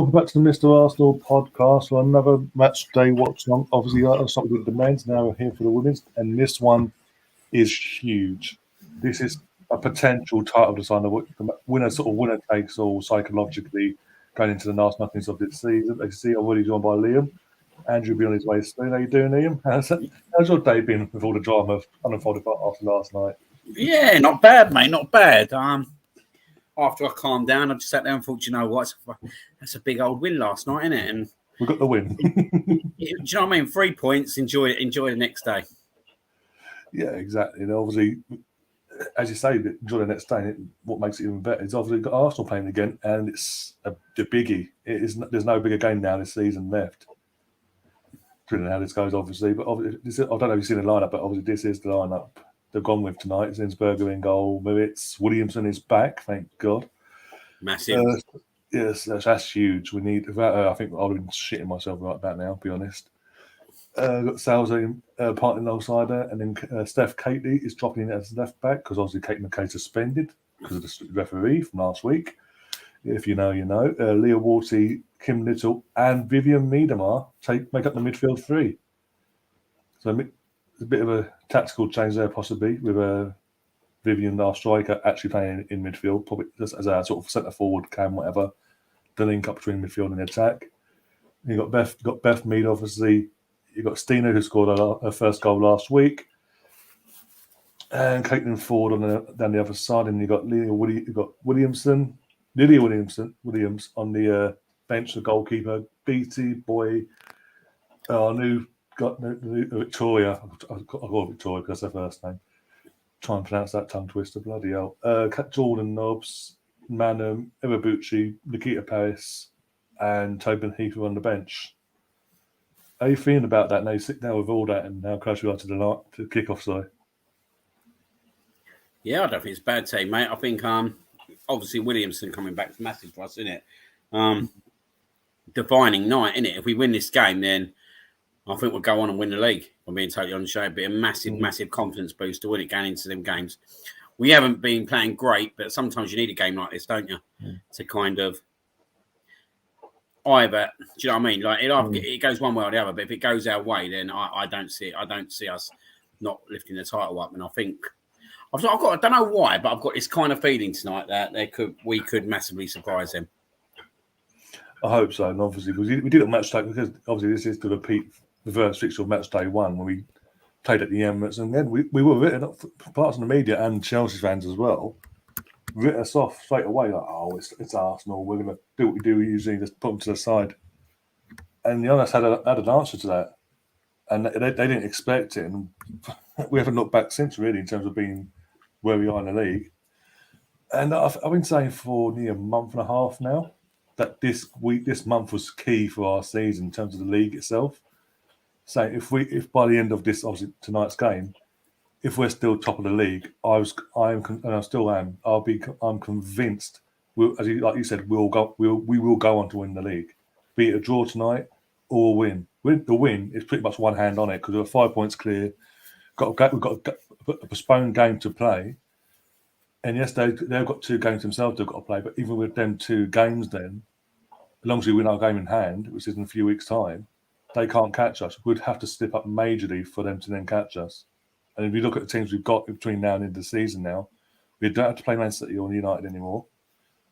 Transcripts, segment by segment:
welcome back to the Mr. Arsenal podcast for another match day watch along. Obviously, I started with the men's, now we're here for the women's, and this one is huge. This is a potential title decider. The winner takes all psychologically going into the last nothings of this season. They see already joined by Liam. Andrew will be on his way soon. How you doing, Liam? How's your day been with all the drama unfolded after last night? Yeah, not bad, mate. Not bad. After I calmed down, I just sat there and thought, you know what? That's a big old win last night, isn't it? And we got the win. Do you know what I mean? 3 points. Enjoy it. Enjoy the next day. Yeah, exactly. And obviously, as you say, enjoy the next day. What makes it even better is obviously got Arsenal playing again, and it's the biggie. There's no bigger game now this season left. Depending on how this goes, obviously. But obviously, I don't know if you've seen the lineup, but obviously this is the lineup they've gone with tonight. Zinsberger in goal. Moritz, Williamson is back. Thank God. Massive. Yes, that's huge. We need. I think I would have been shitting myself right about now. To be honest. Got Salza partnering alongside her, and then Steph Catley is dropping in as left back because obviously Kate McKay suspended because of the referee from last week. If you know, you know. Leah Warty, Kim Little, and Vivian Miedemar make up the midfield three. So a bit of a tactical change there, possibly, with Vivian, our striker, actually playing in midfield, probably just as a sort of centre forward, whatever, the link up between midfield and attack. You got Beth Mead, obviously. You got Stina, who scored her first goal last week, and Caitlin Ford down the other side, and you got Lydia Williams on the bench, the goalkeeper. Beatty Boy, our new Victoria. I call her Victoria because that's her first name. Try and pronounce that tongue twister, bloody hell. Jordan Nobbs, Manham, Iwabuchi, Nikita Paris, and Tobin Heath on the bench. How are you feeling about that now with all that and how close we are to kick off? Sorry. Yeah, I don't think it's a bad team, mate. I think obviously Williamson coming back is massive for us, isn't it? Defining night, isn't it? If we win this game, then I think we'll go on and win the league. I'm being totally honest. It'd be a massive confidence boost to win it going into them games. We haven't been playing great, but sometimes you need a game like this, don't you? To kind of either, do you know what I mean? Like it goes one way or the other, but if it goes our way, then I don't see us not lifting the title up. And I think I don't know why, but I've got this kind of feeling tonight that we could massively surprise them. I hope so, and obviously because we did a match day, because obviously this is to repeat the first fixture of match day one when we played at the Emirates, and then we were written up, parts of the media and Chelsea fans as well, writ us off straight away, like, oh, it's Arsenal, we're going to do what we do usually, just put them to the side. And the others had an answer to that, and they didn't expect it, and we haven't looked back since, really, in terms of being where we are in the league. And I've been saying for nearly a month and a half now that this month was key for our season in terms of the league itself. So if by the end of this, obviously tonight's game, if we're still top of the league, and I still am. I'm convinced. Like you said, we will go on to win the league. Be it a draw tonight or a win. With the win, it's pretty much one hand on it because we're 5 points clear. We've got a postponed game to play, and yes, they've got 2 games themselves they've got to play. But even with them 2 games, then as long as we win our game in hand, which is in a few weeks' time, they can't catch us. We'd have to slip up majorly for them to then catch us. And if you look at the teams we've got between now and the end of the season now, we don't have to play Man City or United anymore.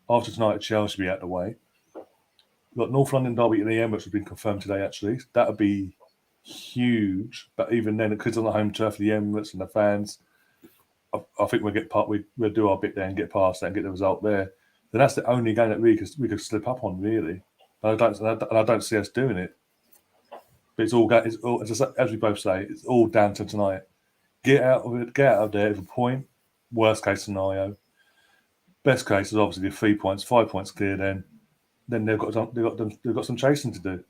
After tonight, Chelsea will be out of the way. We've got North London Derby in the Emirates has been confirmed today, actually. That would be huge. But even then, because on the home turf, the Emirates and the fans, I think we'll do our bit there and get past that and get the result there. Then that's the only game that we could slip up on, really. But I don't see us doing it. But it's all as we both say, it's all down to tonight. Get out of there with a point. Worst case scenario. Best case is obviously 3 points, 5 points clear. Then they've got some chasing to do.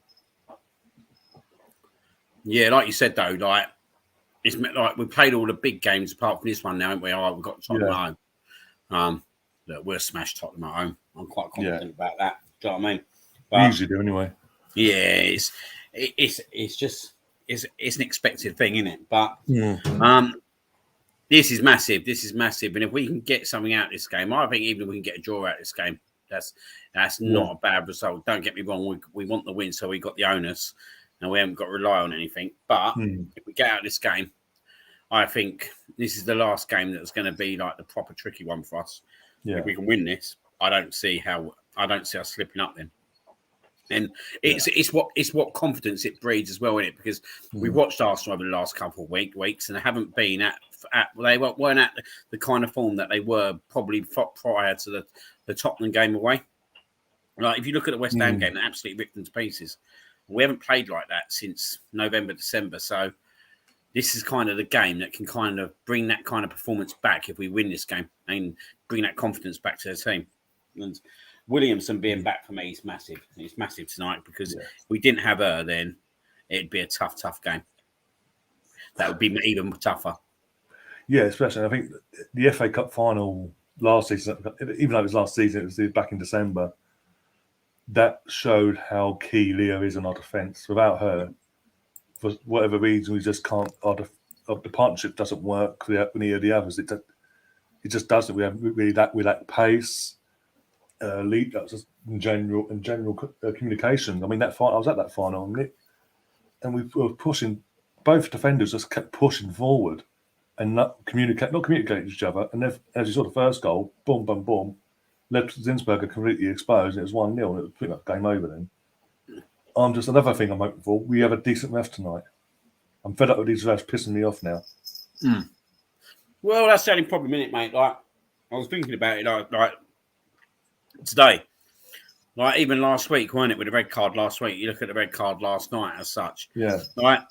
Yeah, like you said though, like it's like we played all the big games apart from this one now, haven't we? We've got Tottenham at home. Look, we'll smash Tottenham at home. I'm quite confident about that. Do you know what I mean? But, we usually do anyway. Yeah, it's just an expected thing, isn't it? But this is massive. And if we can get something out of this game, I think even if we can get a draw out of this game, That's not a bad result. Don't get me wrong. We want the win, so we got the onus, and we haven't got to rely on anything. But if we get out of this game, I think this is the last game that's going to be like the proper tricky one for us. Yeah. If we can win this, I don't see us slipping up then. And it's what confidence it breeds as well in it, because we watched Arsenal over the last couple of weeks and they haven't been they weren't at the kind of form that they were probably prior to the Tottenham game away. Like if you look at the West Ham game, they absolutely ripped them to pieces. We haven't played like that since November, December. So this is kind of the game that can kind of bring that kind of performance back if we win this game and bring that confidence back to the team. And Williamson being back for me is massive. It's massive tonight because if we didn't have her, then it'd be a tough game. That would be even tougher. Yeah, especially I think the FA Cup final last season, even though it was last season, it was back in December. That showed how key Leah is in our defence. Without her, for whatever reason, we just can't. The partnership doesn't work with any of the others. It just doesn't. We lack pace. Lead in general communication. I mean, that final, I was at that final, and we were pushing. Both defenders just kept pushing forward and not communicating with each other. And as you saw the first goal, boom, boom, boom, left Zinsberger completely exposed. And it was 1-0, and it was pretty much game over then. Just another thing I'm hoping for. We have a decent ref tonight. I'm fed up with these refs pissing me off now. Well, that's the only problem in it, mate. Like I was thinking about it, like today, like even last week, weren't it, with the red card last week? You look at the red card last night as such. Yeah. Like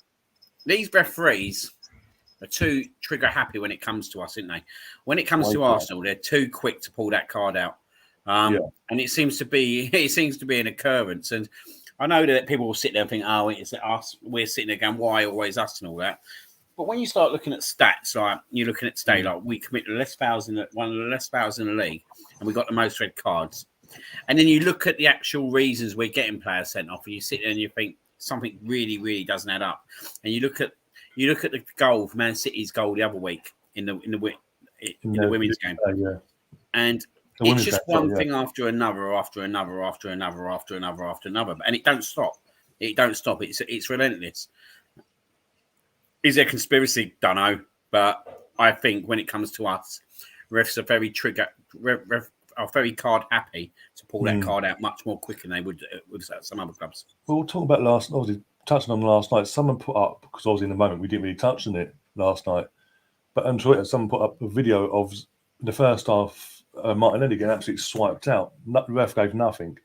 these referees are too trigger happy when it comes to us, isn't they? When it comes to Arsenal, they're too quick to pull that card out. And it seems to be an occurrence. And I know that people will sit there and think, oh, it's us. We're sitting there going, why always us and all that. But when you start looking at stats, like you're looking at today, like we committed one of the less fouls in the league, and we got the most red cards. And then you look at the actual reasons we're getting players sent off, and you sit there and you think something really, really doesn't add up. And you look at the goal for Man City's goal the other week in the women's game, and it's just one thing after another, and it don't stop. It's relentless. Is there conspiracy? Don't know. But I think when it comes to us, refs are very card happy to pull that card out much more quicker than they would with some other clubs. Well, we'll talk about obviously touching on last night. Someone put up, because obviously in the moment we didn't really touch on it last night, but on Twitter someone put up a video of the first half, Martinelli getting absolutely swiped out. The ref gave nothing.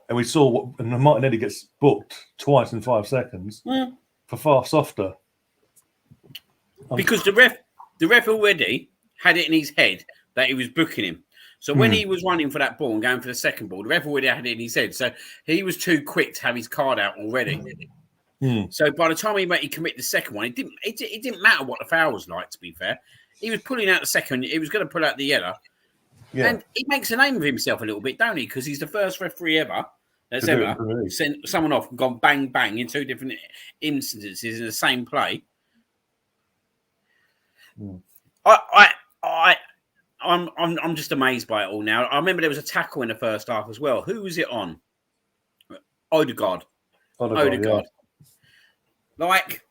And we saw Martinelli gets booked twice in 5 seconds for far softer. Because the ref already had it in his head that he was booking him. So when he was running for that ball and going for the second ball, the ref already had it in his head. So he was too quick to have his card out already. So by the time he committed the second one, it didn't matter what the foul was like, to be fair. He was pulling out the second. He was going to pull out the yellow. Yeah. And he makes a name of himself a little bit, don't he? Because he's the first referee ever that's ever sent someone off and gone bang, bang in 2 different instances in the same play. I'm just amazed by it all now. I remember there was a tackle in the first half as well. Who was it on? Odegaard. Yeah. Like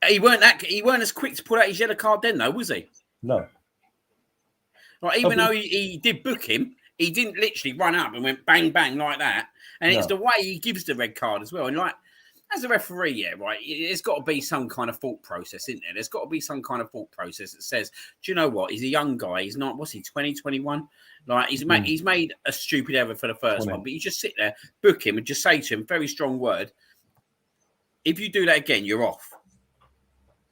he weren't as quick to pull out his yellow card then, though, was he? No. Like even though he did book him, he didn't literally run up and went bang bang like that. And it's the way he gives the red card as well. And like, as a referee, right, there's got to be some kind of thought process, isn't there? There's got to be some kind of thought process that says, do you know what? He's a young guy. He's not, what's he, 20, 21? Like, he's made a stupid error for the first one, but you just sit there, book him, and just say to him, very strong word, if you do that again, you're off.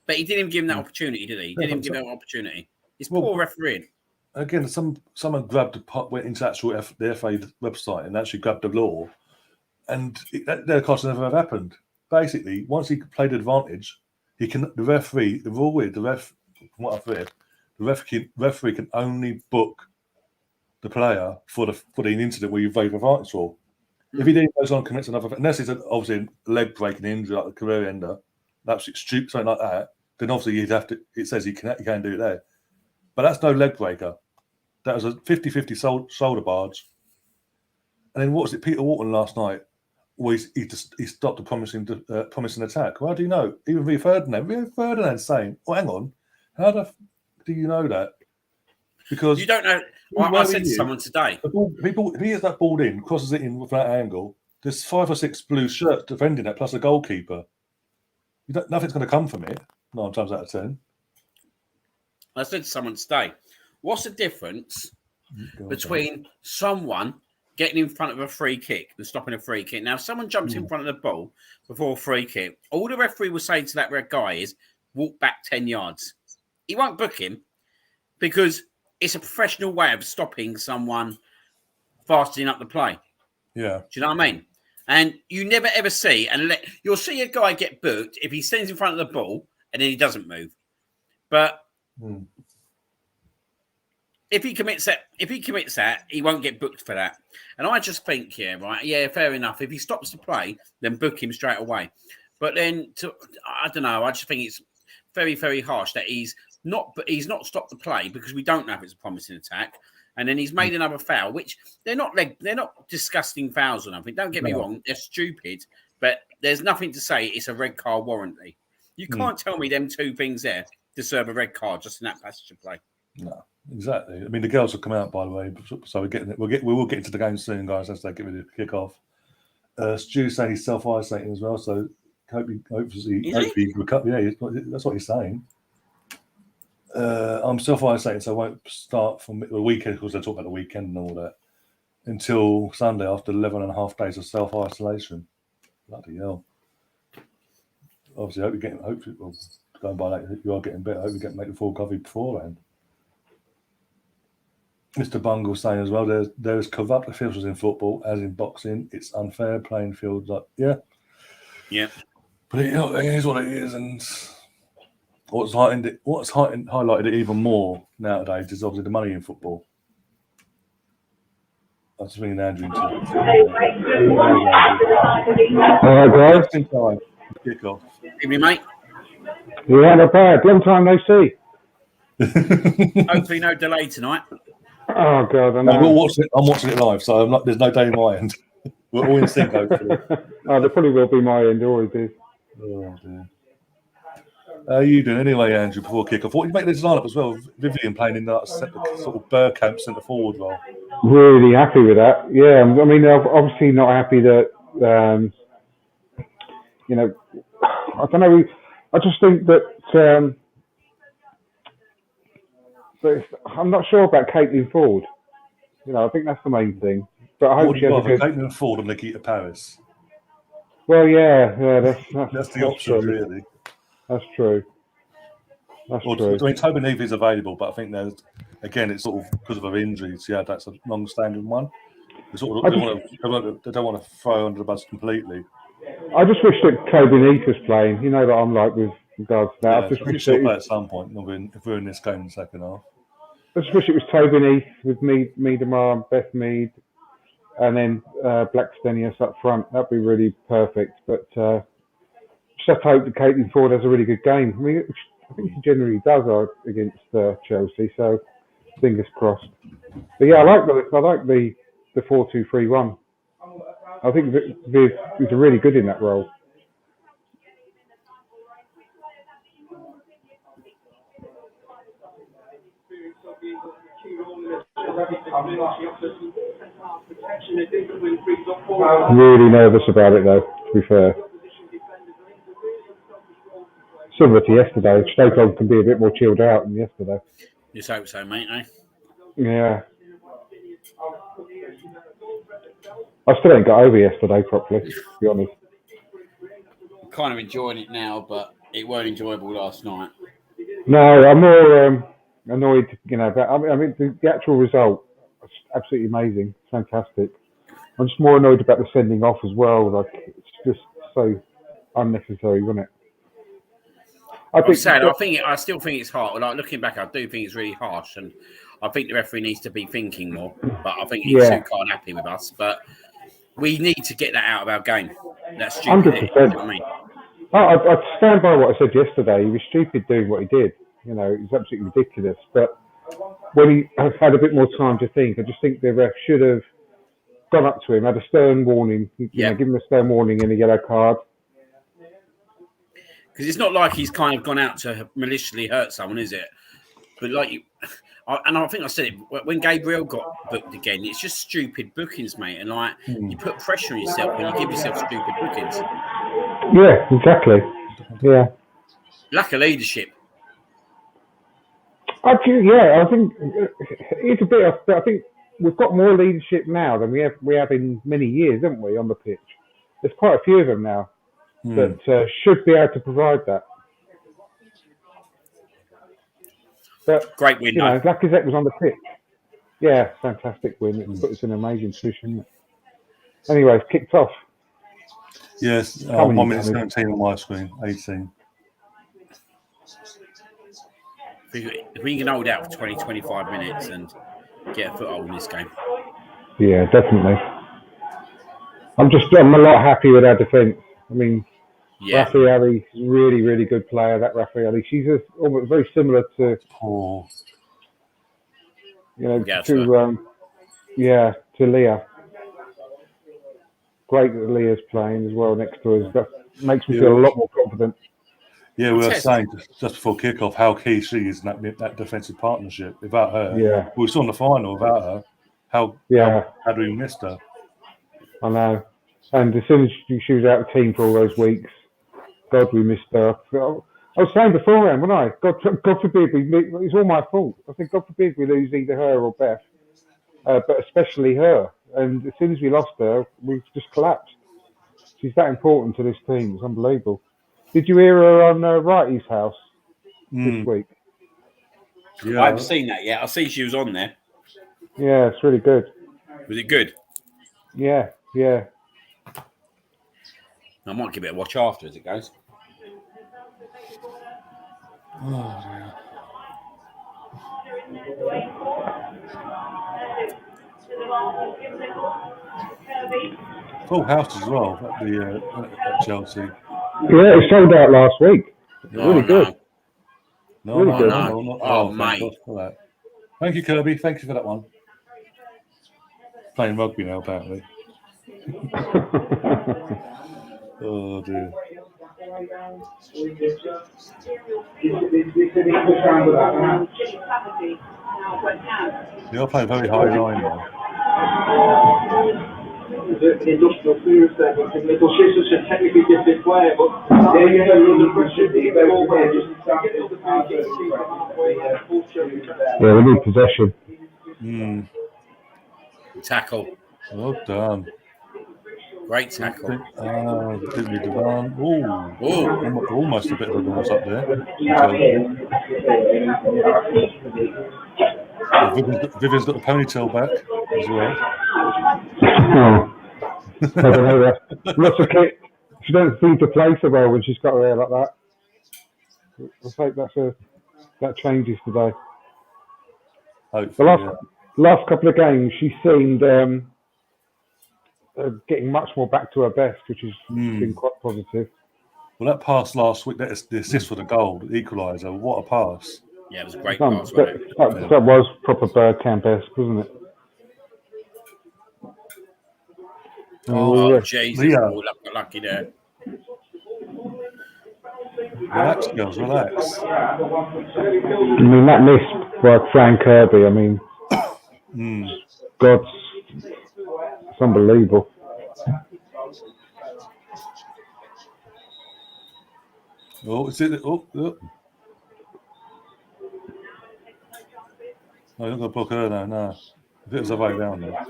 But he didn't even give him that opportunity, did he? He didn't even give him that opportunity. It's poor refereeing. Again, someone went into the FA website and actually grabbed the law, and that cost never happened. Basically, once he played advantage, the referee can only book the player for the incident where you vote advantage for. If he then goes on and commits another, unless it's obviously a leg breaking injury like a career ender, absolutely stupid, something like that, then obviously you'd have to. It says he can do it there, but that's no leg breaker. That was a 50-50 shoulder barge. And then what was it, Peter Walton last night? Well, he stopped a promising attack. Well, how do you know? Even Rio Ferdinand saying, "Oh, hang on, how do you know that?" Because You don't know. I said to someone today. If he gets that ball in, crosses it in with that angle, there's 5 or 6 blue shirts defending that, plus a goalkeeper. Nothing's going to come from it. 9 times out of 10. I said to someone today, what's the difference between someone getting in front of a free kick and stopping a free kick? Now, if someone jumps in front of the ball before a free kick, all the referee will say to that red guy is, walk back 10 yards. He won't book him because it's a professional way of stopping someone fastening up the play. Yeah. Do you know what I mean? And you never ever see, you'll see a guy get booked if he stands in front of the ball and then he doesn't move. But if he commits that, he won't get booked for that. And I just think, fair enough. If he stops the play, then book him straight away. But then, I don't know. I just think it's very, very harsh that he's not stopped the play because we don't know if it's a promising attack. And then he's made another foul, which they're not disgusting fouls or nothing. Don't get me wrong, they're stupid, but there's nothing to say it's a red card warranty. You can't tell me them 2 things there deserve a red card just in that passage of play. No, exactly. I mean, the girls will come out, by the way, so we will get into the game soon, guys, as they get ready to kick off. Stu's saying he's self-isolating as well, so hopefully he recover. Yeah, that's what he's saying. I'm self-isolating, so I won't start from the weekend, because they talk about the weekend and all that, until Sunday after 11 and a half days of self-isolation. Bloody hell. Obviously, going by that, you are getting better. I hope you make the full coverage beforehand. Mr. Bungle saying as well, there is corrupt officials in football, as in boxing. It's unfair playing fields. Yeah. But it is what it is, and what's highlighted it even more nowadays is obviously the money in football. I was bringing Andrew into it. All right, guys. In time. Kick off. Evening, mate. Yeah, not bad. Long time no see. Hopefully, no delay tonight. Oh God, I know. I'm watching it live, so there's no day in my end. We're all in sync, hopefully. There probably will be my end. Always is. Oh dear. How are you doing anyway, Andrew? Before kick-off, what do you make this lineup as well? Vivian playing in that sort of Burkamp centre forward role. Really happy with that. Yeah, I mean, obviously not happy that I don't know. I just think that I'm not sure about Caitlin Ford. I think that's the main thing. But I hope she has a good... Caitlin Ford and Nikita Paris. Well, yeah, that's the option, true. really. That's true. True. I mean, Toby Neave is available, but I think it's sort of because of her injuries. Yeah, that's a long-standing one. They don't want to throw under the bus completely. I just wish that Toby Neave was playing. You know that I'm like with regards to that. Yeah, I just wish she'll play at some point. If we're in this game in the second half. I just wish it was Toby Neave with Miedemar and Beth Mead, and then Blackstenius up front. That'd be really perfect. But just hope that Caitlin Ford has a really good game. I mean, I think she generally does against Chelsea. So fingers crossed. But yeah, I like the 4-2-3-1. I think Viv is really good in that role. Really nervous about it though, to be fair. Similar to yesterday, Stoke can be a bit more chilled out than yesterday. Just hope so, mate, eh? Yeah. I still ain't got over yesterday properly, to be honest. I'm kind of enjoying it now, but it weren't enjoyable last night. No, I'm more annoyed, but I mean, the actual result was absolutely amazing, fantastic. I'm just more annoyed about the sending off as well. Like, it's just so unnecessary, wasn't it? I still think it's hard. Like, looking back, I do think it's really harsh, and I think the referee needs to be thinking more. But I think he's too kind of happy with us. But we need to get that out of our game. That's stupid. 100%. You know what I mean? I stand by what I said yesterday. He was stupid doing what he did. It was absolutely ridiculous. But when he had a bit more time to think, I just think the ref should have gone up to him, had a stern warning, give him a stern warning and a yellow card. Because it's not like he's kind of gone out to maliciously hurt someone, is it? But and I think I said it when Gabriel got booked again. It's just stupid bookings, mate. And you put pressure on yourself when you give yourself stupid bookings. Yeah, exactly. Yeah. Lack of leadership. I think it's a bit. I think we've got more leadership now than we have in many years, haven't we, on the pitch? There's quite a few of them now that should be able to provide that. But, great win. Lacazette was on the pitch. Yeah, fantastic win. It put us in an amazing position. Anyways, kicked off. Yes, 1 minute 17 on my screen, 18. If we can hold out for 20, 25 minutes and get a foothold in this game. Yeah, definitely. I'm a lot happy with our defence. I mean, Raffaelli's really, really good player, that Raffaelli. She's almost very similar to, to Leah. Great that Leah's playing as well next to us. That makes me feel a lot more confident. Yeah, we were saying just before kickoff how key she is in that defensive partnership. Without her, we saw in the final without her how had we missed her. I know. And as soon as she was out of the team for all those weeks, God, we missed her. I was saying beforehand, wasn't I? God forbid it's all my fault. I think God forbid we lose either her or Beth, but especially her. And as soon as we lost her, we just collapsed. She's that important to this team. It's unbelievable. Did you hear her on Wrighty's house this week? Yeah. I haven't seen that yet. I see she was on there. Yeah, it's really good. Was it good? Yeah. I might give it a watch after as it goes. Oh, dear. Full house as well at Chelsea. Yeah, it sold out last week. Really good. No. Mate. Thank you, Kirby. Thank you for that one. Playing rugby now, apparently. Oh, dear. You're playing very high line now. The industrial food segment, it'll show such a technically gifted player, but they get under pressure. Yeah, we need possession. Tackle. Well done. Great tackle. Didn't need to run. Almost a bit of a loss up there. Vivian's got the ponytail back as well. I don't know. Lots of kit. She don't seem to play so well when she's got her hair like that. I hope that changes today. Hopefully, the last couple of games, she seemed getting much more back to her best, which has been quite positive. Well, that pass last week, the assist for the goal, the equaliser, what a pass. Yeah, it was a great pass. That was proper Bergkamp-esque, wasn't it? Oh, Jesus. Oh, lucky there. Relax, girls, relax. I mean, that miss by Frank Kirby, I mean, it's unbelievable. Oh, is it? Oh. No, you're not going to book her now, no. If it was a way down there.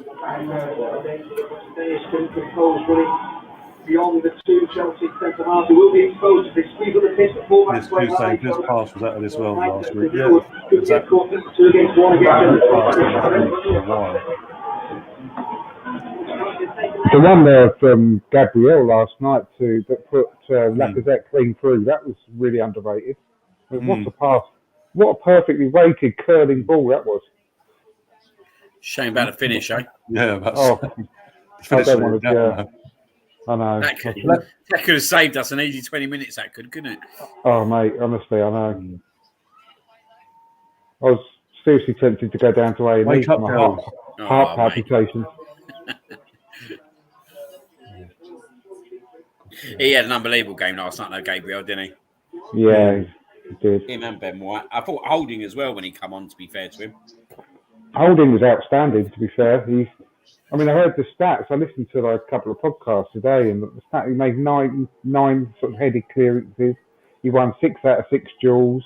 Beyond the two Chelsea centre halves, who will be exposed to this squeeze of the pitch. This pass was out of this world last week. Yeah, exactly. 2 against 1 against the one there from Gabriel last night that put Lacazette clean through, that was really underrated. I mean, what a pass. What a perfectly weighted curling ball that was. Shame about the finish, eh? Yeah, that's I know. That could have saved us an easy 20 minutes, couldn't it? Oh, mate, honestly, I know. I was seriously tempted to go down to A&E for my heart palpitations. He had an unbelievable game last night, though, Gabriel, didn't he? Yeah, he did. Him and Ben White. I thought Holding as well when he come on, to be fair to him. Holding was outstanding, to be fair. I heard the stats. I listened to like a couple of podcasts today, and the stat he made nine sort of headed clearances. He won 6 out of 6 duels.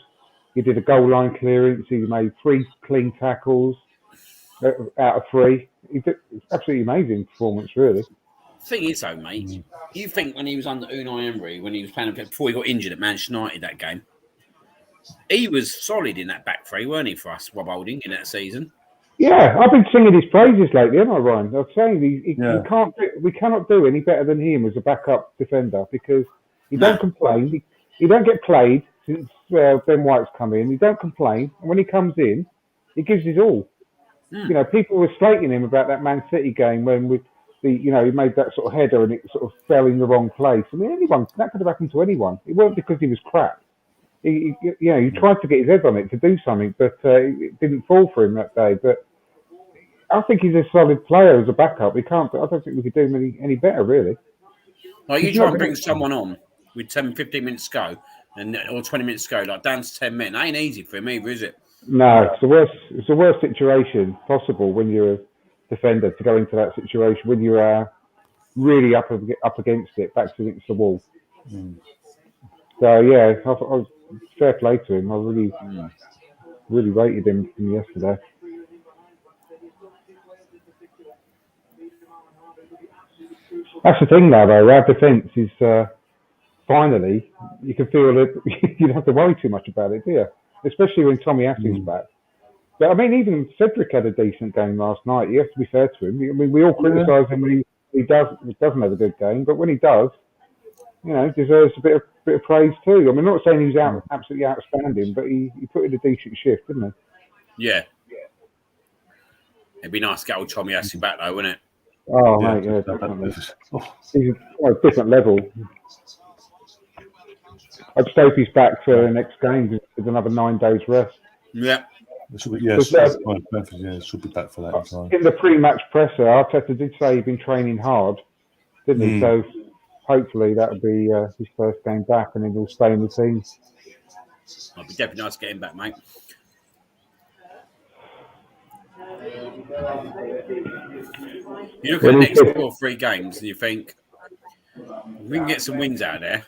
He did a goal line clearance. He made 3 clean tackles out of 3. It's absolutely amazing performance, really. Thing is, though, mate, you think when he was under Unai Emery, when he was playing before he got injured at Manchester United that game, he was solid in that back three, weren't he, for us, Rob Holding, in that season? Yeah, I've been singing his praises lately, haven't I, Ryan? I was saying we cannot do any better than him as a backup defender because he don't complain. He don't get played since Ben White's come in. He don't complain, and when he comes in, he gives his all. You know, people were slating him about that Man City game when he made that sort of header and it sort of fell in the wrong place. I mean, that could have happened to anyone. It wasn't because he was crap. He tried to get his head on it to do something, but it didn't fall for him that day. But I think he's a solid player as a backup. I don't think we could do him any better, really. Like you try and bring someone on with 10, 15 minutes to go, or 20 minutes to go, like down to 10 men. That ain't easy for him either, is it? No, it's the worst situation possible when you're a defender to go into that situation when you are really up against it, backs against the wall. So yeah, I was fair play to him. I really rated him from yesterday. That's the thing now, though. Our defence is finally you can feel that you don't have to worry too much about it, do you? Especially when Tommy Assing's back. But I mean, even Cedric had a decent game last night. You have to be fair to him. I mean, we all criticise him when he doesn't have a good game, but when he does, deserves a bit of praise too. I mean, I'm not saying he's absolutely outstanding, but he put in a decent shift, didn't he? Yeah. It'd be nice to get old Tommy Assing back, though, wouldn't it? Oh, mate, yeah, definitely. He's a different level. I just hope he's back for the next game with another 9 days rest. Yeah. It should be back for that time. In the pre-match presser, Arteta did say he'd been training hard, didn't he? So hopefully that'll be his first game back, and then he'll stay in the team. It'd be definitely nice to get him back, mate. You look at the next 2 or 3 games, and you think we can get some wins out of there.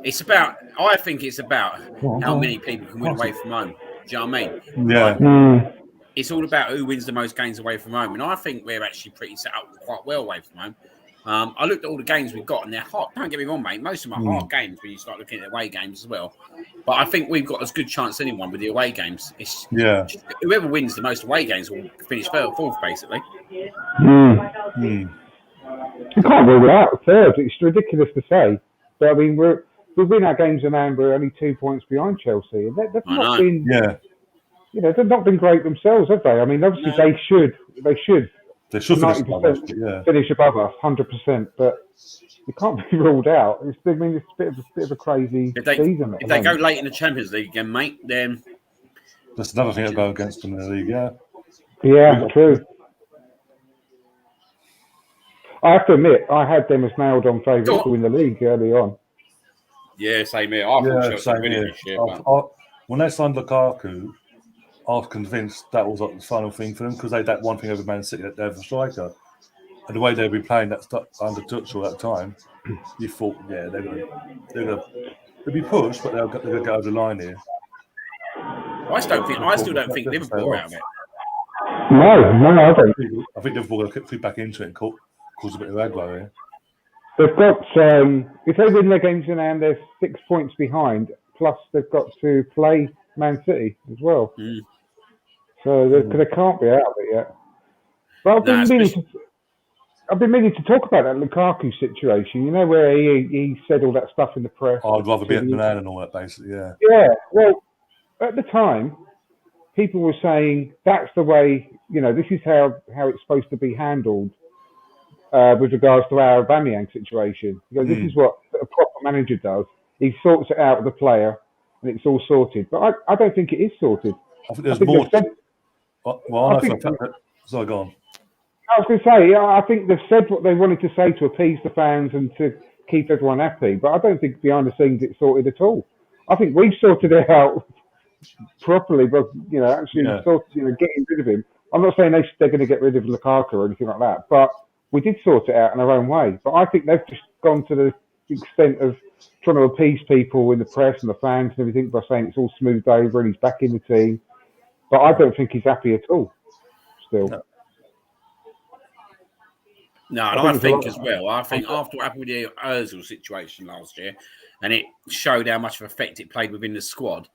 I think it's about how many people can win away from home. Do you know what I mean? Yeah. It's all about who wins the most games away from home. And I think we're actually pretty set up quite well away from home. I looked at all the games we've got, and they're hot. Don't get me wrong, mate. Most of them are hard games when you start looking at away games as well. But I think we've got as good chance as anyone with the away games. Whoever wins the most away games will finish fourth, basically. You can't rule it out third. It's ridiculous to say. But I mean, we win our games and we're only 2 points behind Chelsea. They've not been, they've not been great themselves, have they? I mean, obviously they should finish above us, 100%. But it can't be ruled out. It's a bit of a crazy season. If they go late in the Champions League again, mate, then that's another thing that'll go against them in the league. Yeah, true. I have to admit, I had them as nailed-on favourites to win the league early on. Yeah, same here. I thought Chelsea were winning this year. When they signed Lukaku, I was convinced that was like the final thing for them because they had that one thing over Man City that they have a striker. And the way they'd been playing that stuff under Tuchel at that time, you thought, they'll be pushed, but they're going to go over the line here. I still don't think Liverpool are out of it. No, I don't. I think Liverpool will fit back into it and cause a bit of aggro here. They've got, if they win their games in hand, they're 6 points behind, plus they've got to play Man City as well. So they can't be out of it yet. But I've been meaning to talk about that Lukaku situation, where he said all that stuff in the press. I'd rather be at Milan and all that, basically, yeah. Yeah, well, at the time, people were saying that's the way, this is how it's supposed to be handled with regards to our Aubameyang situation. Because this is what a proper manager does. He sorts it out with the player, and it's all sorted. But I don't think it is sorted. I think there's more. Sorry, go on. I was going to say, I think they've said what they wanted to say to appease the fans and to keep everyone happy. But I don't think behind the scenes it's sorted at all. I think we've sorted it out properly, but actually getting rid of him. I'm not saying they're going to get rid of Lukaku or anything like that, but we did sort it out in our own way. But I think they've just gone to the extent of trying to appease people in the press and the fans and everything by saying it's all smoothed over and he's back in the team. But I don't think he's happy at all. Still. No, and I think as well. I think after what happened with the Ozil situation last year, and it showed how much of effect it played within the squad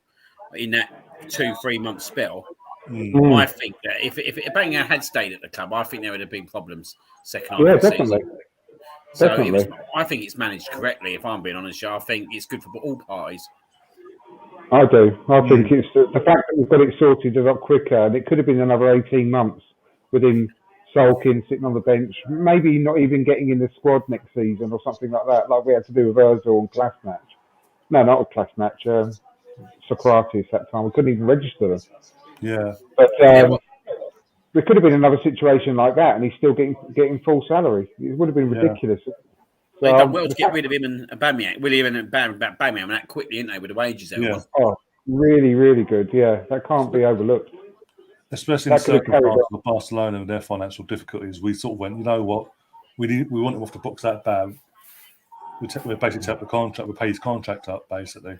in that 2-3 month spell. I think that if Aubameyang had stayed at the club, I think there would have been problems second half of the season. So I think it's managed correctly. If I'm being honest, I think it's good for all parties. I do. I think it's the fact that we've got it sorted a lot quicker, and it could have been another 18 months with him sulking, sitting on the bench, maybe not even getting in the squad next season or something like that, like we had to do with Ozil and Klasnach. No, not with Klasnach. Socrates that time. We couldn't even register them. Yeah. But there could have been another situation like that, and he's still getting full salary. It would have been ridiculous. So, they done well to get rid of him and Aubameyang. William and Aubameyang that quickly, didn't they, with the wages there? Yeah. Oh, really, really good. Yeah, that can't be overlooked. Especially in the circumstances of Barcelona and their financial difficulties, we sort of went, you know what, we want him off the books that bad. We basically take the contract, we pay his contract up, basically.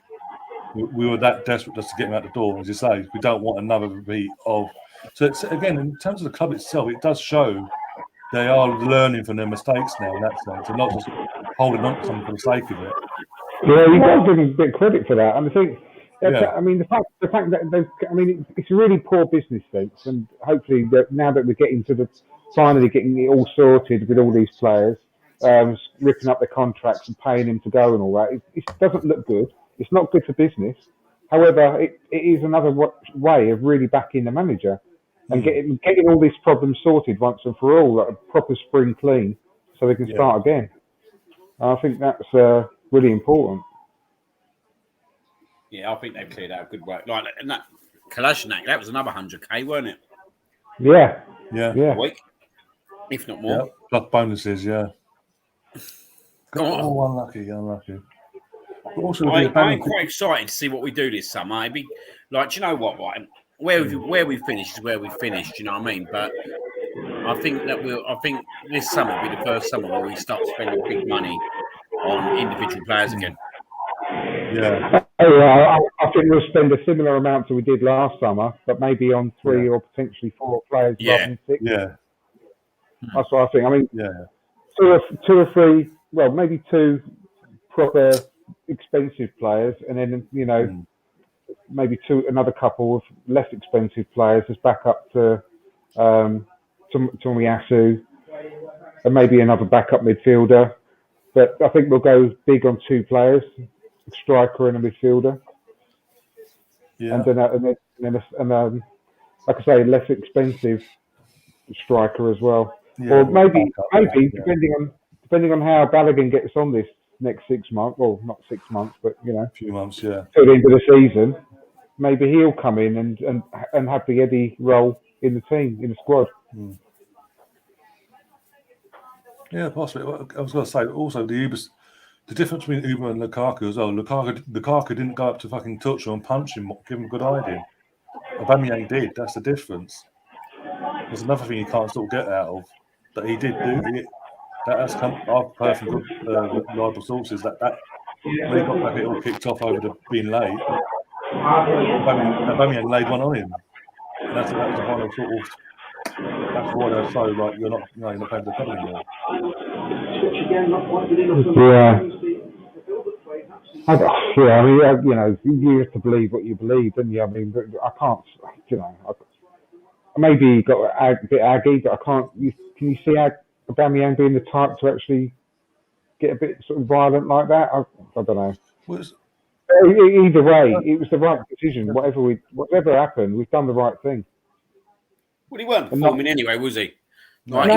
We were that desperate just to get him out the door. As you say, we don't want another repeat of. So it's, again, in terms of the club itself, it does show they are learning from their mistakes now in that sense, and not just holding on to something for the sake of it. Yeah, you got to give him a bit of credit for that. And I think, I mean, the fact that it's a really poor business sense, and hopefully that now that we're getting to finally getting it all sorted with all these players, ripping up the contracts and paying them to go and all that, it doesn't look good. It's not good for business. However, it is another way of really backing the manager and getting all these problems sorted once and for all, like a proper spring clean, so they can start again. I think that's really important. Yeah, I think they've cleared out good work. Like and that Kalashnik, that was another 100k, wasn't it? Yeah. A week, if not more. Yeah. Plus bonuses, yeah. Oh, unlucky. Also, I'm quite excited to see what we do this summer. It'd be like, do you know what? Right, where we finish is where we finished. You know what I mean? But I think this summer will be the first summer where we start spending big money on individual players again. Yeah. I think we'll spend a similar amount to we did last summer, but maybe on 3 or potentially 4 players rather than 6. Yeah. That's what I think. I mean, 2 or 3, well, maybe 2 proper expensive players, and then maybe another couple of less expensive players as backup to Tomiyasu, and maybe another backup midfielder. But I think we'll go big on 2 players, a striker and a midfielder. Yeah. And then like I say, less expensive striker as well. Yeah, or maybe depending on how Balogun gets on this next 6 months. Well, not 6 months, but a few months, till the end of the season. Maybe he'll come in and have the Eddie role in the team, in the squad. Yeah, possibly. I was going to say also the difference between Uber and Lukaku as well. Lukaku didn't go up to fucking touch him and punch him, give him a good idea. Aubameyang did. That's the difference. There's another thing you can't sort of get out of that he did do. That's come. I've heard from good, reliable sources that when he got back, it all kicked off over the being late. Aubameyang laid one on him, and that was the final sort of. That's why they're so like you're not paying the club anymore. I mean, you have to believe what you believe, don't you? I mean, I can't, maybe he got a bit aggy, but I can't. Can you see Aubameyang being the type to actually get a bit sort of violent like that? I don't know. Either way, it was the right decision. Whatever happened, we've done the right thing. Well, he weren't performing anyway, was he? Like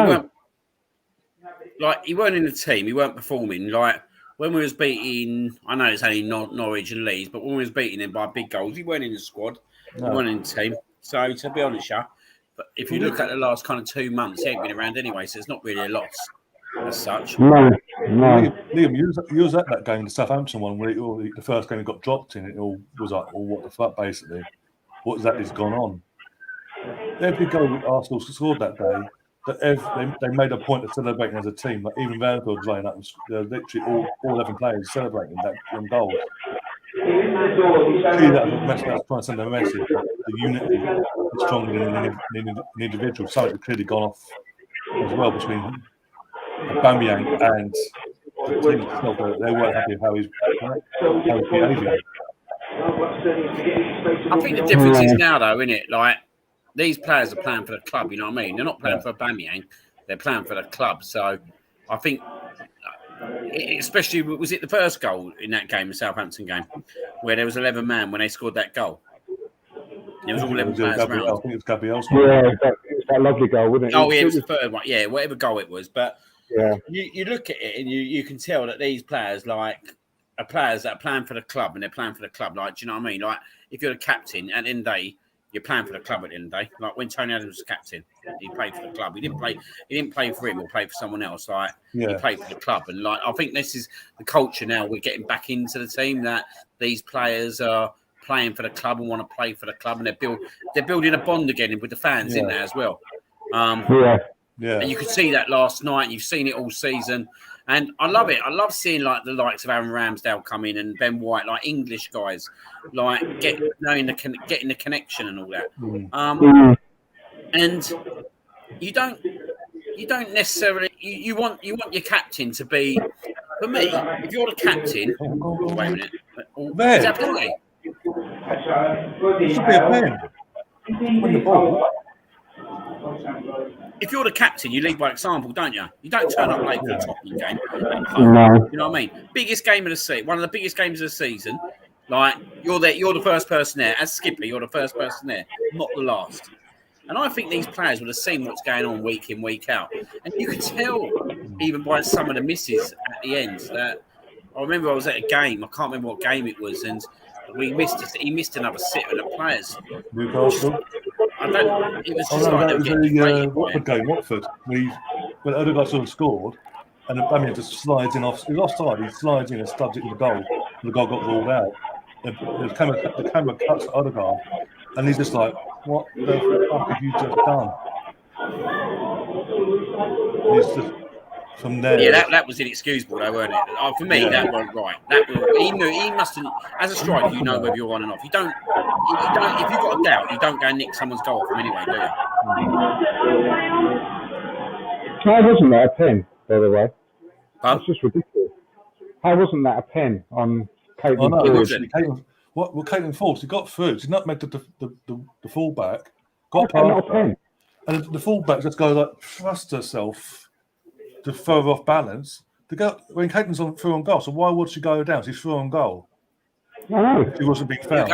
he weren't in the team. He weren't performing. Like when we was beating, I know it's only Norwich and Leeds, but when we was beating them by big goals, he weren't in the squad. No. He weren't in the team. So to be honest, but if you look at the last kind of 2 months, he ain't been around anyway, so it's not really a loss as such. No, No. Liam, you was at that game, the Southampton one, where the first game he got dropped in. It all was like, well, what the fuck, basically. What exactly's gone on? Every goal Arsenal scored that day, they made a point of celebrating as a team. Like even Vanderbilt was laying up, literally all 11 players celebrating them goals. See, that's trying to send a message that the unity is stronger than an individual. Something had clearly gone off as well between Aubameyang and the team itself. They weren't happy with how he's behaving. I think the difference is now, though, isn't it? Like, these players are playing for the club, you know what I mean? They're not playing for Aubameyang, they're playing for the club. So I think, especially, was it the first goal in that game, the Southampton game, where there was 11 man when they scored that goal? There was all 11 players around. I think it was Gabriel's. Yeah, it was that lovely goal, wasn't it? Oh, yeah, it was the third one. Yeah, whatever goal it was. But yeah, you look at it and you can tell that these players, like, are players that are playing for the club, and they're playing for the club. Like, do you know what I mean? Like, if you're the captain, at the end of the day, you're playing for the club at the end of the day. Like when Tony Adams was captain, he played for the club. He didn't play for him or play for someone else. Like he played for the club. And like I think this is the culture now. We're getting back into the team that these players are playing for the club and want to play for the club, and they're building a bond again with the fans in there as well. yeah. And you could see that last night. You've seen it all season. And I love it. I love seeing like the likes of Aaron Ramsdale come in and Ben White, like English guys, like getting the connection and all that. And you don't necessarily you want your captain to be. For me, if you're the captain, wait a minute, is that penalty? It should be a pen. Win the ball. If you're the captain, you lead by example, don't you? You don't turn up late for the Tottenham game. No. You know what I mean? Biggest game of the season, one of the biggest games of the season. Like you're there, you're the first person there. As skipper, you're the first person there, not the last. And I think these players would have seen what's going on week in, week out. And you could tell, even by some of the misses at the end, that I remember I was at a game. I can't remember what game it was, and he missed another sitter of the players. Newcastle. It was just like it was the Watford game, Watford. When Odegaard sort of scored, and Aubameyang just slides in off. He was offside. He slides in and stubs it in the goal. And the goal got ruled out. The camera cuts to Odegaard, and he's just like, "What the fuck have you just done?" And it's just from there. Yeah, that was inexcusable, though, weren't it? For me, that wasn't right. He knew he mustn't. As a striker, you know whether you're on and off. You don't. If you've got a doubt, you don't go and nick someone's goal from anyway, do you? How wasn't that a pen, by the way? Huh? That's just ridiculous. How wasn't that a pen on Caitlin? Oh, no, It wasn't. Caitlin Forbes, he got through. She nutmegged the fullback, got Okay, not a past pen. her, and the fullback just goes like thrust herself to further off balance. When Caitlin's through on goal, so why would she go down? She's through on goal. I know. She wasn't being fouled.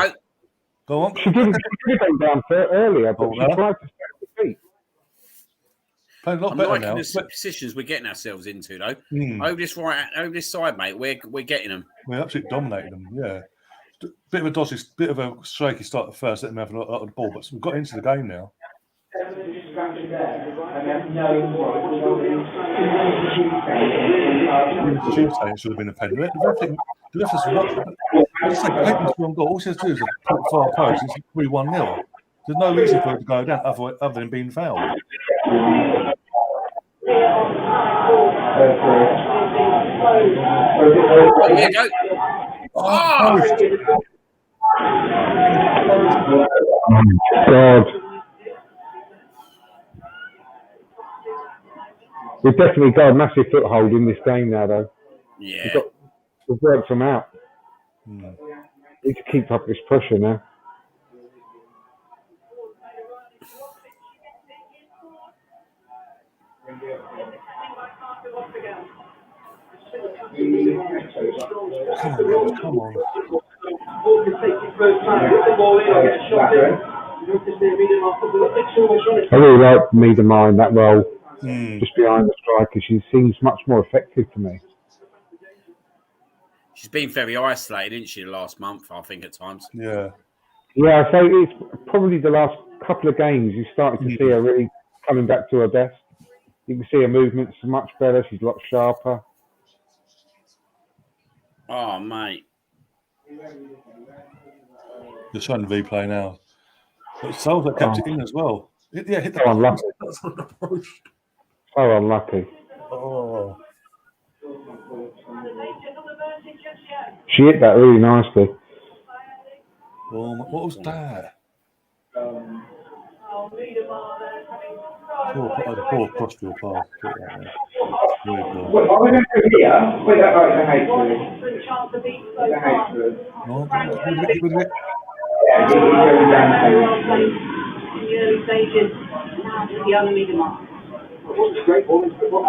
Go on. She didn't go down for earlier, but she tried to stay at the feet. Playing a lot I'm better liking now. the positions we're getting ourselves into, though. Over this side, mate, we're getting them. We absolutely dominated them. Yeah, bit of a shaky start at first. Let them have a lot of the ball, but we've got into the game now. Tuesday should have been a pen. The ref is Caitlin's wrong goal. All she has to do is put it far post. It's 3-1-0. There's no reason for it to go down other than being fouled. There you go. God. We've definitely got a massive foothold in this game now, though. Yeah. We've worked them out. We need to keep up this pressure now. Come on. I really like Meader Mine, that role, just behind the striker. She seems much more effective to me. She's been very isolated, isn't she, the last month, I think, at times. Yeah. Yeah, so it's probably the last couple of games you're starting to see her really coming back to her best. You can see her movements are much better. She's a lot sharper. Oh, mate. You're showing the replay now. But Souls that kept it in as well. Hit the So unlucky. That's on the post. So unlucky. Oh. She hit that really nicely. Oh, what was that? Poor crossfield pass. Put it that way. Very poor. What are we going to do here? Wait, the hate for it. The hate for it. No, get rid of it. Yeah, he's going down to In the early stages, the other medium mark. What's great ball into the box.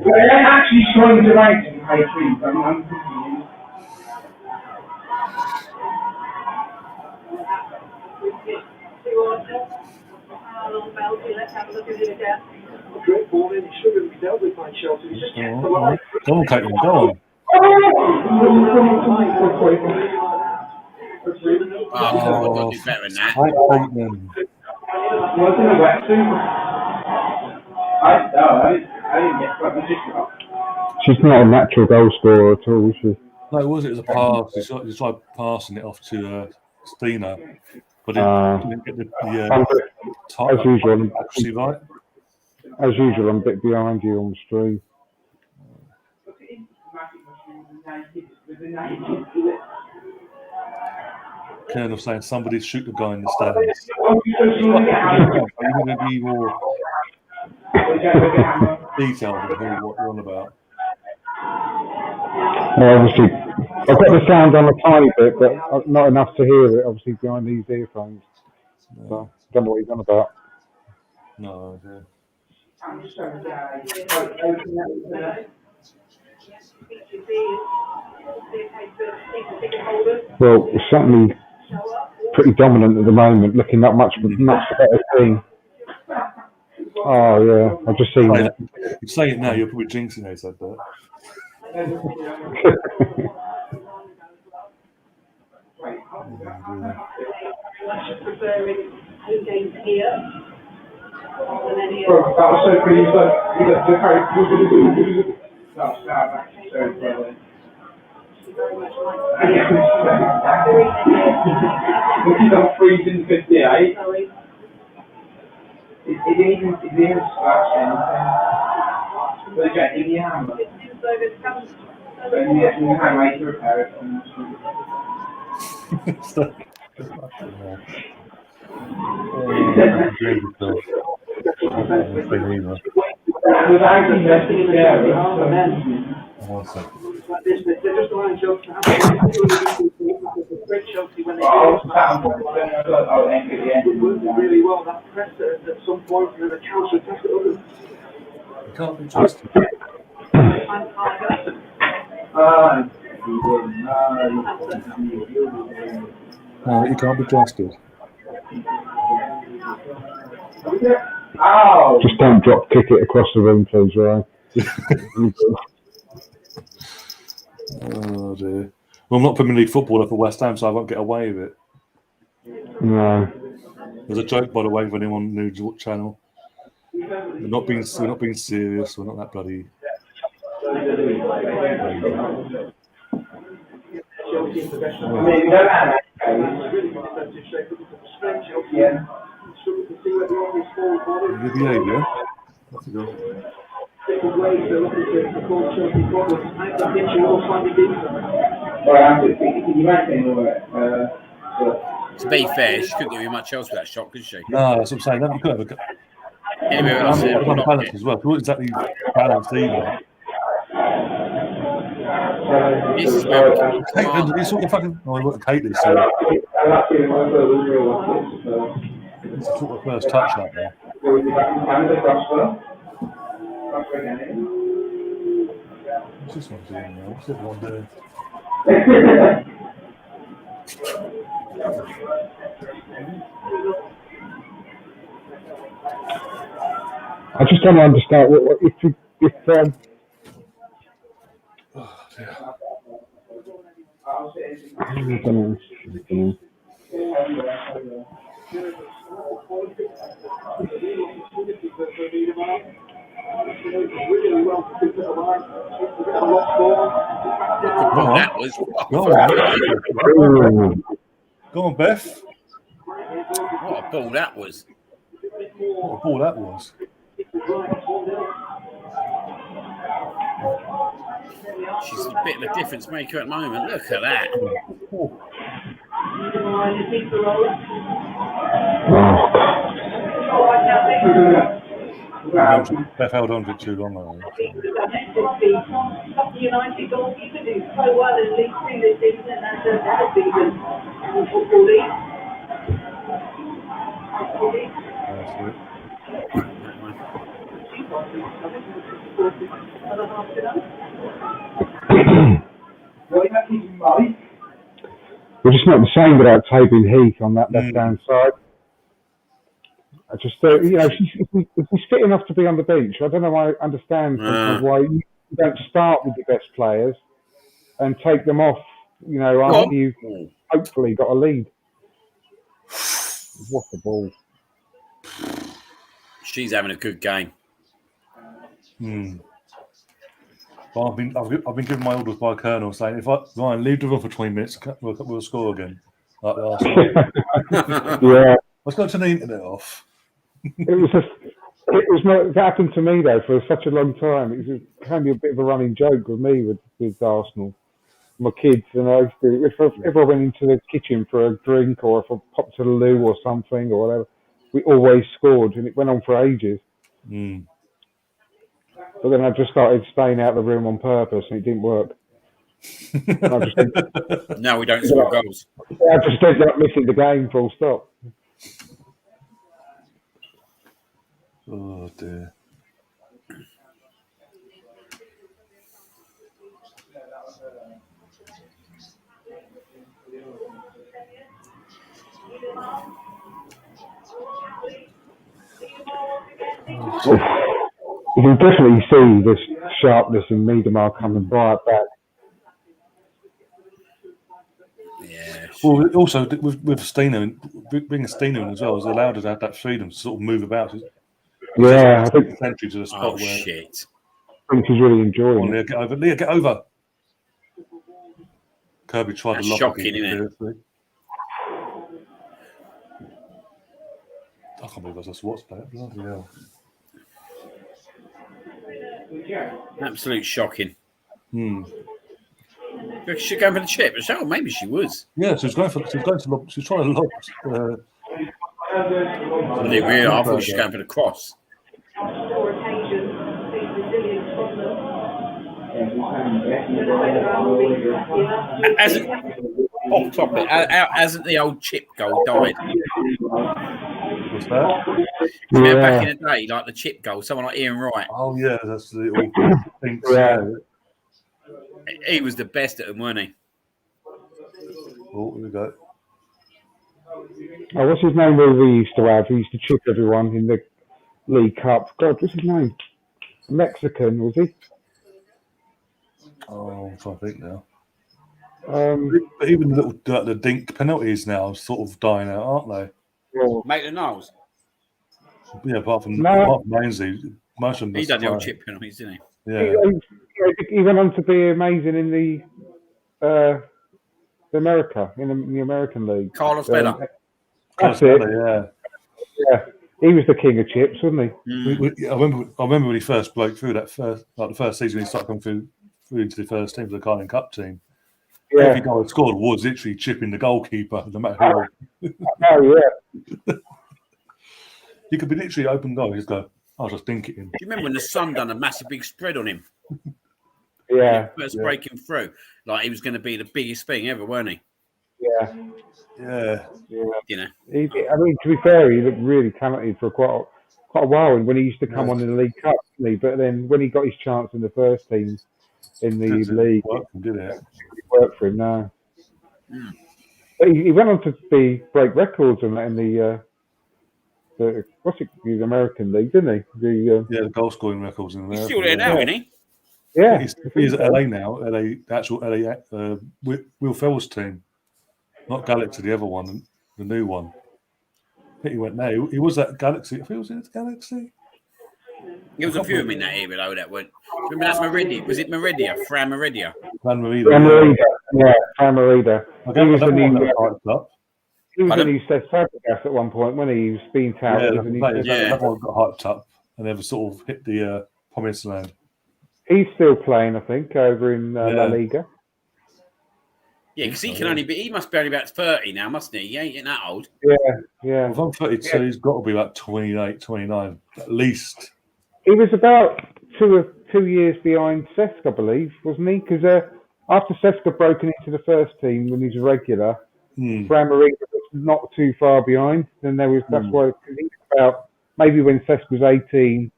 They're actually trying to rank in high trees. I'm confused. Let's have a look at it again. Great ball in. He should have been dealt with by Chelsea. He's just kept alive. Go on, Caitlin, go on. Oh, I thought it's better than that. Caitlin. Wasn't a wetsuit. I didn't get quite the She's not a natural goal scorer at all, is she? No, it was. It was a pass. He tried passing it off to Stina, but didn't get the As usual, accuracy right. As usual, I'm a bit behind you on the stream. Colonel saying somebody shoot the guy in the stands. You're going to be more detailed of what you're on about. Well, obviously, I've got the sound on a tiny bit, but not enough to hear it, obviously, behind these earphones. So, don't know what he's on about. No idea. Well, it's certainly pretty dominant at the moment, looking that much better team. Oh, yeah, I've just seen that. You say it now, you're probably jinxing it, said that. That was so pretty. He's on freezing 58. Is he even splashing? But again, in the hammer. So in the hammer, I can repair it. Without investing in the area. One second. They're just allowing Chelsea to have Chelsea when they do really well. That press at some point and then the counter attack at others. You can't be trusted. No, you can't be trusted. Just don't drop kick it across the room, please, Ryan. Oh dear. Well, I'm not Premier League footballer for West Ham, so I won't get away with it. No. There's a joke, by the way, for anyone new to the channel. We're not being serious. We're not that bloody. Good behaviour. That's a good. To be fair, she couldn't give you much else with that shot, could she? No, that's what I'm saying. You could have a Anywhere else, balance as well. It's not exactly balanced either. This is where we can Caitlin, you sort of fucking. Oh, look at Caitlin. So it's sort of first touch like that. What's this one doing now? What's this one doing? I just don't understand what if Oh, dear. I don't know. Good ball that was. Go on, go on, Beth. What a ball that was. What a ball that was. She's a bit of a difference maker at the moment. Look at that. Oh. Beth held on to it too long. United goalkeeper do so well in League 2 this season and the season in Football League. That's it. We're just not the same without Toby Heath on that left-hand side. I just, she's fit enough to be on the bench. I don't know. I understand sometimes why you don't start with the best players and take them off, after you've hopefully got a lead. What a ball. She's having a good game. Well, I've been given my orders by a colonel saying Ryan, leave the room for 20 minutes, we'll score again. Like last night. Yeah. Let's go to the internet off. It happened to me though for such a long time. It can be a bit of a running joke with me with Arsenal. My kids, and I used to, if I ever went into the kitchen for a drink or if I popped to the loo or something or whatever, we always scored, and it went on for ages. But then I just started staying out of the room on purpose, and it didn't work. No, we don't score goals. I just ended up missing the game, full stop. Oh dear. You can definitely see the sharpness in Miedemar coming right back. Yeah. Well, also with Stina, bringing Stina in as well has allowed us to have that freedom to sort of move about. Yeah, I think to the spot where shit. I think she's really enjoying it. Leah, get over. Kirby tried That's to lock shocking, it. isn't it? I can't believe that's what's that. Bloody hell. Absolute shocking. She's going for the chip. Oh, maybe she was. Yeah, she's trying to lob. I didn't realise. I thought she was going for the cross. Hasn't the old chip goal died? What's that? Yeah. Back in the day, like the chip goal, someone like Ian Wright. Oh yeah, that's the little thing. He was the best at them, weren't he? Oh, here we go. Oh, what's his name? Who we used to have? He used to chip everyone in the League Cup. God, what's his name? Mexican, was he? Oh, I'm trying to think now. But even the dink penalties now are sort of dying out, aren't they? Well, Maitland-Niles. Yeah, apart from Mainsley, most of them. He done the old chip penalties, didn't he? Yeah. He went on to be amazing in the American League. Carlos Vela. That's it. Yeah. He was the king of chips, wasn't he? I remember when he first broke through the first season he started coming through into the first team for the Carling Cup team. Yeah. Every goal he scored was literally chipping the goalkeeper, no matter who. Oh yeah. He could be literally open goal. He'd go, I'll just dink it in. Do you remember when the Sun done a massive big spread on him? Yeah. First breaking through. Like he was going to be the biggest thing ever, weren't he? Yeah. Yeah. You know. To be fair, he looked really talented for quite a while when he used to come on in the League Cup, didn't he? But then when he got his chance in the first team in the league, it worked for him now. But he went on to break records in the American League, didn't he? The goal scoring records in America. He's still there now, isn't he? Yeah, he's at LA now. LA, Will Ferrell's team, not Galaxy, the other one, the new one. I think he went now. He was at Galaxy. I think he was in Galaxy. There was a few of them in that area though that went. Remember that's Meridia? Was it Meridia? Fran Meridia? Van Marino. Marida, yeah, Fran Marida. I He don't was know the new. that hyped up. He was the Pardon? new Seth Fabregas at one point when he was being Yeah, touted that's as a new what I'm saying. Yeah. That one got hyped up and never sort of hit the promised land. He's still playing, I think, over in La Yeah. Liga. Yeah, because he must be only about 30 now, mustn't he? He ain't getting that old. Yeah. Well, if I'm 32, he's got to be about 28, 29 at least. He was about 2 years behind Seska, I believe, wasn't he? Because after Seska broken into the first team when he's a regular, Fran Marino was not too far behind. Then that's why, cause he was about, maybe when Seska was 18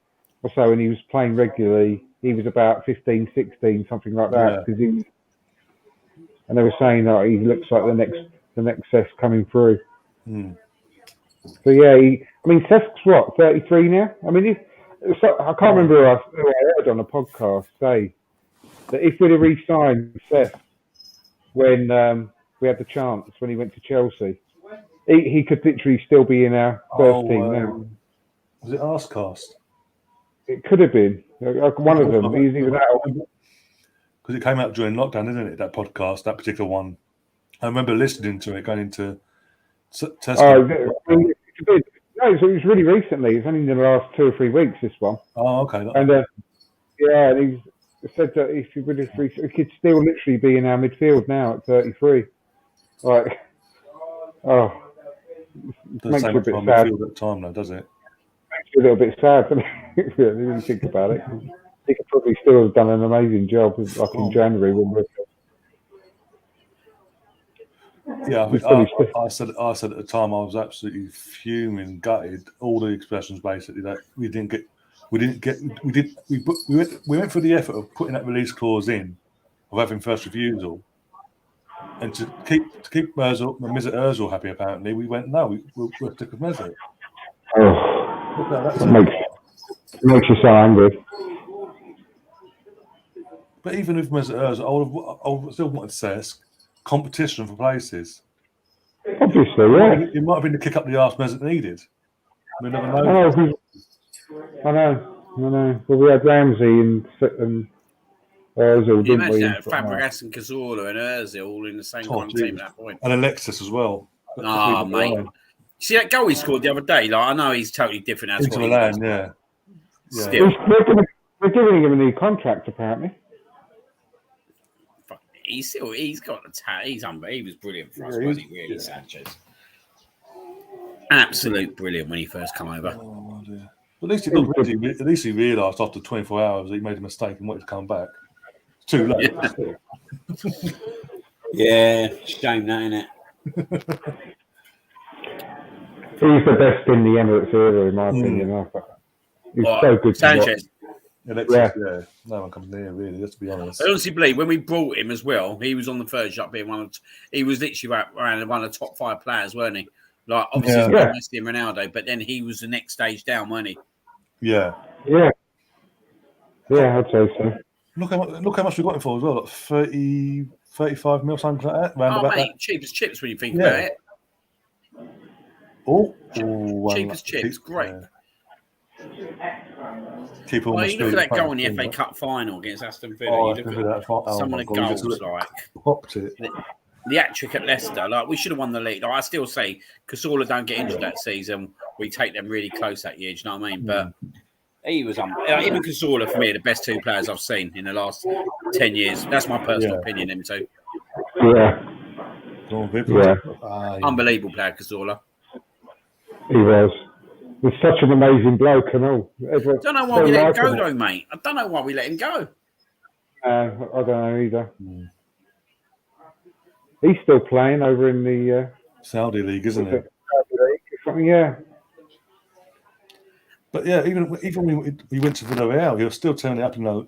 or so and he was playing regularly, he was about 15, 16, something like that. Yeah. And they were saying that he looks like the next Cesc coming through. So yeah, Cesc's what, 33 now? I mean, I can't remember who I heard on a podcast say that if we'd have re-signed Cesc when we had the chance when he went to Chelsea, he could literally still be in our first team now. Was it Arscast? It could have been one of them. He's either that or because it came out during lockdown, isn't it? That podcast, that particular one. I remember listening to it going into Tesco. No, it was really recently. It's only in the last 2 or 3 weeks, this one. Oh, okay. And and he said that if he could still literally be in our midfield now at 33. Like, makes you a bit sad. At the time, though, does it? Makes you a little bit sad, doesn't it? If you really think about it. He could probably still have done an amazing job, like in January when we're. Yeah, I said at the time I was absolutely fuming, gutted. All the expressions basically that we went for the effort of putting that release clause in, of having first refusal, and to keep Mesut Ozil happy. Apparently, we went no, we'll stick with Mesut. It makes you so angry. But even with Mesut Ozil, I would still wanted Cesc. Competition for places. Obviously, yeah. It might have been the kick up the arse Mesut needed. We never know. I know. Well, we had Ramsey and Ozil, didn't we? Fabregas and Cazorla and Ozil all in the same kind of team at that point. And Alexis as well. Oh, mate. See that goal he scored the other day? Like, I know he's totally different. Into Milan, yeah. Still. We're giving him a new contract, apparently. He's got the talent. He was brilliant for us, wasn't he? Really, Sanchez. Absolute brilliant when he first came over. Oh, dear. At least he realised after 24 hours that he made a mistake and wanted to come back. It's too late. Yeah, shame that, isn't it? He's the best in the Emirates era, in my opinion. He's so good. Sanchez. Alexis, yeah. No one comes near, really, let's be honest. I honestly believe when we brought him as well, he was on the verge of being he was literally around one of the top 5 players, weren't he? Like, obviously, Messi and Ronaldo, but then he was the next stage down, weren't he? Yeah. Yeah, I'd say so. Look how much we got him for as well, like 30, 35 mil, something like that. Mate, cheap as chips when you think about it. Cheap as chips, great. You look at that goal in the FA Cup final against Aston Villa. You look at some of the goals, like popped it. The hat-trick at Leicester. Like, we should have won the league. Like, I still say, Cazorla don't get injured that season, we take them really close that year. Do you know what I mean? But he was even Cazorla for me, the best 2 players I've seen in the last 10 years. That's my personal opinion. Them 2. Unbelievable player, Cazorla. He was. He's such an amazing bloke and all. I don't know why we let him go, though, mate. I don't know why we let him go. I don't know either. He's still playing over in the Saudi League, isn't it? Saudi League. Yeah. But yeah, even when we went to Villarreal, he was still turning up in the.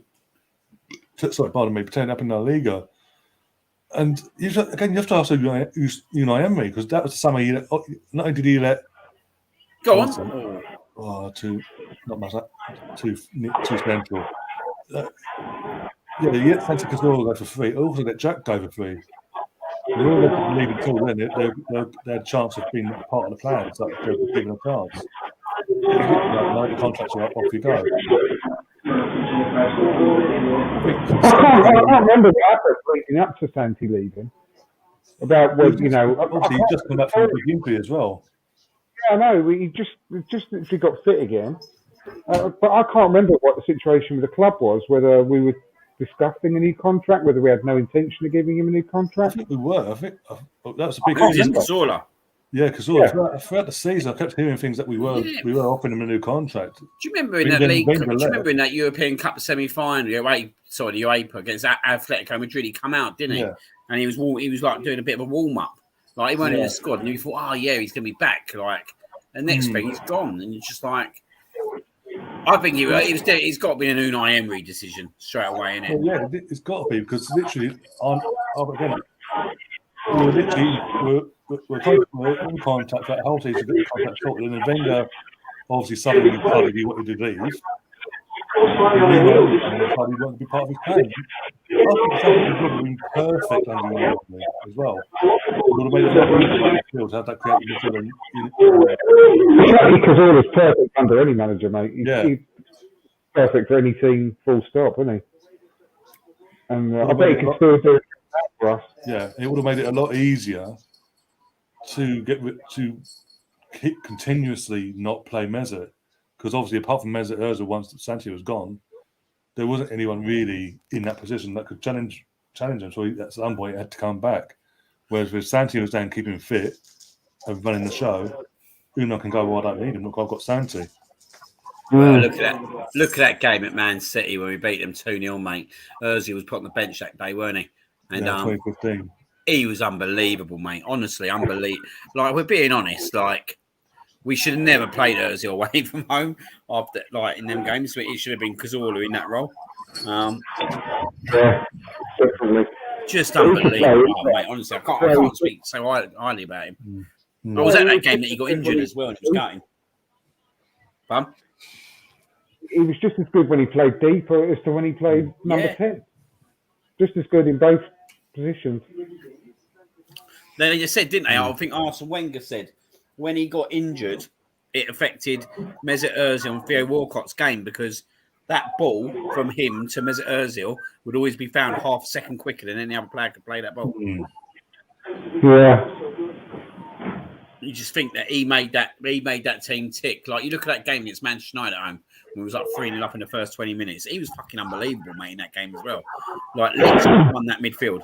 Turning up in La Liga. And you have to ask who's Unai Emery, because that was the summer not only did he let. Go on. Too central. You let Santa Cazorla go for free. Also, let Jack go for free. They all let them leave until then. They had a chance of being part of the plan. It's like giving a chance. Like the contracts are up, off you go. I think I can't remember what happened leading up to Santi leaving. About when, you know... obviously, he just come back from a big injury as well. Yeah, I know. He just literally got fit again. But I can't remember what the situation with the club was, whether we were discussing a new contract, whether we had no intention of giving him a new I contract. think we were. I think that's a big Who's thing. this Cazorla? Yeah, because throughout the season, I kept hearing things that we were offering him a new contract. Do you remember in that league? Do you remember in that European Cup semi-final, the UEFA against Atletico Madrid? He come out, didn't he? Yeah. And he was like doing a bit of a warm-up. Like, he went in the squad, and you thought, oh, yeah, he's going to be back. Like, the next thing, he's gone. And you're just like... I think he's got to be an Unai Emery decision straight away, innit? Well, yeah, it's got to be, because literally, we're in contact for that whole season, get the contract sorted, and then Wenger obviously suddenly decided he wanted to leave. He won't be part of his plan. I think something would have been perfect under Unai as well. It would have made it a lot easier to have that creative midfield. Cazorla's perfect under any manager, mate. He's perfect for anything, full stop, isn't he? And I bet he can still do it for us. Yeah, it would have made it a lot easier to keep continuously not play Mesut. Because obviously, apart from Mesut Ozil, once Santi was gone, there wasn't anyone really in that position that could challenge him. So at some point, he had to come back. Whereas with Santi was down keeping fit and running the show, Unai can go, well, I don't need him. Look, I've got Santi. Well, look at that game at Man City when we beat them 2-0, mate. Ozil was put on the bench that day, weren't he? And 2015. He was unbelievable, mate. Honestly, unbelievable. Like, we're being honest, like, we should have never played Ozil away from home after, like, in them games. It should have been Cazorla in that role. Yeah, definitely. Just unbelievable, mate. Honestly, I can't speak so highly about him. I was at that game that he got injured as well and he was gutting. Bum? He was just as good when he played deep as to when he played number 10. Just as good in both positions. They just said, didn't they? I think Arsene Wenger said when he got injured, it affected Mesut Ozil and Theo Walcott's game because that ball from him to Mesut Ozil would always be found half a second quicker than any other player could play that ball. Yeah. You just think that he made that team tick. Like, you look at that game against Manchester United at home, when it was like 3-0 up in the first 20 minutes. He was fucking unbelievable, mate, in that game as well. Like, literally won that midfield.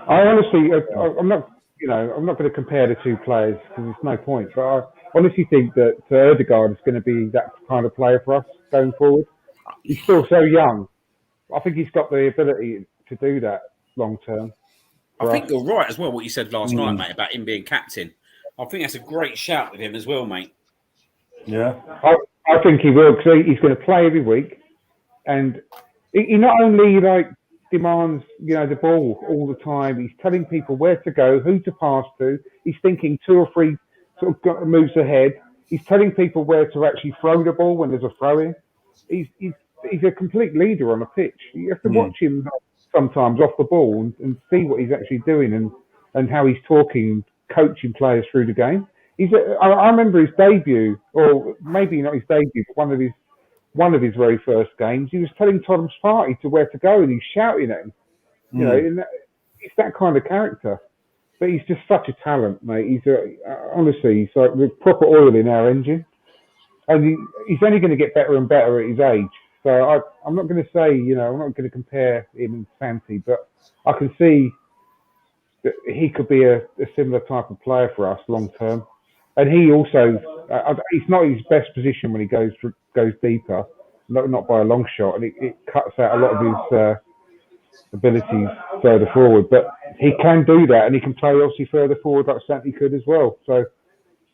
I honestly, I'm not going to compare the two players because there's no point. But I honestly think that Ødegaard is going to be that kind of player for us going forward. He's still so young. I think he's got the ability to do that long term. I think you're right as well, what you said last night, mate, about him being captain. I think that's a great shout with him as well, mate. Yeah. I think he will, because he's going to play every week. And he not only, demands, the ball all the time, he's telling people where to go, who to pass to. He's thinking 2 or 3 sort of moves ahead. He's telling people where to actually throw the ball when there's a throw-in. He's a complete leader on the pitch. You have to watch him sometimes off the ball and see what he's actually doing and how he's talking, coaching players through the game. I remember his debut, or maybe not his debut, but one of his very first games. He was telling Thomas Partey to where to go, and he's shouting at him. He's that kind of character. But he's just such a talent, mate. Honestly, he's like the proper oil in our engine, and he's only going to get better and better at his age. So I'm not going to say, I'm not going to compare him and Santi, but I can see that he could be a similar type of player for us long term. And he also, he's not his best position when he goes deeper, not by a long shot, and it cuts out a lot of his abilities further forward. But he can do that, and he can play obviously further forward like Santi could as well. So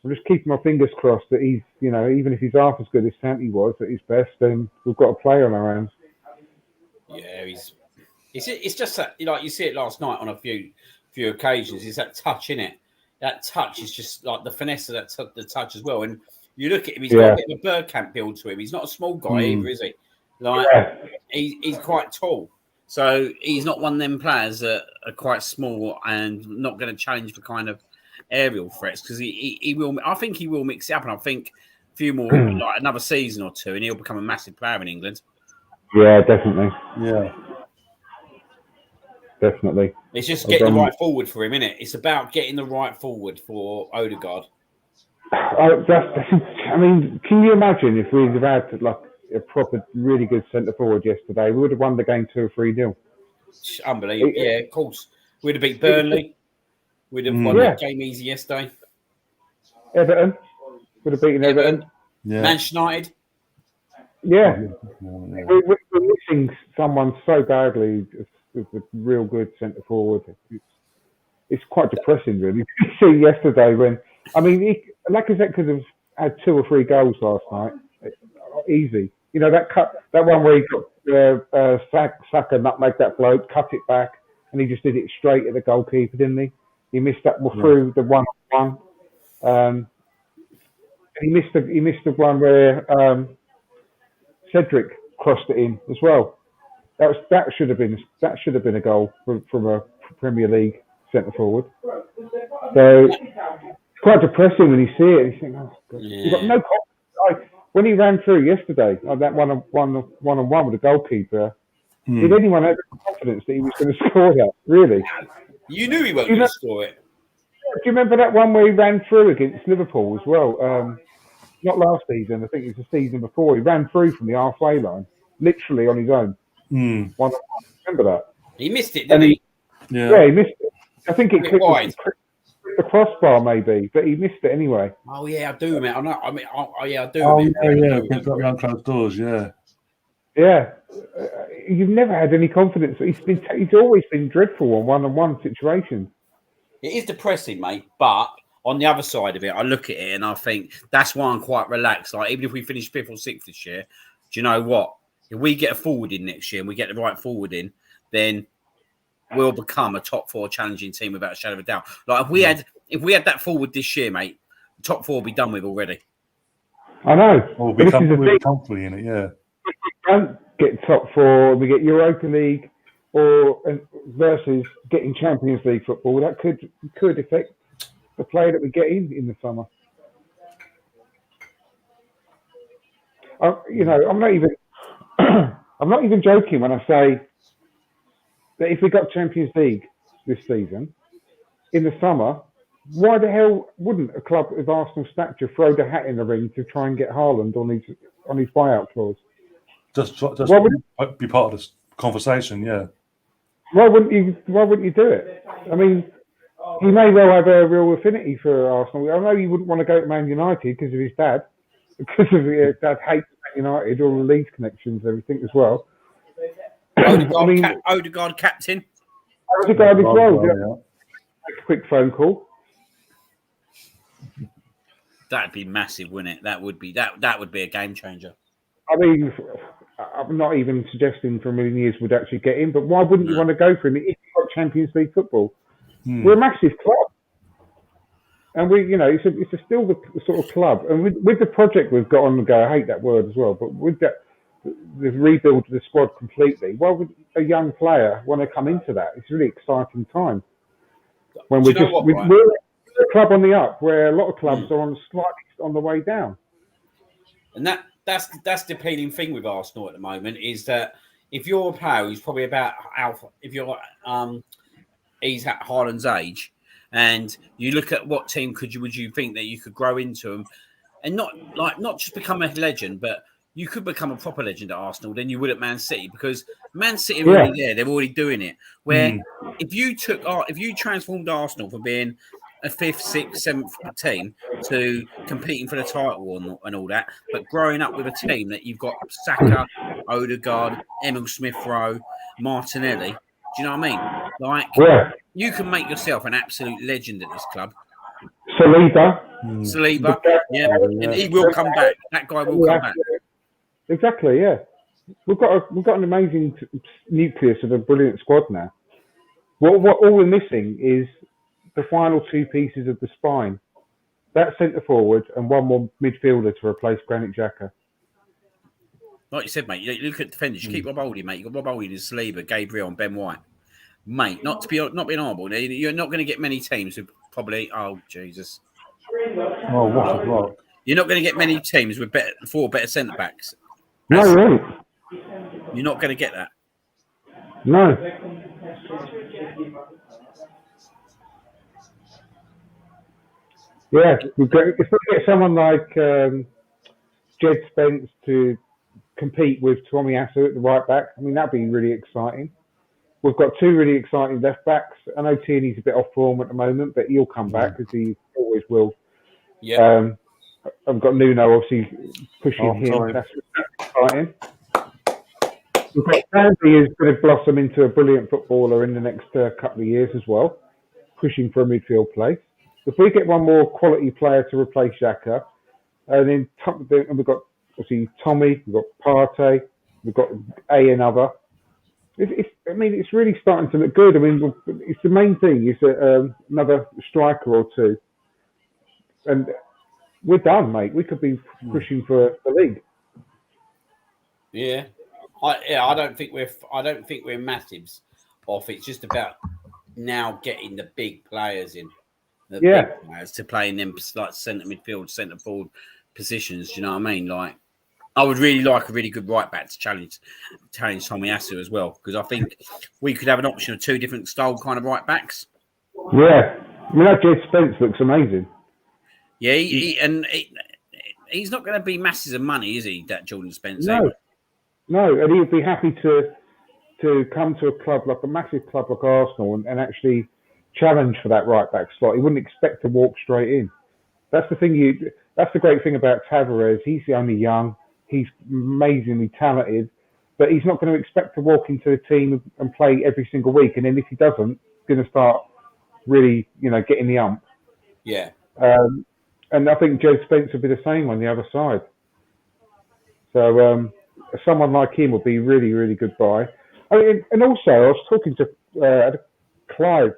I'm just keeping my fingers crossed that he's, even if he's half as good as Santi was at his best, then we've got a player on our hands. Yeah, it's just that, you see it last night on a few occasions. It's that touch, innit? That touch is just like the finesse of the touch as well. And you look at him, he's got a bit of a Bergkamp build to him. He's not a small guy either, is he? He's quite tall. So he's not one of them players that are quite small and not going to challenge for kind of aerial threats because he will. I think he will mix it up, and I think few more, like another season or two, and he'll become a massive player in England. Yeah, definitely. Yeah. Definitely. It's just getting the right forward for him, isn't it? It's about getting the right forward for Odegaard. I mean, can you imagine if we'd have had like a proper, really good centre forward yesterday? We would have won the game 2 or 3-0. Unbelievable. Yeah, of course. We'd have beat Burnley. We'd have won that game easy yesterday. Everton. Would have beaten Everton. Yeah. Manchester United. Yeah. We're missing someone so badly as a real good centre forward. It's quite depressing, really. You see yesterday when, I mean, Lacazette could have had 2 or 3 goals last night. Easy. You know, that one where he got Saka nutmeg that bloke, cut it back, and he just did it straight at the goalkeeper, didn't he? He missed that through the 1-on-1. He missed the one where Cedric crossed it in as well. That should have been a goal from a Premier League centre forward. So it's quite depressing when you see it. You think, oh God, you've got no confidence. When he ran through yesterday, that one-on-one with the goalkeeper, did anyone have confidence that he was going to score that? Really? You knew he wasn't going to score it. Do you remember that one where he ran through against Liverpool as well? Not last season, I think it was the season before. He ran through from the halfway line, literally on his own. Remember that? He missed it, didn't he? Yeah, he missed it. I think it clicked wide. The crossbar, maybe, but he missed it anyway. Oh yeah, I do, mate. I do. Oh yeah, behind closed doors. Yeah. Yeah, you've never had any confidence. He's always been dreadful on one-on-one situations. It is depressing, mate. But on the other side of it, I look at it and I think that's why I'm quite relaxed. Like even if we finish 5th or 6th this year, do you know what? If we get a forward in next year and we get the right forward in, then we'll become a top 4 challenging team without a shadow of a doubt. Like if we had that forward this year, mate, the top 4 will be done with already. I know. We'll be comfortably in it, yeah. If we don't get top 4, we get Europa League versus getting Champions League football, that could affect the player that we get in the summer. I'm not even joking when I say that if we got Champions League this season, in the summer, why the hell wouldn't a club of Arsenal stature throw the hat in the ring to try and get Haaland on his buyout clause? Just be part of this conversation, yeah. Why wouldn't you do it? I mean, he may well have a real affinity for Arsenal. I know he wouldn't want to go to Man United because of his dad, because of his dad hates Man United, all the Leeds connections, everything as well. Odegaard captain. Odegaard as well. Yeah. A quick phone call. That'd be massive, wouldn't it? That would be a game changer. I mean, I'm not even suggesting for a million years would actually get in, but why wouldn't you want to go for him if you've got Champions League football? We're a massive club, and it's still the sort of club, and with the project we've got on the go, I hate that word as well, but with that. The rebuild the squad completely. Why would a young player want to come into that? It's a really exciting time when we're a club on the up, where a lot of clubs are slightly on the way down. And that's the appealing thing with Arsenal at the moment is that if you're a player who's probably about alpha, if you're he's at Haaland's age, and you look at what team would you think that you could grow into him, and not just become a legend, but you could become a proper legend at Arsenal than you would at Man City, because Man City are already there. They're already doing it. Where if you transformed Arsenal from being a 5th, 6th, 7th team to competing for the title and all that, but growing up with a team that you've got Saka, Odegaard, Emil Smith-Rowe, Martinelli, do you know what I mean? You can make yourself an absolute legend at this club. Saliba, yeah, and he will come back. That guy will come back. Exactly, yeah. We've got an amazing nucleus of a brilliant squad now. What all we're missing is the final 2 pieces of the spine. That centre forward and one more midfielder to replace Granit Xhaka. Like you said, mate, you look at defenders. You keep Rob Holding, mate. You've got Rob Holding, Saliba, Gabriel, and Ben White. Mate, not being horrible. You're not going to get many teams who probably. Oh Jesus! Oh, what a block! You're not going to get many teams with four better centre backs. No, right. You're not going to get that. No. Yeah, if we get someone like Jed Spence to compete with Tomiyasu at the right back, I mean, that'd be really exciting. We've got two really exciting left backs. I know Tierney's a bit off form at the moment, but he'll come back as he always will. Yeah. I've got Nuno obviously pushing him. Sorry. That's exciting. We've got Sandy who's going to blossom into a brilliant footballer in the next couple of years as well, pushing for a midfield place. If we get one more quality player to replace Xhaka, and then we've got obviously Tommy, we've got Partey, we've got another. It's really starting to look good. I mean, it's the main thing is another striker or two, and we're done, mate. We could be pushing for the league. Yeah. I don't think we're massives off. It's just about now getting the big players in. Big players to play in them like centre midfield, centre forward positions. Do you know what I mean? Like, I would really like a really good right back to challenge Tomiyasu as well, because I think we could have an option of two different style kind of right backs. Yeah, I mean that Jed Spence looks amazing. Yeah, he's not going to be masses of money, is he? That Jordan Spence. No, and he'd be happy to come to a club like a massive club like Arsenal and actually challenge for that right back slot. He wouldn't expect to walk straight in. That's the thing. That's the great thing about Tavares. He's only young. He's amazingly talented, but he's not going to expect to walk into a team and play every single week. And then if he doesn't, he's going to start really, getting the ump. Yeah. And I think Jed Spence would be the same on the other side. So someone like him would be really, really good buy. And also, I was talking to Clive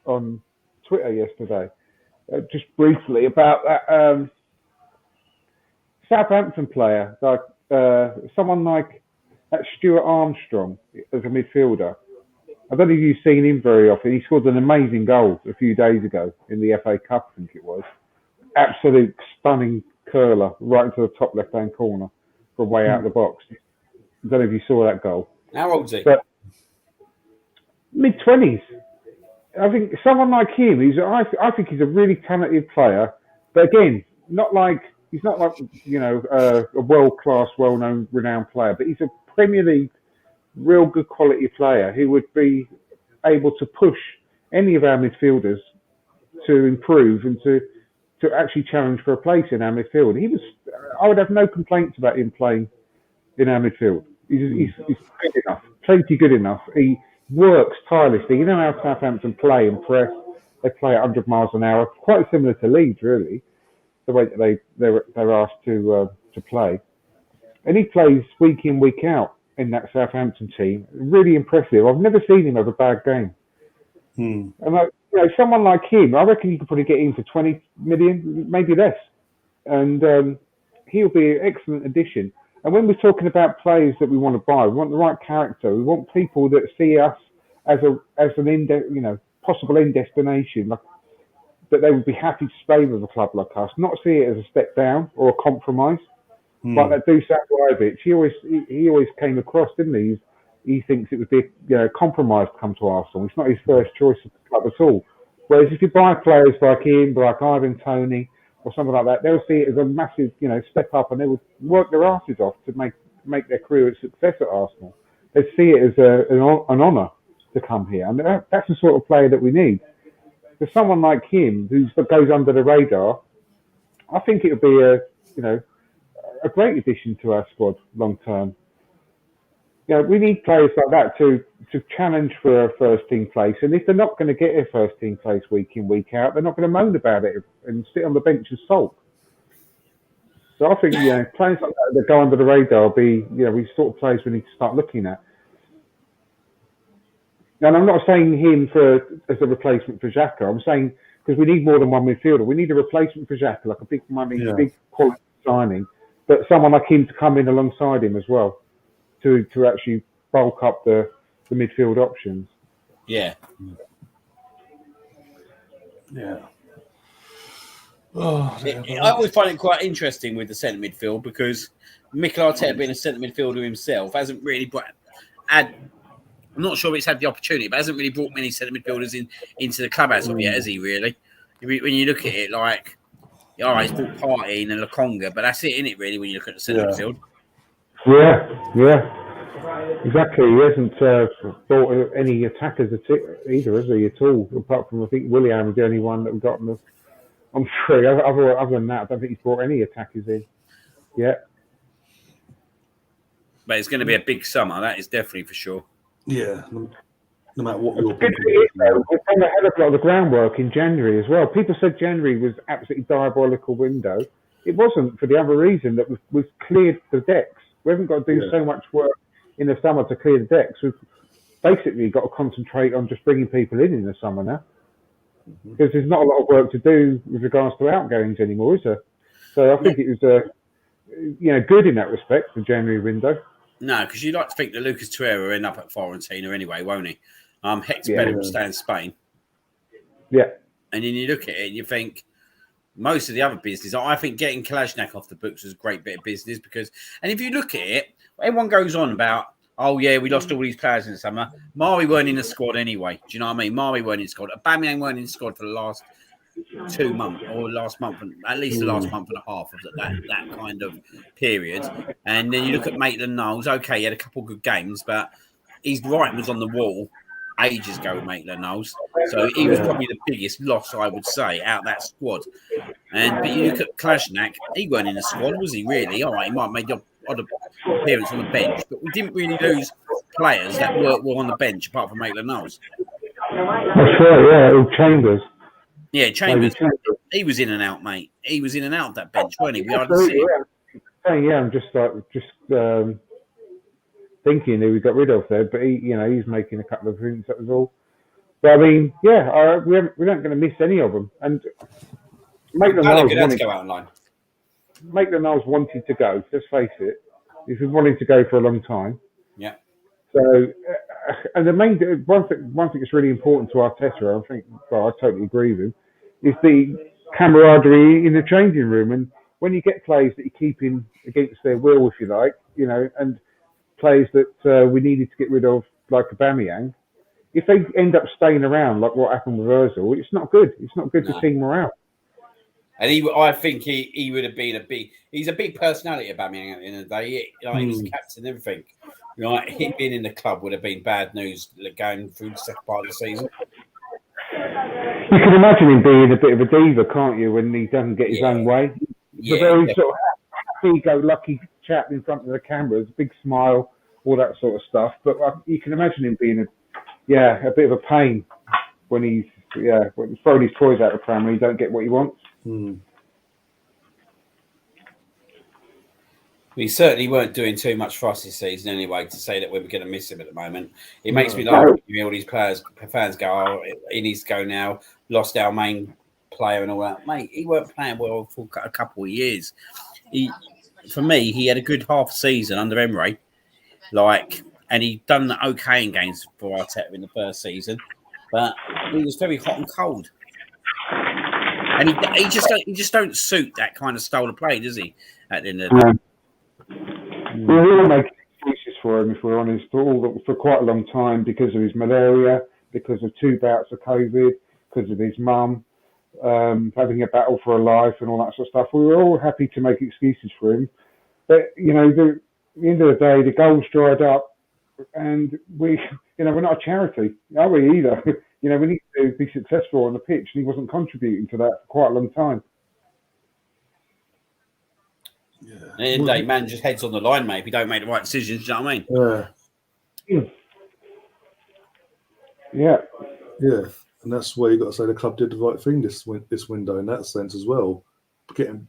on Twitter yesterday, just briefly about that Southampton player, like someone like that Stuart Armstrong as a midfielder. I don't know if you've seen him very often. He scored an amazing goal a few days ago in the FA Cup, I think it was. Absolute stunning curler right into the top left-hand corner from way out of the box. I don't know if you saw that goal. How old is he? But mid-20s. I think someone like him, I think he's a really talented player. But again, he's not like a world-class, well-known, renowned player. But he's a Premier League, real good quality player who would be able to push any of our midfielders to improve and to actually challenge for a place in our midfield. I would have no complaints about him playing in our midfield. He's good enough, plenty good enough. He works tirelessly. You know how Southampton play and press. They play at 100 miles an hour, quite similar to Leeds, really, the way that they're asked to play. And he plays week in, week out in that Southampton team. Really impressive. I've never seen him have a bad game. And someone like him, I reckon you could probably get him for 20 million, maybe less. And he'll be an excellent addition. And when we're talking about players that we want to buy, we want the right character. We want people that see us as an possible end destination, like, that they would be happy to stay with a club like us, not see it as a step down or a compromise. Like that Dusan Vlahovic, he always came across, didn't he? He thinks it would be a compromise to come to Arsenal. It's not his first choice of the club at all. Whereas if you buy players like him, like Ivan Toney, or something like that, they'll see it as a massive, step up, and they would work their asses off to make their career a success at Arsenal. They see it as an honour to come here, and that's the sort of player that we need. For someone like him, who goes under the radar, I think it would be a great addition to our squad long term. We need players like that to challenge for a first team place. And if they're not going to get a first team place week in, week out, they're not going to moan about it and sit on the bench and sulk. So I think players like that go under the radar will be these sort of players we need to start looking at. And I'm not saying him as a replacement for Xhaka. I'm saying because we need more than one midfielder. We need a replacement for Xhaka, like a big money, big quality signing, but someone like him to come in alongside him as well. To actually bulk up the midfield options. Yeah. Yeah. I always find it quite interesting with the centre midfield because Mikel Arteta, being a centre midfielder himself, hasn't really I'm not sure if he's had the opportunity, but hasn't really brought many centre midfielders into the club as of yet, has he? Really? When you look at it, like, all right, he's brought Partey and Lokonga, but that's it, isn't it? Really, when you look at the centre midfield. Yeah. Exactly. He hasn't brought any attackers either, has he, at all? Apart from, I think, Willian was the only one that we've got on three. Other than that, I don't think he's brought any attackers in. Yeah. But it's going to be a big summer, that is definitely for sure. Yeah, no matter what you're thinking. We've done a hell of a lot of the groundwork in January as well. People said January was absolutely diabolical window. It wasn't, for the other reason that we've cleared the decks. We haven't got to do so much work in the summer to clear the decks. We've basically got to concentrate on just bringing people in the summer now. Because there's not a lot of work to do with regards to outgoings anymore, is there? So I think it was good in that respect, the January window. No, because you'd like to think that Lucas Torreira will end up at Fiorentina anyway, won't he? Hector Bellerin will stay in Spain. Yeah. And then you look at it and you think most of the other business, I think getting Kalashnik off the books was a great bit of business because, and if you look at it, everyone goes on about, oh yeah, we lost all these players in the summer. Mari weren't in the squad anyway. Do you know what I mean? Mari weren't in the squad. Aubameyang weren't in the squad for the last 2 months or last month, at least the last month and a half of that kind of period. And then you look at Maitland-Niles. Okay, he had a couple of good games, but his writing was on the wall ages ago with Maitland-Niles. So he was probably the biggest loss, I would say, out of that squad. But you look at Kalashnik, he weren't in the squad, was he really? All right, he might have made the odd appearance on the bench, but we didn't really lose players that were on the bench apart from Maitland-Niles. That's right, yeah, Chambers. Yeah, Chambers. He was in and out, mate. He was in and out of that bench, wasn't he? We hardly see him. Yeah, I'm just thinking who we got rid of there, but he's making a couple of things. That was all. But I mean, we aren't going to miss any of them. And Maitland-Niles wanted to go. Let's face it, he's been wanting to go for a long time. Yeah. So, and the main one thing that's really important to Arteta, I think, I totally agree with him, is the camaraderie in the changing room. And when you get players that you're keeping against their will, if you like, and players that we needed to get rid of, like Aubameyang, if they end up staying around, like what happened with Ozil, it's not good. It's not good to team morale. And I think he would have been he's a big personality, Aubameyang, at the end of the day. He's captain and everything. Him being in the club would have been bad news going through the second part of the season. You can imagine him being a bit of a diva, can't you, when he doesn't get his own way? He's a very sort of happy-go-lucky chap in front of the cameras, big smile, all that sort of stuff. But you can imagine him being a bit of a pain when he's throwing his toys out of the pram and he don't get what he wants. We certainly weren't doing too much for us this season anyway to say that we were going to miss him at the moment. It makes me laugh when all these fans go, oh, he needs to go now, lost our main player and all that. Mate, he weren't playing well for a couple of years. For me, he had a good half season under Emery, and he done okay in games for Arteta in the first season, but he was very hot and cold. And he just don't suit that kind of style of play, does he? At the end of the day. We all make excuses for him, if we're honest, for quite a long time because of his malaria, because of 2 bouts of COVID, because of his mum having a battle for her life and all that sort of stuff. We were all happy to make excuses for him. But, at the end of the day, the goals dried up and we're not a charity, are we either? We need to be successful on the pitch and he wasn't contributing to that for quite a long time. Yeah. At the end of the day, man just heads on the line, mate. If you don't make the right decisions, do you know what I mean? Yeah. And that's where you got to say the club did the right thing this window in that sense as well. Getting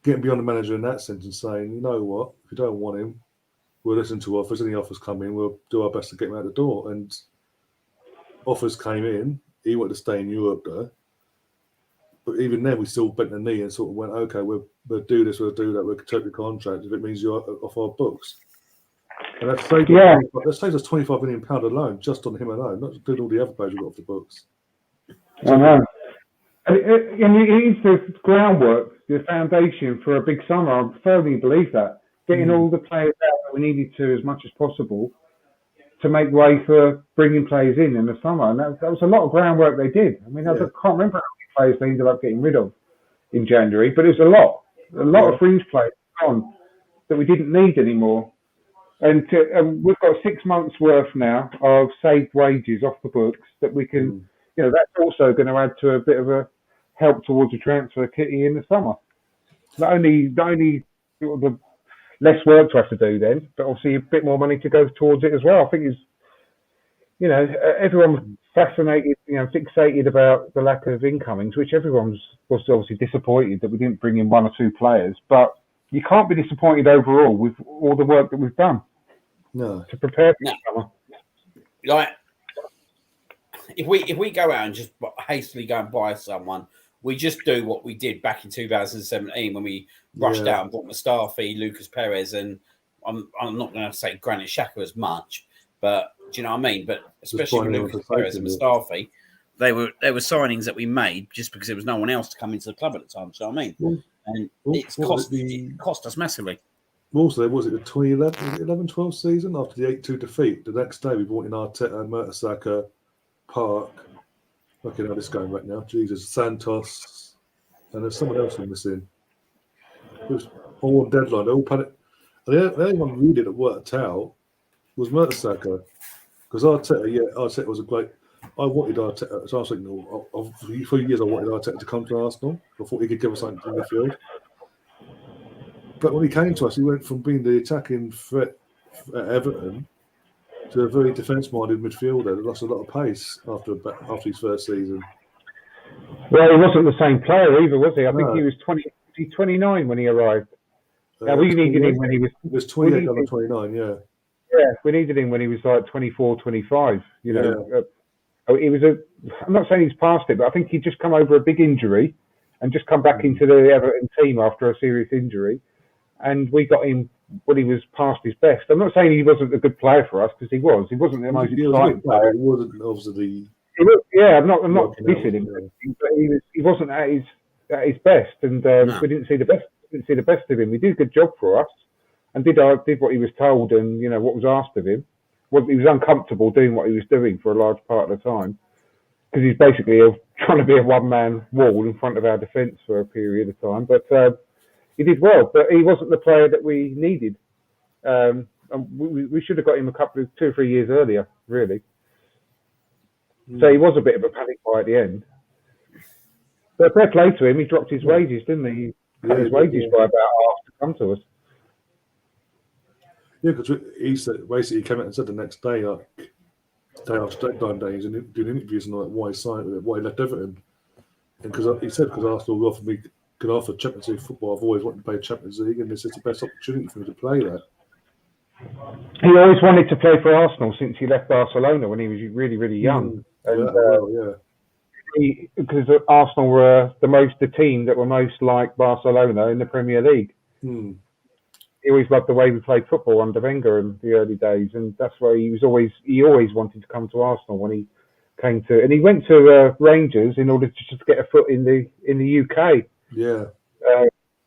beyond the manager in that sense and saying, you know what, if you don't want him, we'll listen to offers. Any offers come in, we'll do our best to get him out the door. And offers came in. He wanted to stay in Europe though. But even then, we still bent the knee and sort of went, okay, we'll do this, we'll do that, we'll take the contract if it means you're off our books. And that saves us £25 million alone, just on him alone, not including all the other players we've got off the books. I know. And it is the groundwork, the foundation for a big summer. I firmly believe that. Getting all the players out that we needed to as much as possible to make way for bringing players in the summer. And that was a lot of groundwork they did. I mean, I can't remember how many players they ended up getting rid of in January, but it was a lot. A lot of fringe players gone that we didn't need anymore. And we've got 6 months worth now of saved wages off the books that we can, that's also going to add to a bit of a help towards a transfer kitty in the summer. Not only sort of the less work to have to do then, but obviously a bit more money to go towards it as well. I think it's, everyone was fascinated, fixated about the lack of incomings, which everyone was obviously disappointed that we didn't bring in 1 or 2 players. But you can't be disappointed overall with all the work that we've done to prepare for the summer. Like, if we go out and just hastily go and buy someone, we just do what we did back in 2017 when we rushed out and bought Mustafi, Lucas Perez, and I'm not going to say Granit Xhaka as much, but do you know what I mean? But especially with Lucas Perez and Mustafi, they were signings that we made just because there was no one else to come into the club at the time. Do you know what I mean? And it cost us massively. Also, was it the 2011-12 season after the 8-2 defeat? The next day we brought in Arteta, Mertesacker, Park. Okay, now this going back now. Jesus, Santos, and there's someone else we're missing. It was all on deadline. They all panicked. And the only one really that worked out was Mertesacker. Because Arteta was a great. I wanted Arteta. So I was thinking, for years I wanted Arteta to come to Arsenal. I thought he could give us something in the field. But when he came to us, he went from being the attacking threat at Everton to a very defence-minded midfielder that lost a lot of pace after his first season. Well, he wasn't the same player either, was he? I think he was 29 when he arrived. We needed him when he was... It was 28 on 29, yeah. Yeah, we needed him when he was like 24, 25. He was I'm not saying he's past it, but I think he'd just come over a big injury and just come back into the Everton team after a serious injury. And we got him when he was past his best. I'm not saying he wasn't a good player for us, because he was. He wasn't the most exciting player. He wasn't obviously. I'm not dissing him, but he wasn't at his best, and we didn't see the best. Didn't see the best of him. He did a good job for us, and did what he was told, and what was asked of him. He was uncomfortable doing what he was doing for a large part of the time, because he's basically trying to be a one-man wall in front of our defence for a period of time. But he did well, but he wasn't the player that we needed. And we should have got him 2 or 3 years earlier, really. So he was a bit of a panic buy at the end. But fair play to him, he dropped his wages, didn't he? He cut his wages by about half to come to us. Yeah, because he said, basically, he came out and said the next day, day after deadline days, and doing interviews and why he signed with it, why he left Everton. And because Arsenal could offer Champions League football, I've always wanted to play Champions League, and this is the best opportunity for me to play that. He always wanted to play for Arsenal since he left Barcelona when he was really, really young. Because Arsenal were the team that were most like Barcelona in the Premier League. He always loved the way we played football under Wenger in the early days, and that's why he always wanted to come to Arsenal when he came to, and he went to Rangers in order to just get a foot in the UK. Yeah,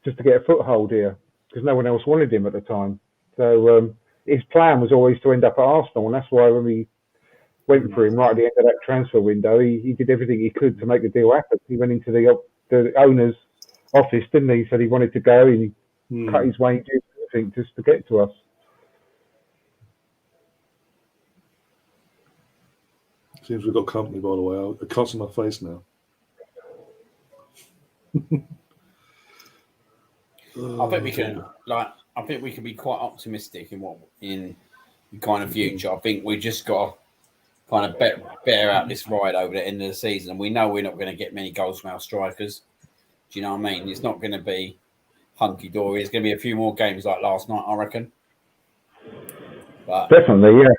just to get a foothold here, because no one else wanted him at the time. So his plan was always to end up at Arsenal, and that's why when we went for him right at the end of that transfer window, he did everything he could to make the deal happen. He went into the owner's office, didn't he? Said he wanted to go, and he cut his wages, I think, just to get to us. Seems we've got company, by the way. I can't see my face now. I think we can, I think we can be quite optimistic in the kind of future. I think we just got to kind of bear out this ride over the end of the season. And we know we're not going to get many goals from our strikers. Do you know what I mean? It's not going to be hunky dory. It's going to be a few more games like last night, I reckon. But definitely, yeah.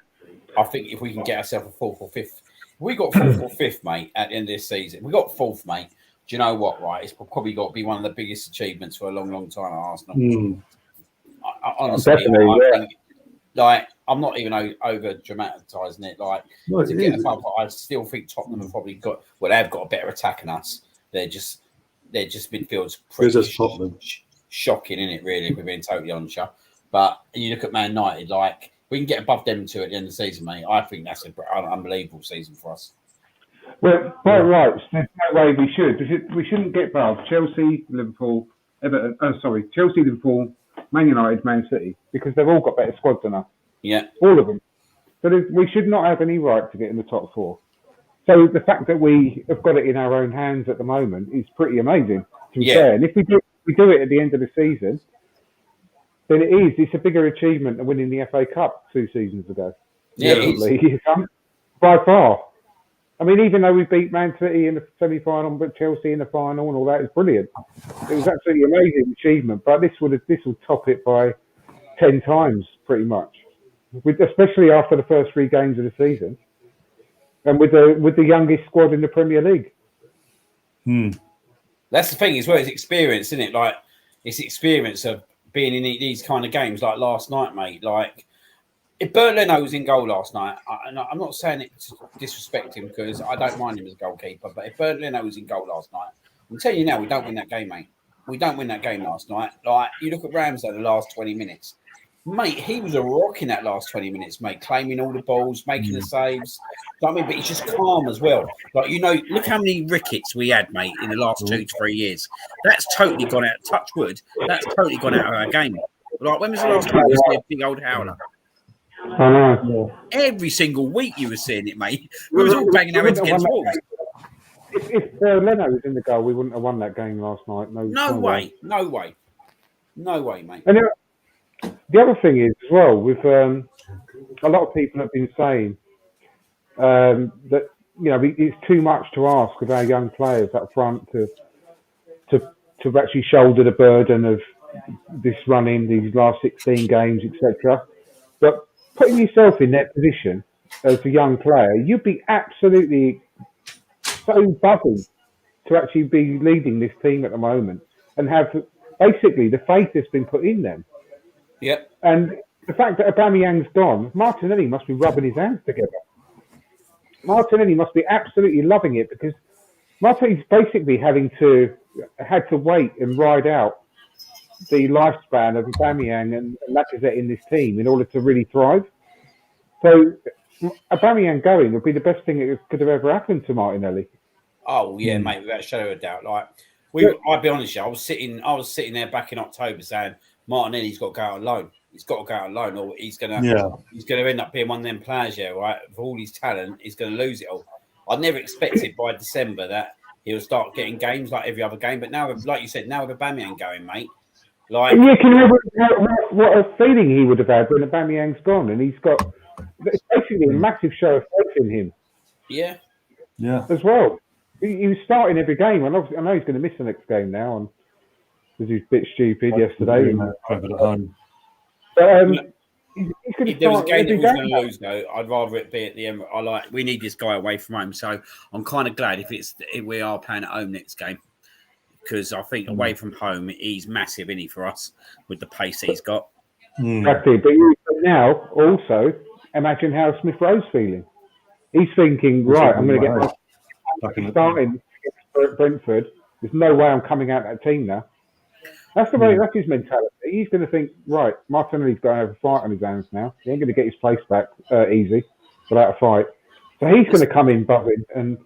I think if we can get ourselves a fourth or fifth, we got fourth or fifth, mate, at the end of this season. We got fourth, mate. Do you know what? Right, it's probably got to be one of the biggest achievements for a long, long time at Arsenal. I honestly, I think, I'm not even over dramatising it. To get above, I still think Tottenham have probably they've got a better attack than us. they're just midfield's Where's pretty this Tottenham? shocking, isn't it? Really, if we're being totally honest. But you look at Man United, like we can get above them two at the end of the season, mate. I think that's an unbelievable season for us. Well, by rights, there's no way we should. We shouldn't get above Chelsea, Liverpool, Everton. Chelsea, Liverpool, Man United, Man City, because they've all got better squads than us. Yeah, all of them. So we should not have any right to get in the top four. So the fact that we have got it in our own hands at the moment is pretty amazing, to be fair. And if we do it at the end of the season, then it's a bigger achievement than winning the FA Cup 2 seasons ago. Yeah, definitely. By far. I mean, even though we beat Man City in the semi-final, but Chelsea in the final and all that is brilliant. It was absolutely amazing achievement, but this will top it by 10 times pretty much, especially after the first 3 games of the season, and with the youngest squad in the Premier League. That's the thing as well. It's experience, isn't it? Like it's experience of being in these kind of games, like last night, mate. Like if Bert Leno was in goal last night, I'm not saying it to disrespect him because I don't mind him as a goalkeeper, but if Bert Leno was in goal last night, I'm telling you now, we don't win that game, mate. We don't win that game last night. Like you look at Ramsey the last 20 minutes. Mate, he was a rock in that last 20 minutes, mate, claiming all the balls, making the saves. You know what I mean? But he's just calm as well. Like, look how many rickets we had, mate, in the last 2 to 3 years. That's totally gone out. Touch wood. That's totally gone out of our game. Like, when was the last time you see a big old howler? I know. Every single week you were seeing it, mate. We was all banging our heads against walls. If Leno was in the goal, we wouldn't have won that game last night. No way, mate. And the other thing is as well, with a lot of people have been saying that it's too much to ask of our young players up front to actually shoulder the burden of this running, these last 16 games, etc. But putting yourself in that position as a young player, you'd be absolutely so buzzing to actually be leading this team at the moment and have basically the faith that's been put in them. Yep. And the fact that Aubameyang's gone, Martinelli must be rubbing his hands together. Martinelli must be absolutely loving it because Martinelli's basically had to wait and ride out the lifespan of Aubameyang and Lacazette in this team in order to really thrive. So Aubameyang going would be the best thing that could have ever happened to Martinelli. Oh yeah, mate, without a shadow of a doubt. Like I'll be honest, I was sitting there back in October saying Martinelli's got to go out on loan. He's got to go out on loan, or he's gonna end up being one of them players, right? For all his talent, he's gonna lose it all. I never expected by December that he'll start getting games like every other game. But now, like you said, now with Aubameyang going, mate. Like, can you remember what a feeling he would have had when Aubameyang's gone, and he's got basically a massive show of faith in him. Yeah. As well, he was starting every game, and obviously I know he's going to miss the next game now, and because he was a bit stupid yesterday. But if there was a game that we was going to lose, though, I'd rather it be at the end. We need this guy away from home, so I'm kind of glad if we are playing at home next game. Because I think away from home, he's massive, isn't he, for us, with the pace that he's got. Exactly. But now, also, imagine how Smith Rowe's feeling. He's thinking, right, I'm going to get starting against Brentford. There's no way I'm coming out that team now. That's that's his mentality. He's going to think, right, Martinelli's going to have a fight on his hands now. He ain't going to get his place back easy without a fight. So he's going to come in buzzing, and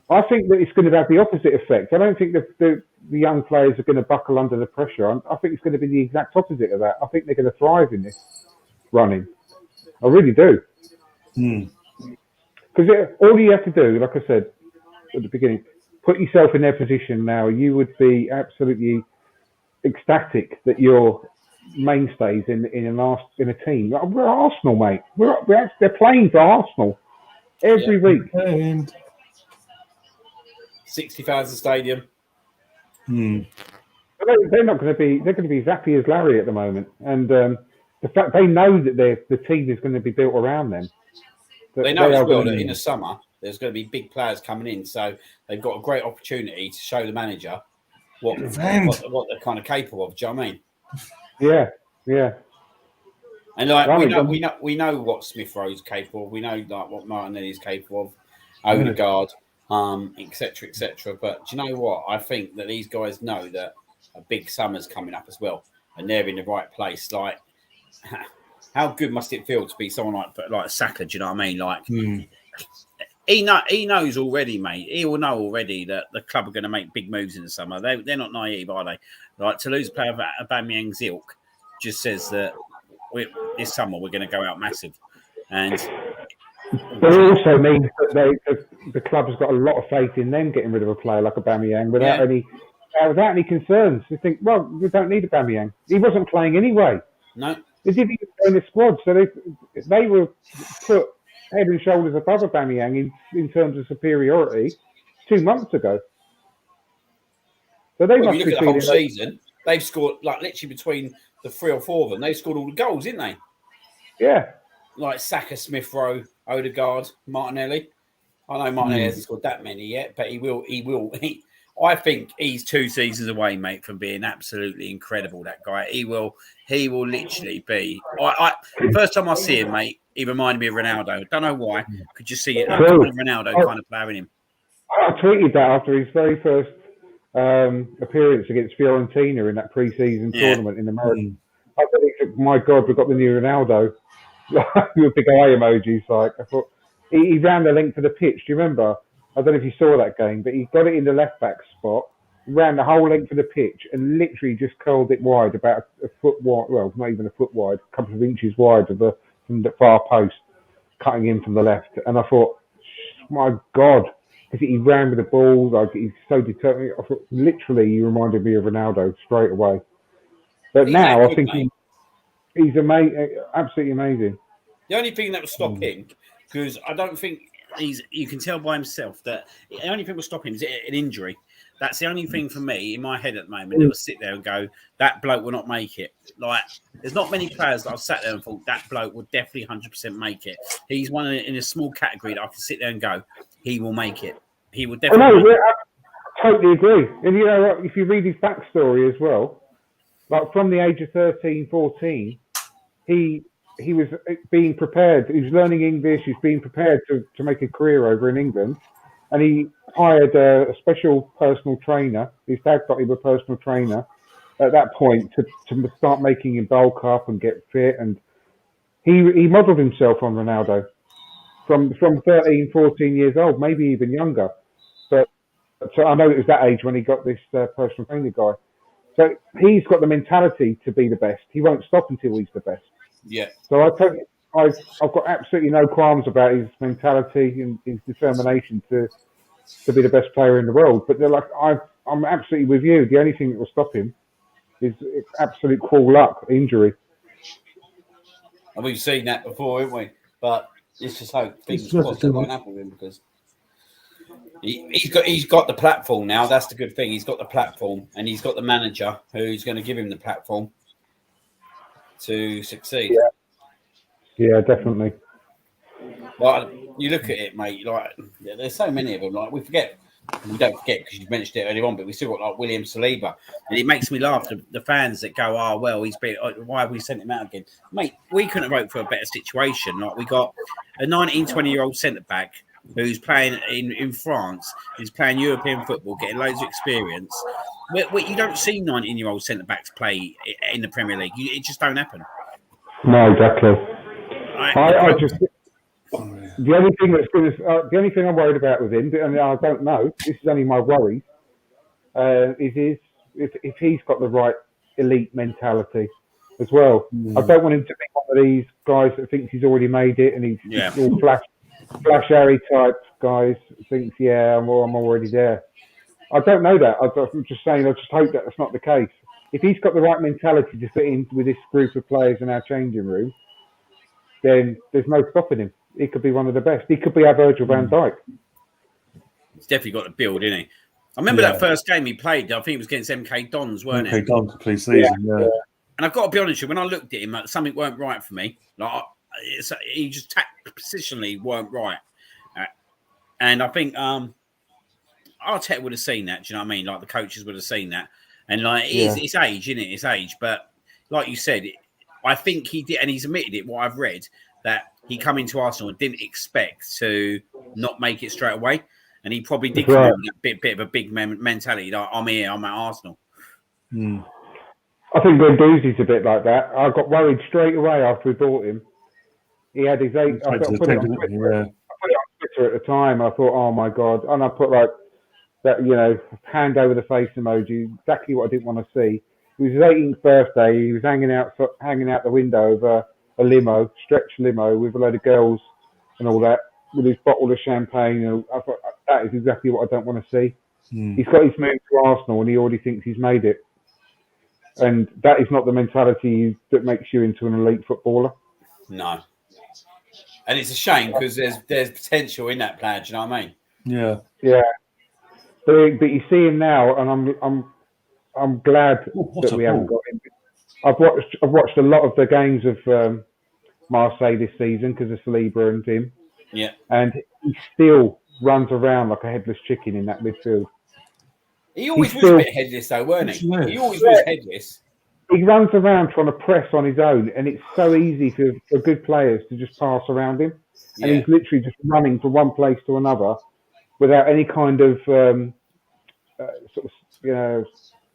I think that it's going to have the opposite effect. I don't think the young players are going to buckle under the pressure. I think it's going to be the exact opposite of that. I think they're going to thrive in this running. I really do. Because all you have to do, like I said at the beginning, put yourself in their position now. You would be absolutely ecstatic that you're mainstays in a team. We're Arsenal, mate. They're playing for Arsenal every week. 60,000 stadium. They're not going to be. They're going to be exactly as Larry at the moment, and the fact they know that the team is going to be built around them. They know as well that in the summer there's going to be big players coming in, so they've got a great opportunity to show the manager what they're kind of capable of. Do you know what I mean? Yeah. And like we know what Smith Rowe's capable of. We know like what Martinelli's capable of. Odegaard. etc., etc. But do you know what? I think that these guys know that a big summer's coming up as well, and they're in the right place. Like, how good must it feel to be someone like Saka? Do you know what I mean? Like, he knows already, mate. He will know already that the club are going to make big moves in the summer. They're not naive, are they? Like, to lose a player of Aubameyang's ilk just says that this summer we're going to go out massive, and. But it also means that the club has got a lot of faith in them getting rid of a player like Aubameyang without any concerns. They think, well, we don't need Aubameyang. He wasn't playing anyway. No. They didn't even play in the squad, so they were put head and shoulders above Aubameyang in terms of superiority 2 months ago. So they must you be look at the whole feeling season. They've scored like literally between the 3 or 4 of them. They scored all the goals, didn't they? Yeah. Like Saka, Smith Rowe, Odegaard, Martinelli. I know Martinelli hasn't scored that many yet, but he will. I think he's 2 seasons away, mate, from being absolutely incredible. That guy, he will literally be. First time I see him, mate, he reminded me of Ronaldo. Don't know why. Could just see it. Ronaldo kind of player in him. I tweeted that after his very first appearance against Fiorentina in that pre-season tournament in America. I thought, my God, we've got the new Ronaldo. With big eye emojis, like I thought, he ran the length of the pitch. Do you remember? I don't know if you saw that game, but he got it in the left back spot, ran the whole length of the pitch, and literally just curled it wide, about a foot wide. Well, not even a foot wide, a couple of inches wide from the far post, cutting in from the left. And I thought, my God, because he ran with the ball, like he's so determined. I thought, literally, he reminded me of Ronaldo straight away. But now I think he's amazing, absolutely amazing. The only thing that will stop him, because I don't think you can tell by himself that the only thing that will stop him is an injury. That's the only thing for me in my head at the moment. It will sit there and go, that bloke will not make it. Like, there's not many players that I've sat there and thought that bloke will definitely 100% make it. He's one in a small category that I can sit there and go, he will make it. He will definitely. I totally agree. And you know, if you read his backstory as well, like from the age of 13, 14, he was being prepared. He was learning English. He's being prepared to make a career over in England. And he hired a special personal trainer. His dad got him a personal trainer at that point to start making him bulk up and get fit. And he modelled himself on Ronaldo from 13, 14 years old, maybe even younger. But so I know it was that age when he got this personal trainer guy. So he's got the mentality to be the best. He won't stop until he's the best. Yeah. So I've got absolutely no qualms about his mentality and his determination to be the best player in the world. But they're like, I'm absolutely with you. The only thing that will stop him is absolute cruel luck, injury. And we've seen that before, haven't we? But let's just hope things won't happen with him because he's got the platform now. That's the good thing. He's got the platform, and he's got the manager who's going to give him the platform to succeed. Yeah, definitely. Like, you look at it, mate. Like, there's so many of them. Like, we don't forget because you mentioned it earlier on, but we still got like William Saliba, and it makes me laugh. The fans that go, "Oh well, why have we sent him out again?" Mate, we couldn't have hoped for a better situation. Like, we got a 19, 20-year-old centre back who's playing in France, who's playing European football, getting loads of experience. You don't see 19-year-old centre backs play in the Premier League. It just don't happen. No, exactly. The only thing I'm worried about with him, and I don't know, this is only my worry, is if he's got the right elite mentality as well. I don't want him to be one of these guys that thinks he's already made it and he's all flash Harry type guys. Thinks, I'm already there. I don't know that. I'm just saying. I just hope that that's not the case. If he's got the right mentality to fit in with this group of players in our changing room, then there's no stopping him. He could be one of the best. He could be our Virgil van Dijk. He's definitely got the build, isn't he? I remember that first game he played. I think it was against MK Dons, weren't it? MK Dons pre-season, yeah. And I've got to be honest with you, when I looked at him, something weren't right for me. Like, he just positionally weren't right. And I think Arteta would have seen that. Do you know what I mean? Like, the coaches would have seen that. And like, it's age, isn't it? It's age. But like you said, I think he did, and he's admitted it. What I've read, that he come into Arsenal and didn't expect to not make it straight away. and he probably did That's come right. in with that bit of a big mentality. Like, I'm here, I'm at Arsenal. Mm. I think Guendouzi's a bit like that. I got worried straight away after we bought him. He had his eight. I put it on Twitter. Yeah. I put it on Twitter at the time. I thought, oh my god, and I put like that, hand over the face emoji. Exactly what I didn't want to see. It was his 18th birthday. He was hanging out the window of a limo, stretched limo, with a load of girls and all that, with his bottle of champagne. And I thought that is exactly what I don't want to see. Mm. He's got his move to Arsenal, and he already thinks he's made it. And that is not the mentality that makes you into an elite footballer. No. And it's a shame because there's potential in that player. Do you know what I mean? Yeah. Yeah. But you see him now, and I'm glad that we haven't got him. I've watched a lot of the games of Marseille this season because of Saliba and him. Yeah. And he still runs around like a headless chicken in that midfield. He always was a bit headless, though, weren't he? He always was headless. He runs around trying to press on his own, and it's so easy for good players to just pass around him. And he's literally just running from one place to another without any kind of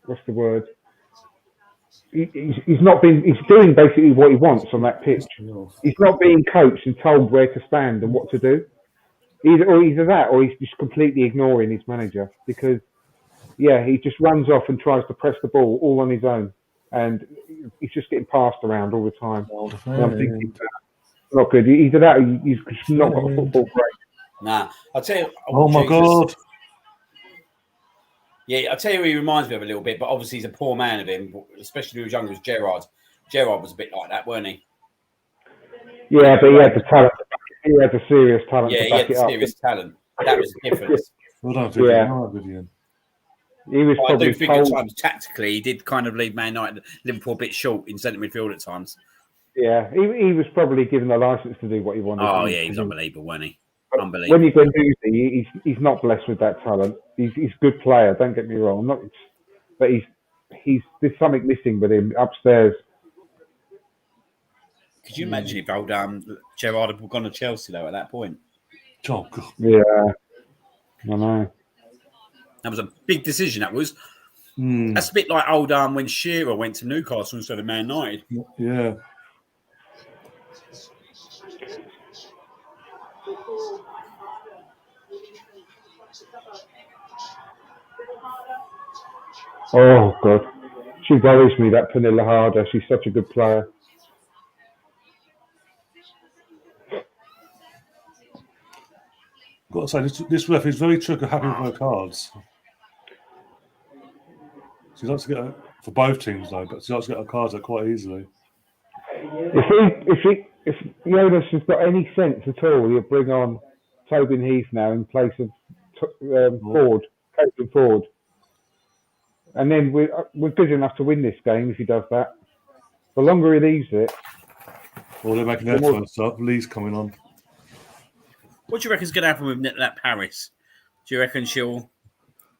what's the word? He's doing basically what he wants on that pitch. He's not being coached and told where to stand and what to do. Either that, or he's just completely ignoring his manager because, he just runs off and tries to press the ball all on his own, and he's just getting passed around all the time. And I'm thinking, not good. Either that, or he's just not got a football brain. Nah, I'll tell you. Oh my god. Yeah, I'll tell you who he reminds me of a little bit, but obviously he's a poor man of him, especially when he was younger, was Gerrard. Gerrard was a bit like that, weren't he? Yeah, but he had the talent. He had the serious talent to back it up. Serious talent. That was the difference. Well done, Vivian. He was probably I do think at times tactically he did kind of leave Man United, Liverpool a bit short in centre midfield at times. Yeah, he was probably given the license to do what he wanted. Oh yeah, he was unbelievable, wasn't he? Unbelievable. When you go Lucy, he's not blessed with that talent. He's a good player. Don't get me wrong. But there's something missing with him upstairs. Could you imagine if old Gerrard had gone to Chelsea though at that point? Oh god. Yeah, I know. That was a big decision. That was. That's a bit like old when Shearer went to Newcastle instead of Man United. Yeah. Oh god, she worries me. That Pernilla Harder. She's such a good player. Got to say, this ref is very trigger happy with her cards. She likes to get for both teams though, but she likes to get her cards out quite easily. If Jonas has got any sense at all, he'll bring on Tobin Heath now in place of Ford, Caitlin Ford, and then we're good enough to win this game if he does that. The longer he leaves it, well, they're making their first up. Lee's coming on. What do you reckon's going to happen with that Paris? Do you reckon she'll?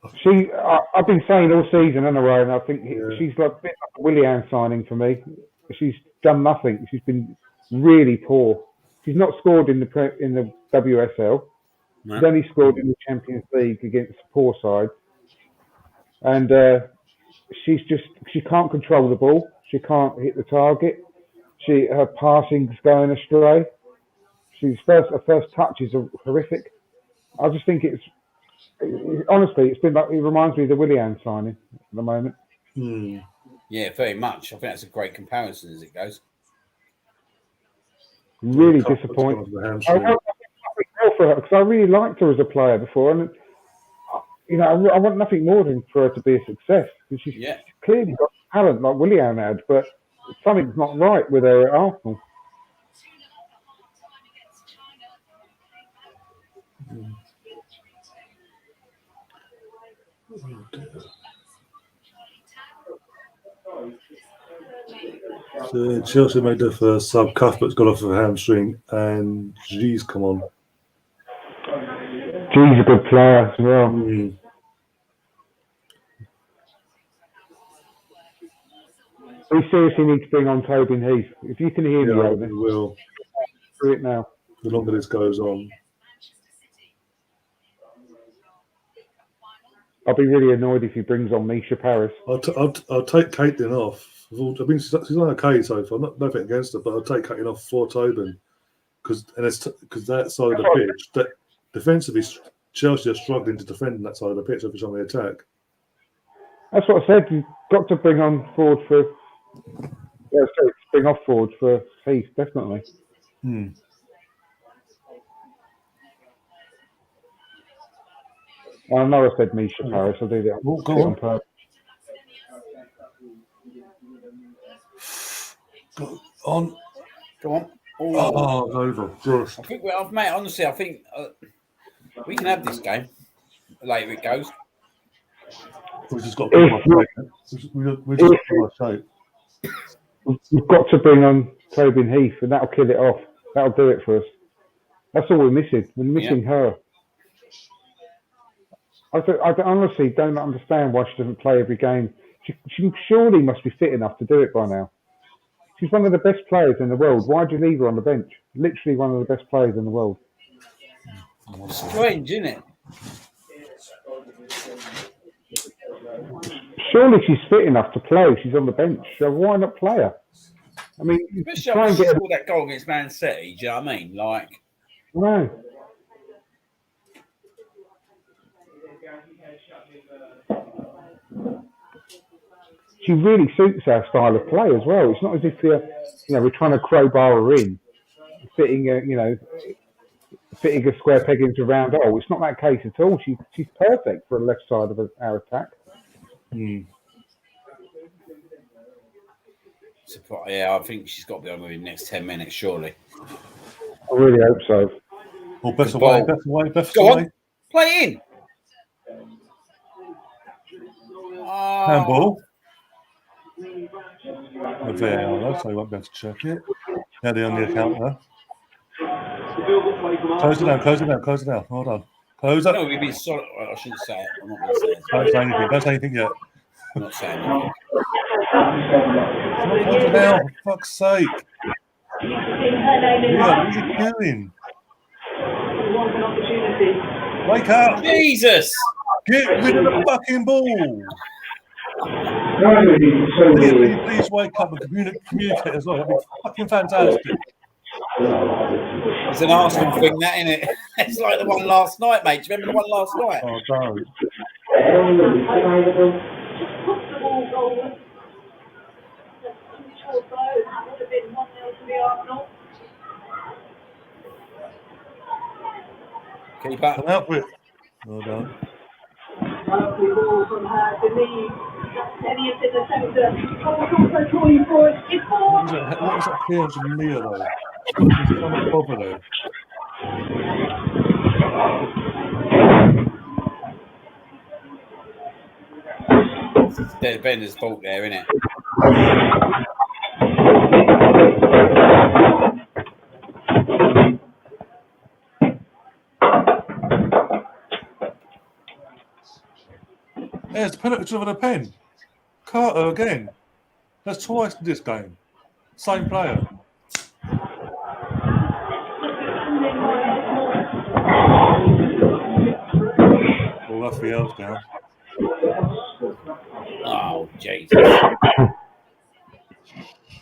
I've been saying all season anyway, and I think she's like a bit like a Willian signing for me. She's done nothing. She's been really poor. She's not scored in the WSL. No. She's only scored in the Champions League against poor sides. And she can't control the ball. She can't hit the target. Her passing's going astray. Her first touch is horrific. I just think honestly, it reminds me of the Willian signing at the moment. Yeah, very much. I think that's a great comparison as it goes. Really disappointing. I want nothing more for her because I really liked her as a player before, and I want nothing more than for her to be a success because she's clearly got talent like Willian had, but something's not right with her at Arsenal. So Chelsea made their first sub. Cuthbert's got off of a hamstring, and G's come on. G's a good player as well. We seriously need to bring on Tobin Heath. If you can hear me, we will. Do it now. The longer this goes on. I'll be really annoyed if he brings on Misha Paris. I'll take Caitlin off. I mean, she's on okay so far. Nothing against her, but I'll take Caitlin off for Tobin because that side of the pitch, that defensively, Chelsea are struggling to defend on that side of the pitch every time they attack. That's what I said. You've got to bring on forward for. Yeah, sorry, bring off forward for Heath, definitely. I know I said Misha Paris. I'll do that on purpose. Go on. Oh, over. Just. I think, mate, honestly, I think we can have this game. The later it goes. We've just got to keep we're just shape. We've got to bring on Tobin Heath, and that'll kill it off. That'll do it for us. That's all we're missing. We're missing her. I honestly don't understand why she doesn't play every game. She surely must be fit enough to do it by now. She's one of the best players in the world. Why do you leave her on the bench? Literally one of the best players in the world. Strange, isn't it? Surely she's fit enough to play. She's on the bench. So why not play her? I mean, especially try and get that goal against Man City. Do you know what I mean? Like, no. She really suits our style of play as well. It's not as if we're trying to crowbar her in, fitting a square peg into a round hole. It's not that case at all. She's perfect for the left side of our attack. Yeah, I think she's got to be on within the next 10 minutes, surely. I really hope so. Well, best away. Go on, play in. Handball. The VAR, so you won't be able to check it. Now they're on the account now. Close it down. Hold on. Close it. No, we've been sorry. I shouldn't say it. I'm not going to say it. Don't say anything yet. I'm not saying anything. Close it down, for fuck's sake. What are you doing? Wake up! Jesus! Get rid of the fucking ball! Please wake up and communicate as well. That'd be fucking fantastic. It's an Arsenal thing, that, isn't it? It's like the one last night, mate. Do you remember the one last night? Oh, don't. Keep up. Come out with it. Well done. What is that clearance from Mia though? It's so much bother though. It's Bender's fault there, isn't it? Yeah, it's a penalty with a pen. Carter again. That's twice in this game. Same player. Well, Raphael's down. Oh, Jesus.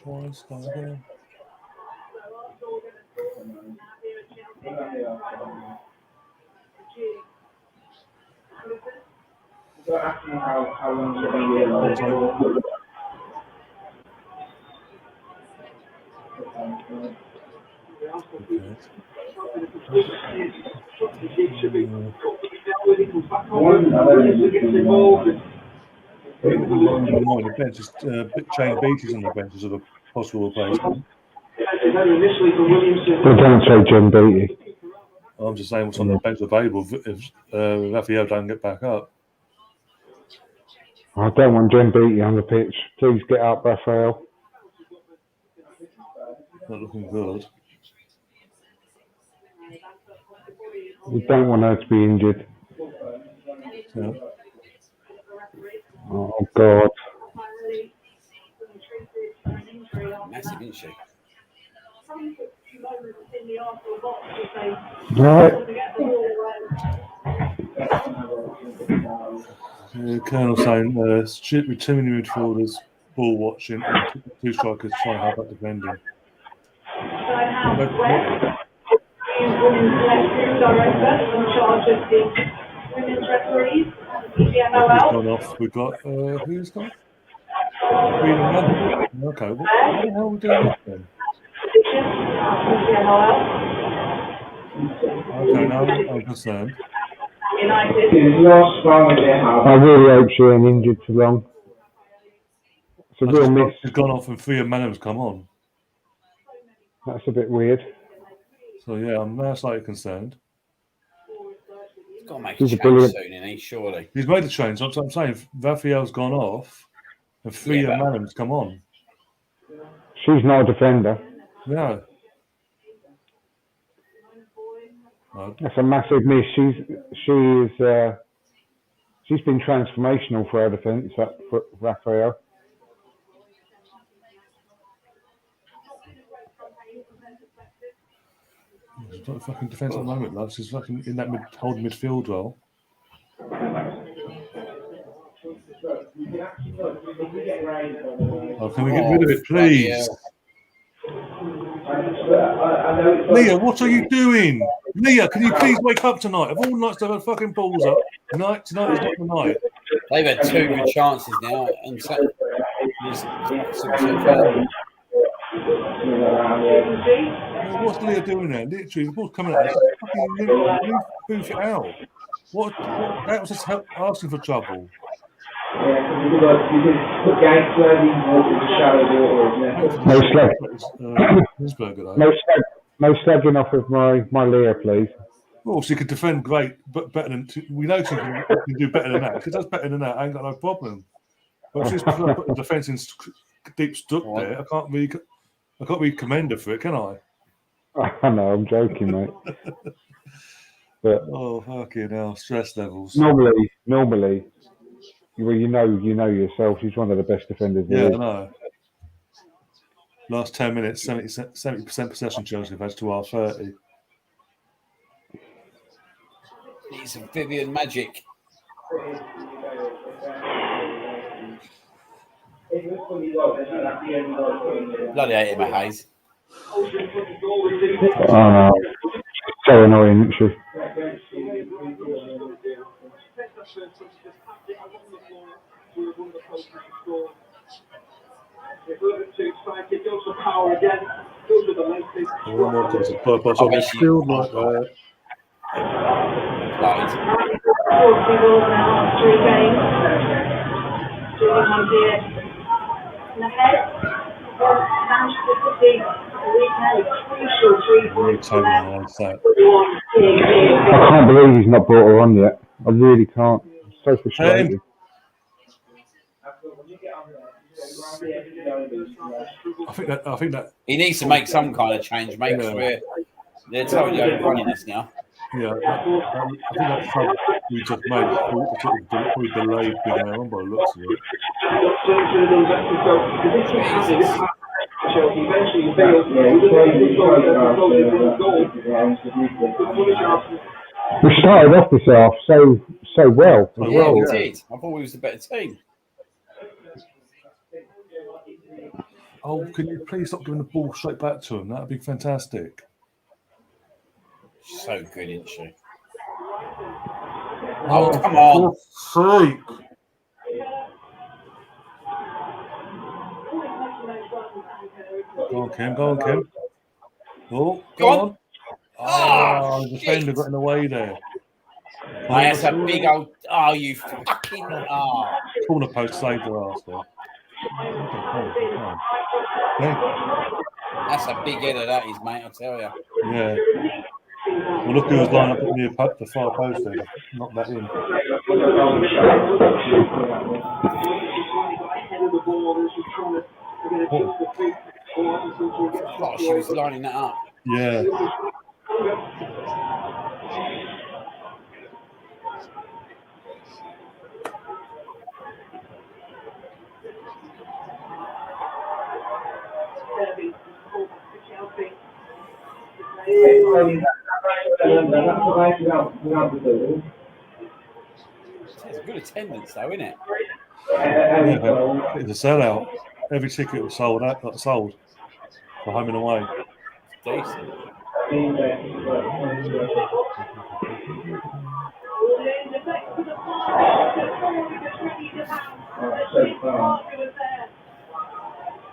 Twice again. Asking how long it's been The bench is Shane Beatty's on the bench as a possible replacement. Don't say John Beatty. I'm just saying what's on the bench available if Raphael don't get back up. I don't want John Beatty on the pitch. Please get up, Raphael. Not looking good. We don't want her to be injured. Yeah. Oh, God. Massive, isn't she? Right. Colonel saying shit with too many midfielders, ball watching, and two strikers trying to help out defending. So I have women's selections director in charge of the women's referees, Who's ECMOL. gone off? We've got who's gone? Freedom Madden. Okay, what the hell are we doing this then? Okay, now I'm concerned. I really hope she ain't injured too long. It's a real miss. She's gone off and Freedom Madden's come on. That's a bit weird. So yeah, I'm now slightly concerned. He's got to make a She's a change brilliant- soon, isn't he? Surely. He's made the change. So I'm saying Raphael's gone off and Freedom Madden's come on. She's not a defender. No. That's a massive miss. She's been transformational for our defence, for Raphael. She's not a fucking defence at the moment, love. She's fucking in that holding midfield role. Oh, can we get rid of it, please? Leah, what are you doing? Leah, can you please wake up tonight? Of all nights to have her fucking balls up. Tonight is not the night. They've had 2 good chances now, and so What's Leah doing there? Literally, the ball's coming out. It's fucking boof it out. What? That was just asking for trouble. No slagging off of my Leah, please. Well, she could defend great, but better than we know she can do better than that. She does better than that. I ain't got no problem. But she's put the defence in deep stuck there. I can't really commend her for it, can I? I know, I'm joking, mate. But fucking hell, stress levels. Normally, well, you know yourself. She's one of the best defenders. Yeah, I know. Last 10 minutes, 70% possession. Chelsea have had to our 30. Need some Vivian magic. Bloody hate him, Hayes. Oh no, so annoying, isn't she? One more time, purpose on midfield like that. I can't believe he's not brought her on yet. I really can't. I'm so frustrated. I think that he needs to make some kind of change, mate. Yeah. They're totally overrunning us now. Yeah, I think that's how we just made we delayed being on by the looks of it. We started off this half so well. Yeah, we did. I thought we was the better team. Oh, can you please stop giving the ball straight back to him? That'd be fantastic. She's so good, isn't she? Oh, come on. For sake. Go on, Kim. Go on, Kim. Oh, go on. Oh, the defender got in the way there. Oh, that's a big old... Oh, you fucking... Oh. Corner post saved her ass there. That's a big header, that is, mate, I'll tell you. Yeah. Well, look who was lined up near the far post there. Knock that in. Oh, she was lining that up. Yeah. It's a good attendance, though, isn't it? Yeah, but it's a sellout. Every ticket was sold out, got sold for home and away. Decent.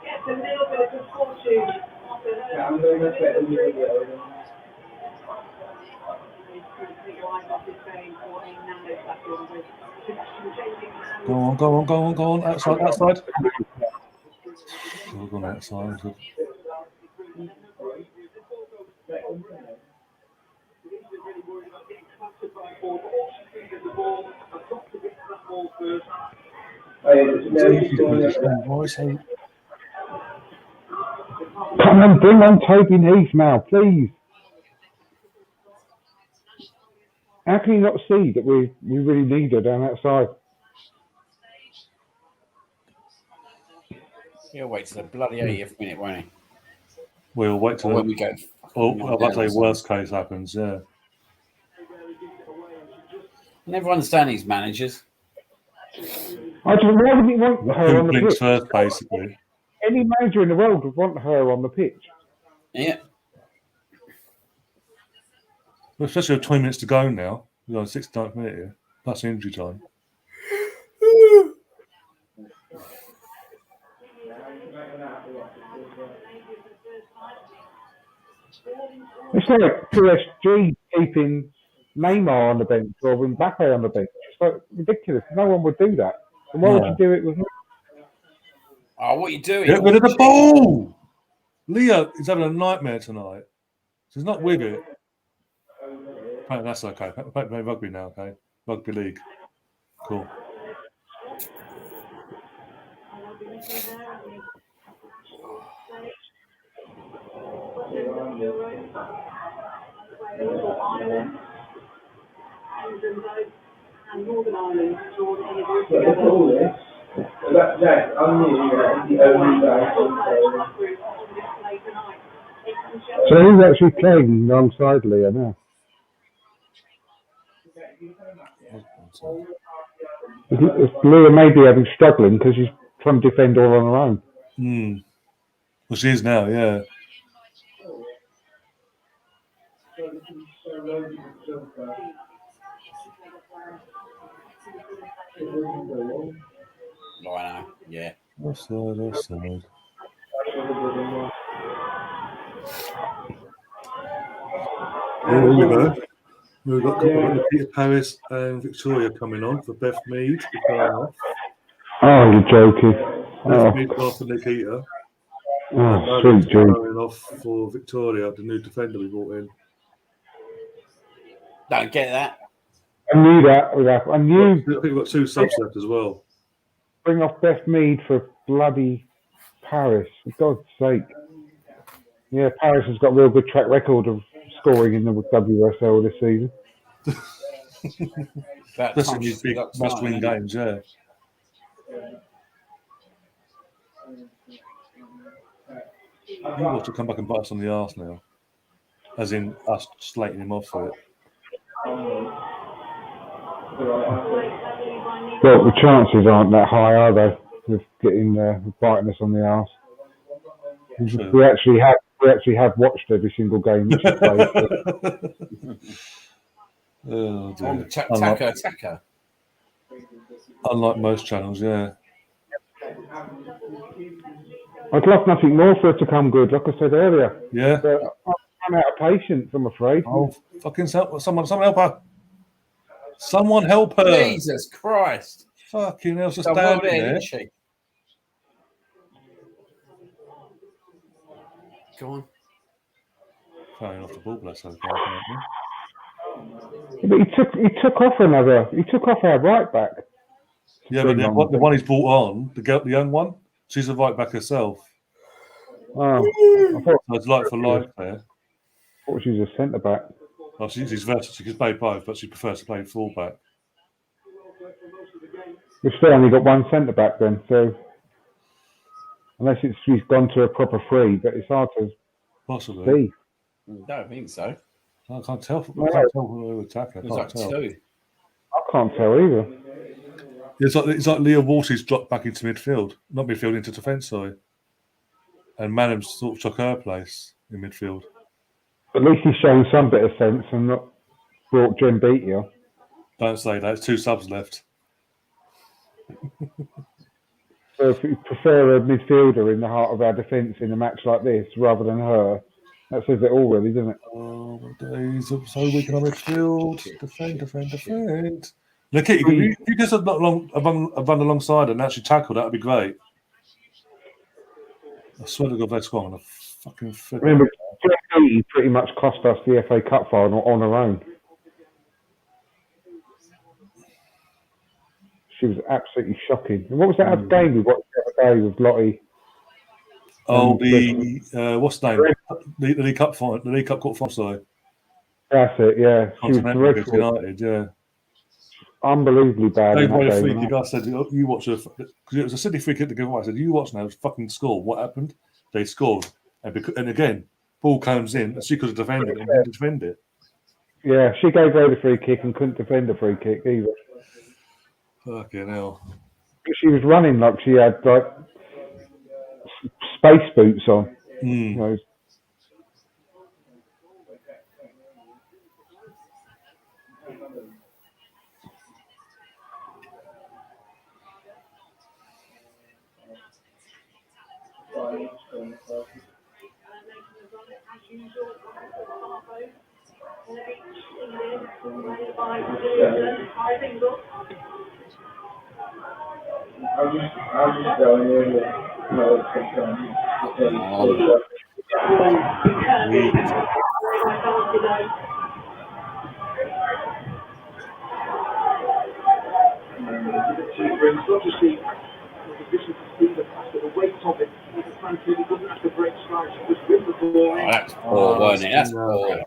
Gets a little bit of good fortune after her. I'm going to set the video. Go on. Outside. We're going outside. Come on, bring on Toby Heath now, please. How can you not see that we really need her down that side? He'll wait till the bloody 80th minute, won't he? We'll wait till when we go. I'm about to say worst case happens, yeah. I never understand these managers. Why wouldn't you want her Who on the blinks pitch? first, basically? Any manager in the world would want her on the pitch. Yeah. Well, especially with 20 minutes to go now. We're on 69th minute here. That's injury time. It's like PSG keeping Neymar on the bench or Mbappe on the bench. It's like ridiculous. No one would do that. And why would you do it with him? Oh, what are you doing? Get rid of the ball! Leo is having a nightmare tonight. So he's not with it. That's okay. Play rugby now, okay? Rugby league. Cool. And Northern Ireland drawn together. That I'm the only guy. So who's actually playing alongside Leah now? Leah may be having struggling because she's trying to defend all on her own. Well, she is now, yeah. Oh, I know, yeah. Offside. Here we go. We've got Peter Paris and Victoria coming on for Beth Mead. Oh, you're joking. Beth Mead off for Nikita. Oh, sweet dream. Going off for Victoria, the new defender we brought in. Don't get that. I knew that. I knew. I think we've got two subs left as well. Bring off Beth Mead for bloody Paris. For God's sake. Yeah, Paris has got a real good track record of scoring in the WSL this season. That's in these big must-win games, yeah. He wants to come back and bite us on the arse now. As in us slating him off for it. Well, the chances aren't that high, are they? With getting biting us on the arse. True. We actually have watched every single game that she's played. Oh, dear. Attacker. Unlike most channels, yeah. I'd love nothing more for her to come good, like I said earlier. Yeah. But I'm out of patience, I'm afraid. Oh, fucking someone help her. Someone help her. Jesus Christ. Fucking hell, just So well standing there. isn't she? Go on. Throwing off the ball, bless her. But he took off our right back. Yeah, but the one he's brought on, the young one, she's a right back herself. Oh, I thought So it's like for like there. she was a centre back. Well, she's versatile. She can play both, but she prefers to play full back. We've still only got one centre back then, so unless she's gone to a proper free, but it's hard to Possibly. see. Don't think so. I can't tell. I can't tell who attack. I It was like can't tell. two. I can't tell either. It's like Leah Walters dropped back into midfield, not midfield, into defence, sorry. And Manham sort of took her place in midfield. At least he's shown some bit of sense and not brought Jen Beattie on. Don't say that. It's 2 subs left. So if you prefer a midfielder in the heart of our defence in a match like this rather than her, that says it all, really, doesn't it? Oh, my days. I'm so weak on midfield. Defend. Nikita, if you just have run alongside her and actually tackle, that would be great. I swear to God, that's gone. I fucking fit. Remember, Jen Beattie pretty much cost us the FA Cup final on her own. She was absolutely shocking. And what was that other game we watched the other day with Lottie? Oh, what's the name? The League Cup final. The League Cup quarter-final, sorry. That's it, yeah. She was Continental against dreadful. United, yeah. Unbelievably bad They in that won a free game. kick. I said, you watch because it was a silly free kick to give away. I said, you watch now, fucking score. What happened? They scored. And again, ball comes in, and she could have defended it and didn't defend it. Yeah, she gave away the free kick and couldn't defend the free kick either. Fucking hell. She was running like she had like space boots on. You know. I'll just go in there. Obviously, this is the pass, but the weight of it, frankly, he doesn't have to break strides, he just whip the ball in. That's poor, wasn't it? That's poor.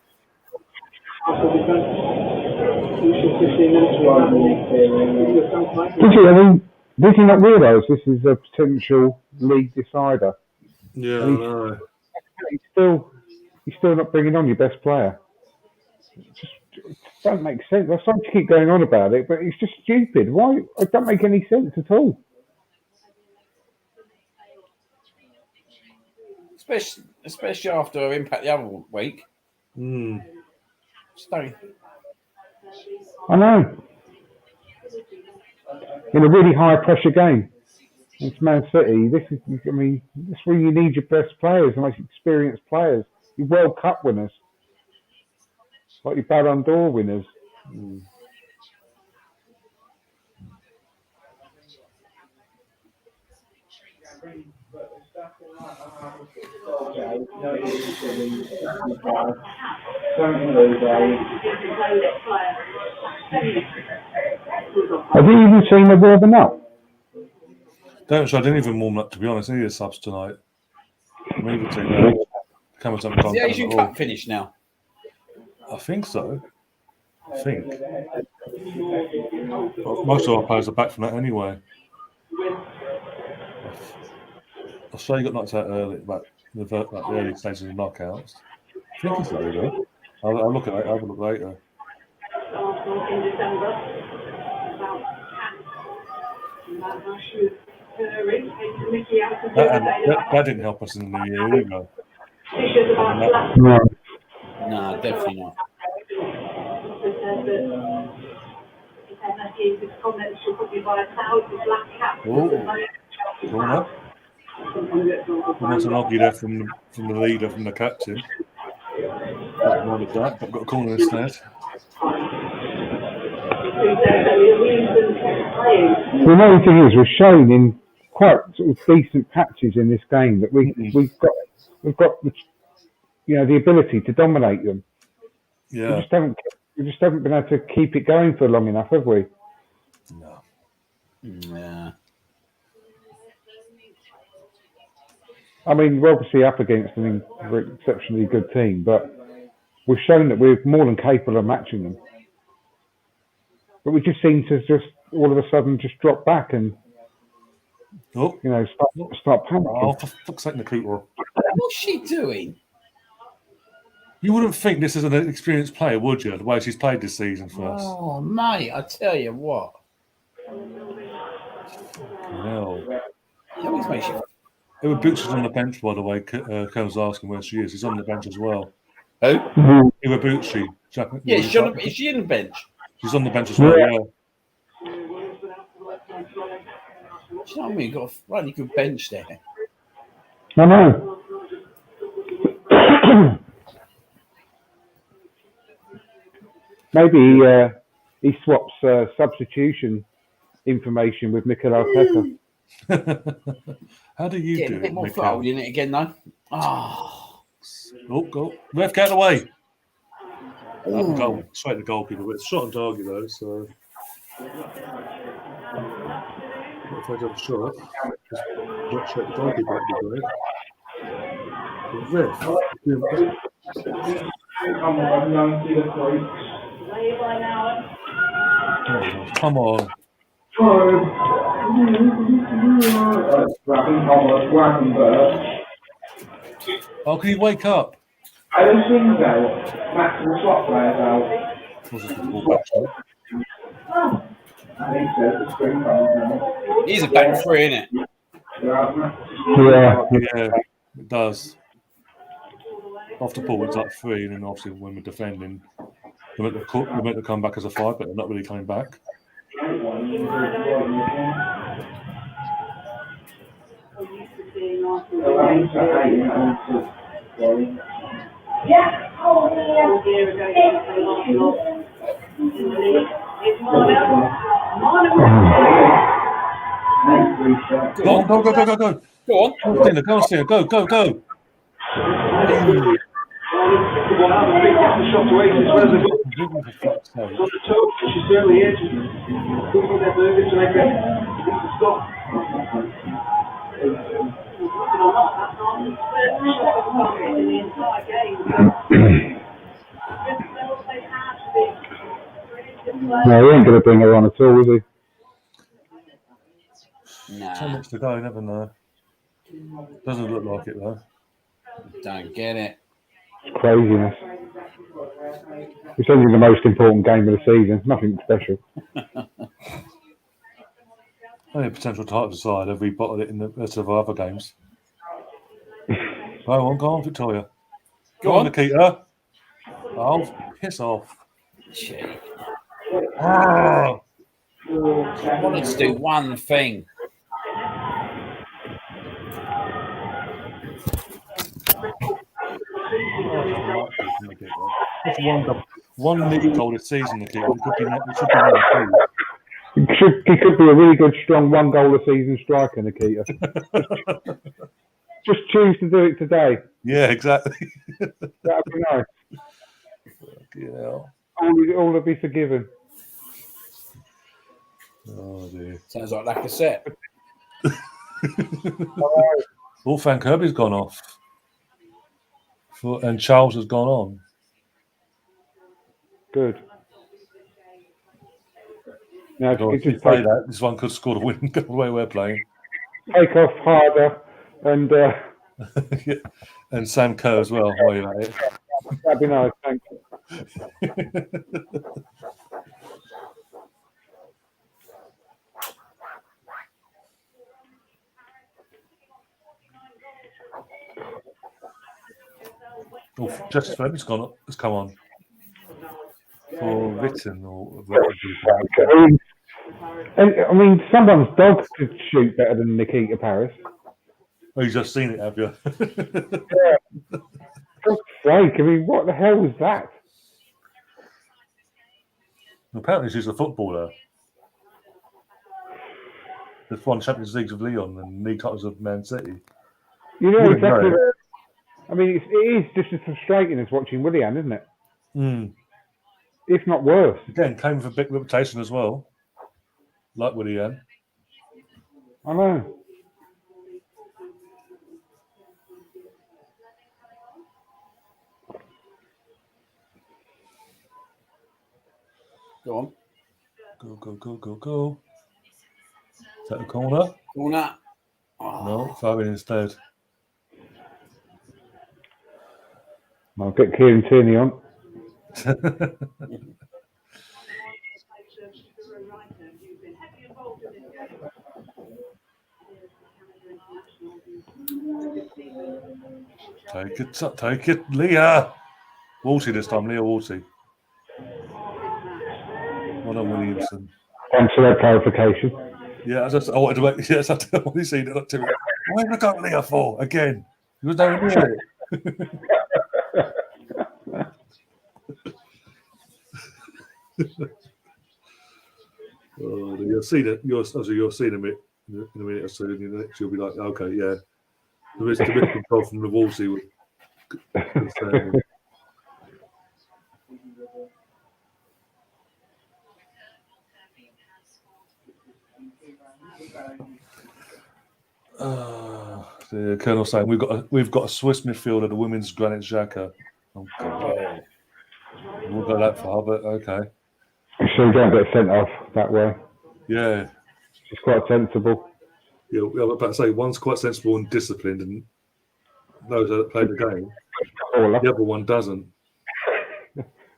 Did you not realise this is a potential league decider? Yeah, And I know. he's still not bringing on your best player. It don't make sense. I'm sorry to keep going on about it, but it's just stupid. Why? It don't make any sense at all. Especially after her impact the other week. Stone. I know. In a really high pressure game. It's Man City. This is where you need your best players, the most experienced players. Your World Cup winners. Like your Ballon d'Or winners. Have you even seen the warming up? I didn't even warm up, to be honest. I need a subs tonight. Maybe team come with some Is the Asian Cup finished now? I think so. Most of our players are back from that anyway. Australia got knocked out early, but the early stages of the knockouts. I think it's early though. I'll look at it. I'll have a look later. In December, That didn't help us in the new year either. No, definitely not. Almost an argue there from the leader, from the captain. But got a corner instead. The main thing is, we're shown in quite sort of decent patches in this game that we've got the ability to dominate them. Yeah. We just haven't been able to keep it going for long enough, have we? No. Yeah. I mean, we're obviously up against an exceptionally good team, but we've shown that we're more than capable of matching them. But we just seem to just all of a sudden just drop back and start panicking. Oh, for fuck's sake, Nikita. What's she doing? You wouldn't think this is an experienced player, would you? The way she's played this season for us. Oh, mate, I tell you what. Hell. He always makes you. Iwabuchi's on the bench, by the way. Kerr's asking where she is. He's on the bench as well. Who? Iwabuchi. Yeah, is she in the bench? She's on the bench as well, yeah. Do you know what I mean? You've got a really good bench there. I know. Maybe he swaps substitution information with Mikel Arteta. How do you Getting do a bit it, more Mikel? foothold in it again, though. Oh. Oh, go. Ref, get away. Goal. Straight to goalkeeper. But it's shot on target, though, so. Not afraid of a shot. Just not straight to goalkeeper, that'd be great. The ref. Oh, come on. Oh, can you wake up? I don't think so. Max will swap players out. Was it the ball actually? I think so. The spring comes now. He's a back three, isn't it? Yeah. Yeah, it does. Off the ball, it's like 3, and then obviously when we're defending, we're meant to come back as a 5, but they're not really coming back. Yeah. Go on, go. Go on. Go on, Stina, go. The shot away. Where's the goal? For fuck's sake. On the toe. She certainly is. Looking at the to make it. Stop. No, he ain't going to bring her on at all, is he? Nah, So much to go, you never know. Doesn't look like it, though. don't get it. It's craziness. It's only the most important game of the season. Nothing special. Only a potential title side if we bottled it in the rest of our other games. Go on, Victoria. Go on, Nikita. Oh, piss off. Gee. Oh. I wanted to do one thing. That's one league goal this season, Nikita. It should be number 2. He could be a really good, strong one-goal-a-season striker, Nikita. Just choose to do it today. Yeah, exactly. That'd be nice. Yeah. All will be forgiven. Oh dear. Sounds like a set. Oh, Frank Kirby's gone off. And Charles has gone on. Good. Now, if you could just say that, this one could score the win the way we're playing. Take off harder and yeah. And Sam Kerr as well. While you're at it. That'd be nice, thanks. Oh, Justice Ferguson's gone up. Has come on. For written or I mean, someone's dog could shoot better than Nikita Paris. Oh, you've just seen it, have you? Yeah. For God's sake, I mean, what the hell was that? Apparently, she's a footballer. They've won Champions Leagues of Lyon and league titles of Man City. You know exactly. I mean, it is just as frustrating as watching Willian, isn't it? Mm. If not worse. Again, came with a big reputation as well, like Willian. I know. Go on. Go. Is that the corner? Corner. Oh. No, Fabian instead. I'll get Kieran Tierney on. Take it, Leah. Wolsey this time, Leah Wolsey. Well done, Williamson. Thanks for that clarification. Yeah, I wanted to make. Yes, I don't want to see that. Why did I go Leah for again? He was nowhere near it. Oh, you'll see that. You'll see in a minute or so. And next you'll be like, okay, yeah. There is control from the Wolsey. The Colonel saying we've got a Swiss midfielder, the women's Granit Xhaka. Oh God. We'll go that far, but okay. So you don't get sent off that way. Yeah. It's quite sensible. Yeah, I was about to say one's quite sensible and disciplined and knows how to play the game. The other one doesn't.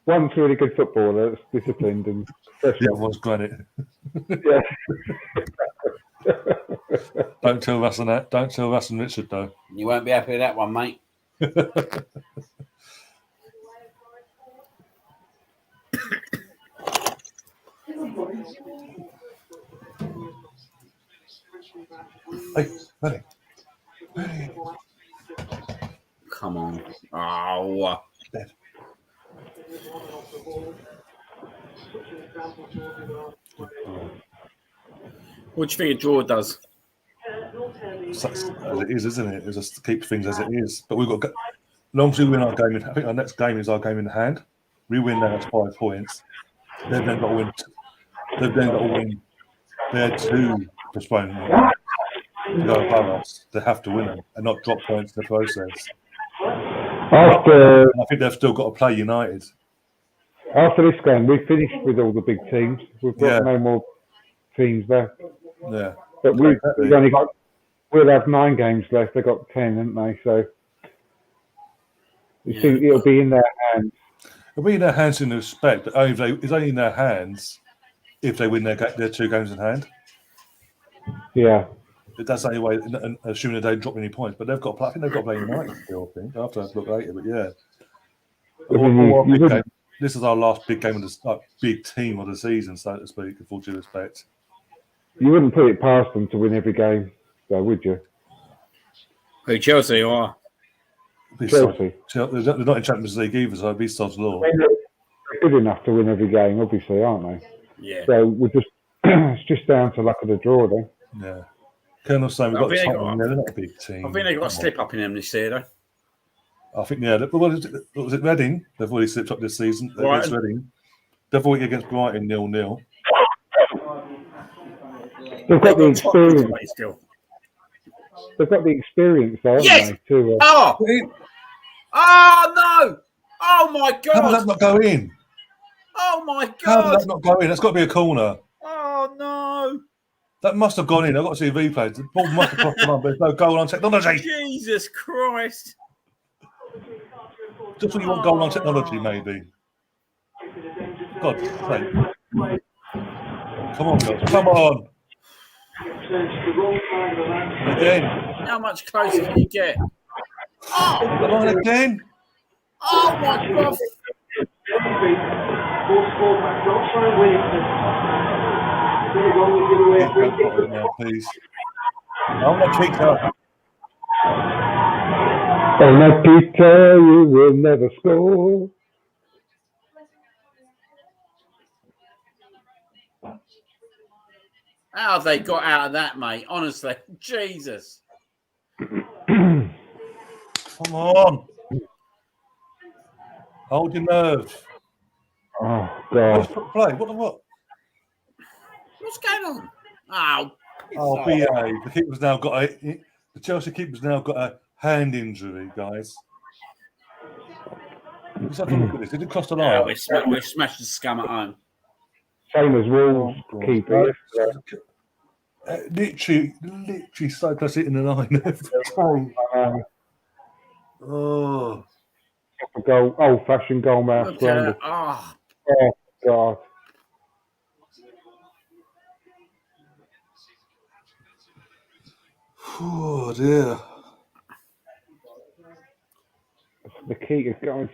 One's really good footballer, that's disciplined and the other one's Granit. Yeah. Don't tell Russ and that. Don't tell Russ and Richard though. You won't be happy with that one, mate. Hey. Come on. Oh. What do you think a draw does? As it is, isn't it? It just keeps things as it is. But we've got, as long as we win our game, I think our next game is our game in hand. We win that, that's 5 points. They've then got to win. They've then got to win their 2 postponements to go above us. They have to win them and not drop points in the process. And I think they've still got to play United. After this game, we've finished with all the big teams. We've got no more teams left. Yeah. But we've only got. We'll have 9 games left. They've got 10, haven't they? So you think it'll be in their hands. It'll be in their hands in the respect that it's only in their hands if they win their 2 games in hand. Yeah. That's the only way, assuming they don't drop any points. But they've got to play. I think they've got to play United still, I think. I'll have to look later, but yeah. This is our last big game of the big team of the season, so to speak, with full due respect. You wouldn't put it past them to win every game, though, would you? Who, Chelsea or? Chelsea. They're not in Champions League either, so it'd be sod's law. They're good enough to win every game, obviously, aren't they? Yeah. So we're just it's just down to luck of the draw, then. Yeah. Colonel's saying we've got Tottenham. They're not a big team. I think they've got a slip up in them this year, though. I think, yeah. Was it Reading? They've already slipped up this season. Against Reading. They've already against Brighton 0-0. They've got the experience. They've got the experience, though, haven't they? To, Oh no! Oh my God! How did that not go in? Oh my God! How did that not go in? That's got to be a corner. Oh no! That must have gone in. I've got to see a replay. The ball must have crossed the line, but there's no goal on technology. Jesus Christ! Just when you want goal on technology, maybe. God's sake. Come on, guys. Come on. Again. How much closer can you get? Oh! Come on again. Oh my God! Now, please. I'm going to kick her. Oh, Peter, you will never score. How have they got out of that, mate? Honestly, Jesus. Come on. Hold your nerve. Oh, God. Play. What? What's going on? Oh, BA. The keeper's now got the Chelsea keeper's now got a hand injury, guys. Let's have a look at this. Did it cross the line? We smashed the scum at home. Same as Wolves keeper. Literally so close hitting the line. Oh. Goal, old-fashioned goal mouth scramble. Oh, God. Oh dear. The key is going.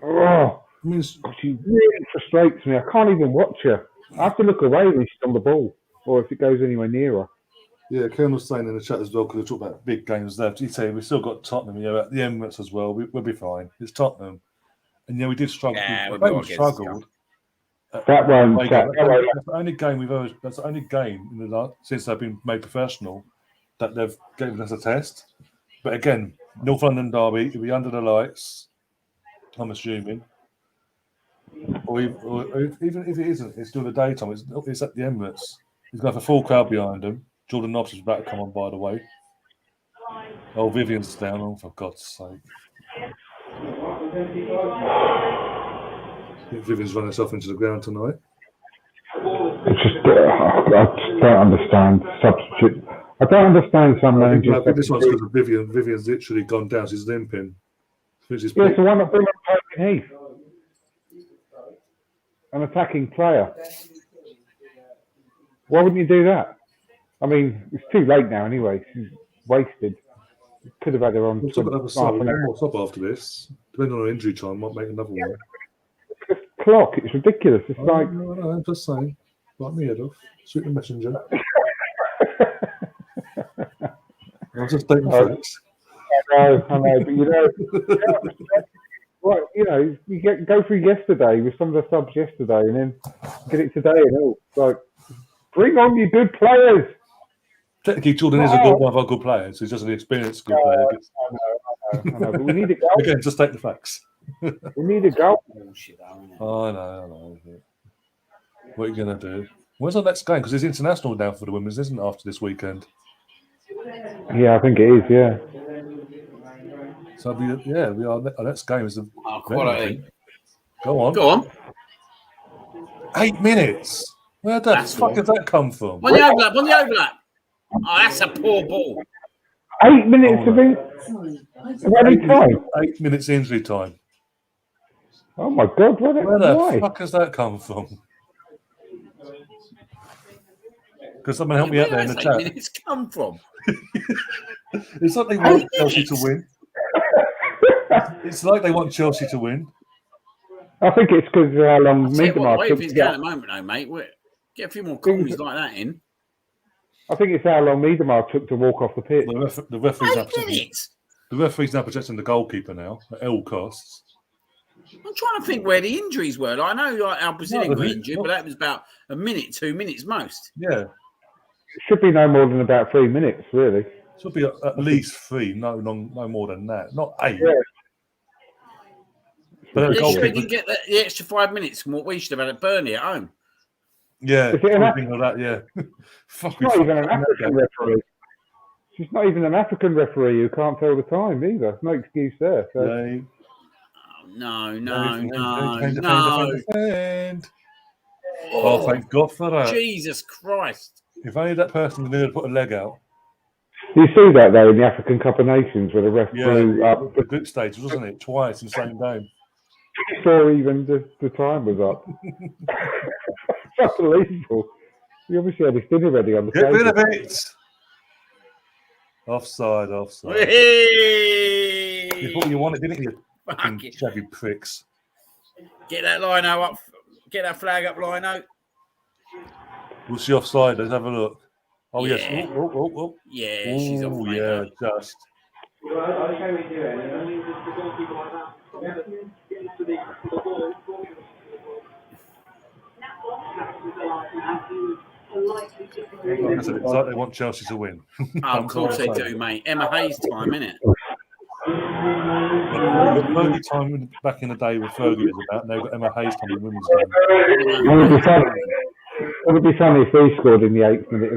Oh, I mean, she really frustrates me. I can't even watch her. I have to look away when she's on the ball, or if it goes anywhere near her. yeah, Ken was saying in the chat as well, because we talk about big games left. He'd say we've still got Tottenham, at the Emirates as well. We'll be fine. It's Tottenham. And we did struggle. Yeah, We we'll be struggled. That won't. That's the only game that's the only game in the last, since they've been made professional that they've given us a test. But again, North London derby, it'll be under the lights, I'm assuming. Or even if it isn't, it's still the daytime. It's at the Emirates. He's got a full crowd behind him. Jordan Knox is about to come on, by the way. Oh, Vivian's down. Oh, for God's sake. I think Vivian's run herself into the ground tonight. I just don't understand substitute. I don't understand some managers. I think this one's because of Vivian. Vivian's literally gone down. She's limping. Yeah, so why not bring up Tobin Heath? An attacking player. Why wouldn't you do that? I mean, it's too late now anyway. She's wasted. Could have had her on. We'll talk about one more sub after this. Depending on her injury time, might make another one. The clock, it's ridiculous. It's like. No, I'm just saying. Like me, Adolf. Shoot the messenger. I'll just take the facts. I know, but you go through yesterday with some of the subs yesterday, and then get it today, and all. It's like, bring on your good players. Technically, Jordan is a good one of our good players. He's just an experienced good player. I know, but we need a goal. Again, just take the facts. We need a goal. I know. What are you going to do? When's our next game? Because it's international now for the women's, isn't it, after this weekend? Yeah, I think it is, yeah. So, our next game is the... quality. Go on. 8 minutes? Where the fuck did that come from? On the overlap. Oh, that's a poor ball. 8 minutes of injury time. 8 minutes injury time. Oh my God! Where the fuck has that come from? Because someone help me out there in the chat. 8 minutes come from? It's like they want Chelsea to win. It's like they want Chelsea to win. I think it's because how long Miedemar took to get at the moment, though, mate. Get a few more corners like that in. I think it's how long Miedemar took to walk off the pitch. The referee's now protecting the goalkeeper now at all costs. I'm trying to think where the injuries were. I know our Brazilian got injured, but that was about a minute, 2 minutes most. Yeah. It should be no more than about 3 minutes, really. Should be at least 3, no more than that. Not 8. Yeah. But they didn't get the extra 5 minutes from what we should have had at Burnley at home. Yeah, something like that, yeah. She's not even an African referee. She's not even an African referee who can't tell the time either. No excuse there. So. No. Oh, thank God for that. Jesus Christ. If only that person knew to put a leg out. You see that, though, in the African Cup of Nations where the ref threw up. The group stage, wasn't it? Twice in the same game. Before even the time was up. That's unbelievable. He obviously had his dinner ready on the table. Get rid of it! Offside. Hey! You thought you wanted, didn't you? Fucking shabby pricks. Get that lino up. Get that flag up, lino. What's the offside? Let's have a look. Oh, yeah. Yes. Oh. Yeah, she's off, mate. Yeah, just. Okay, we do it. I mean, the goalkeeper like that. Get into the ball. Like I said, it's like they want Chelsea to win. Oh, of course they do, mate. Emma Hayes time, innit? Fergie time back in the day with Fergie was about, and they've got Emma Hayes time in the women's game. It would be funny if they scored in the 8th minute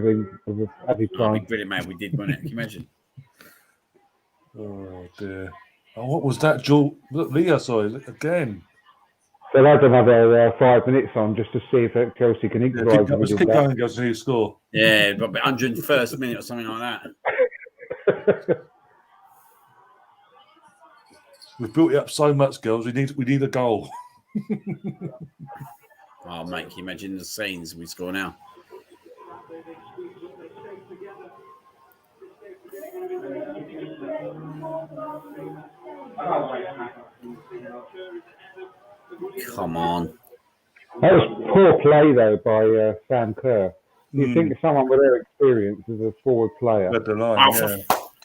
of added time. That'd be brilliant, mate. We did, wouldn't it? Can you imagine? Oh, dear. Oh, what was that, Leah, sorry, again. They'll add another 5 minutes on just to see if Chelsea can equalise. Keep going, girls, until you score. Yeah, but 101st minute or something like that. We've built it up so much, girls. We need a goal. Oh, mate, can you imagine the scenes we score now? Come on. That was poor play though by Sam Kerr. You think someone with their experience as a forward player? Read the line, Oh,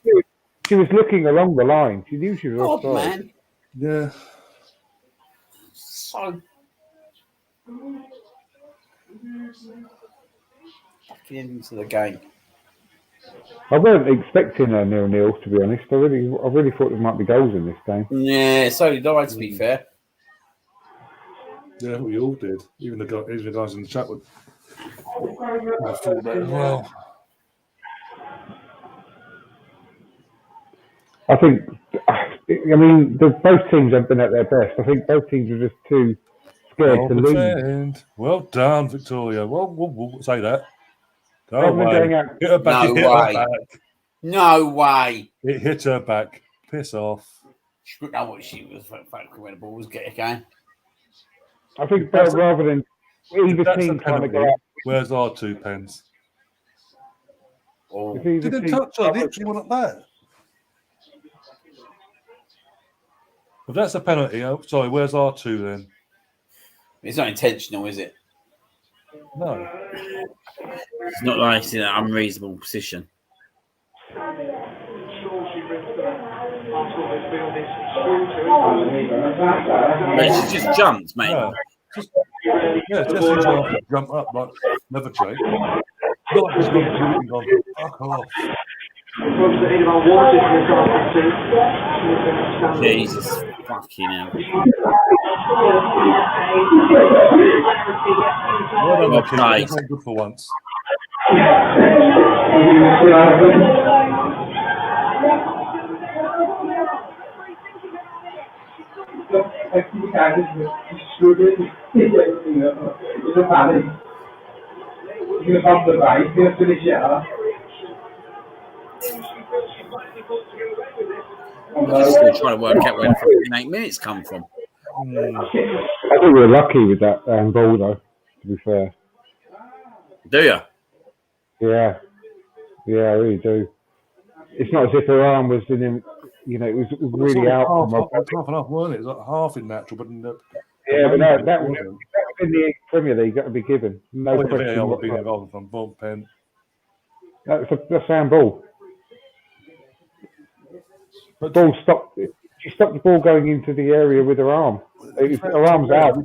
yeah. She was looking along the line. She knew she was God, offside. man. Yeah. So fucking into the game. I weren't expecting a 0-0 to be honest. I really thought there might be goals in this game. Yeah, so did I, to be fair. Yeah, we all did. Even the guys in the chat would have thought that as well. I think, I mean, both teams haven't been at their best. I think both teams were just too scared to lose. Defend. Well done, Victoria. We'll say that. Go Rather than away. going out- Hit her back. No It hit her way. back. No way. It hit her back. Piss off. She didn't know what she was fucking when the ball was getting again. I think That's rather than either That's a team trying to penalty. go out, Where's our 2 pence? Oh, if either Didn't team- touch her. Literally went up there. If that's a penalty, sorry, where's our 2 then? it's not intentional, is it? No. It's not like it's in an unreasonable position. But she just jumped, mate. Yeah. Just seems to jump up like levitate. Not like just gone, fuck off. Jesus fucking hell. Well done, played. It's not good for once. I'm still trying to work out where the fucking 8 minutes come from. I think we were lucky with that ball though, to be fair. Do you? Yeah, I really do. It's not as if her arm was in him, you know, it was really out from her. Half and half, weren't it? It was like half in natural, but in the, Yeah, but that was in the Premier League, got to be given. No oh, question. yeah, being involved from Bob Penn. That's handball. But Ball stopped. She stopped the ball going into the area with her arm. Her arm's out.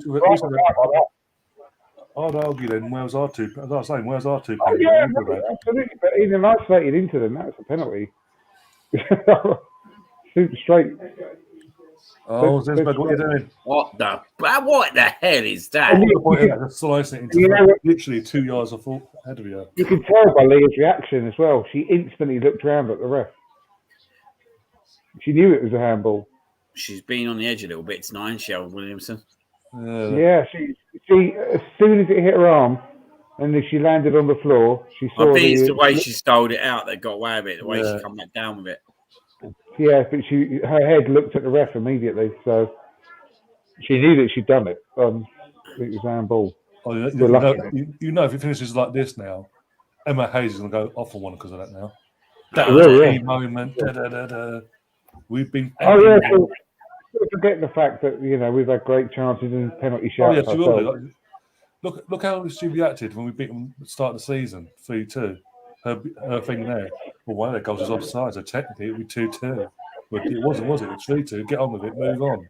I'd argue then, where's our 2? As I was saying, where's our 2 Oh, pens? yeah, absolutely. But in an isolated incident, that's a penalty. Shoot straight. Oh, Zinsberg, what are you doing? What the hell is that? Just slicing it into You know what? literally 2 yards ahead of you. You can tell by Leah's reaction as well. She instantly looked around at the ref. She knew it was a handball. She's been on the edge a little bit tonight, Shell Williamson. Yeah, she as soon as it hit her arm and as she landed on the floor, she saw I think it's the way she stole it out that got away with it, the way Yeah. she come back down with it. Yeah, but her head looked at the ref immediately, so she knew that she'd done it. It was handball. Oh, We're lucky. you know, if it finishes like this now, Emma Hayes is going to go off on one because of that now. That Yeah, was yeah. Key moment. We've been. Oh yeah, so forget the fact that we've had great chances and penalty Oh, shouts. yeah, she will ourselves. do. Look how she reacted when we beat them at the start of the season, 3-2. Her thing there. Well, one of their goals was offside, so technically it would be 2-2. But it wasn't, was it? It's 3-2. Get on with it. Move on.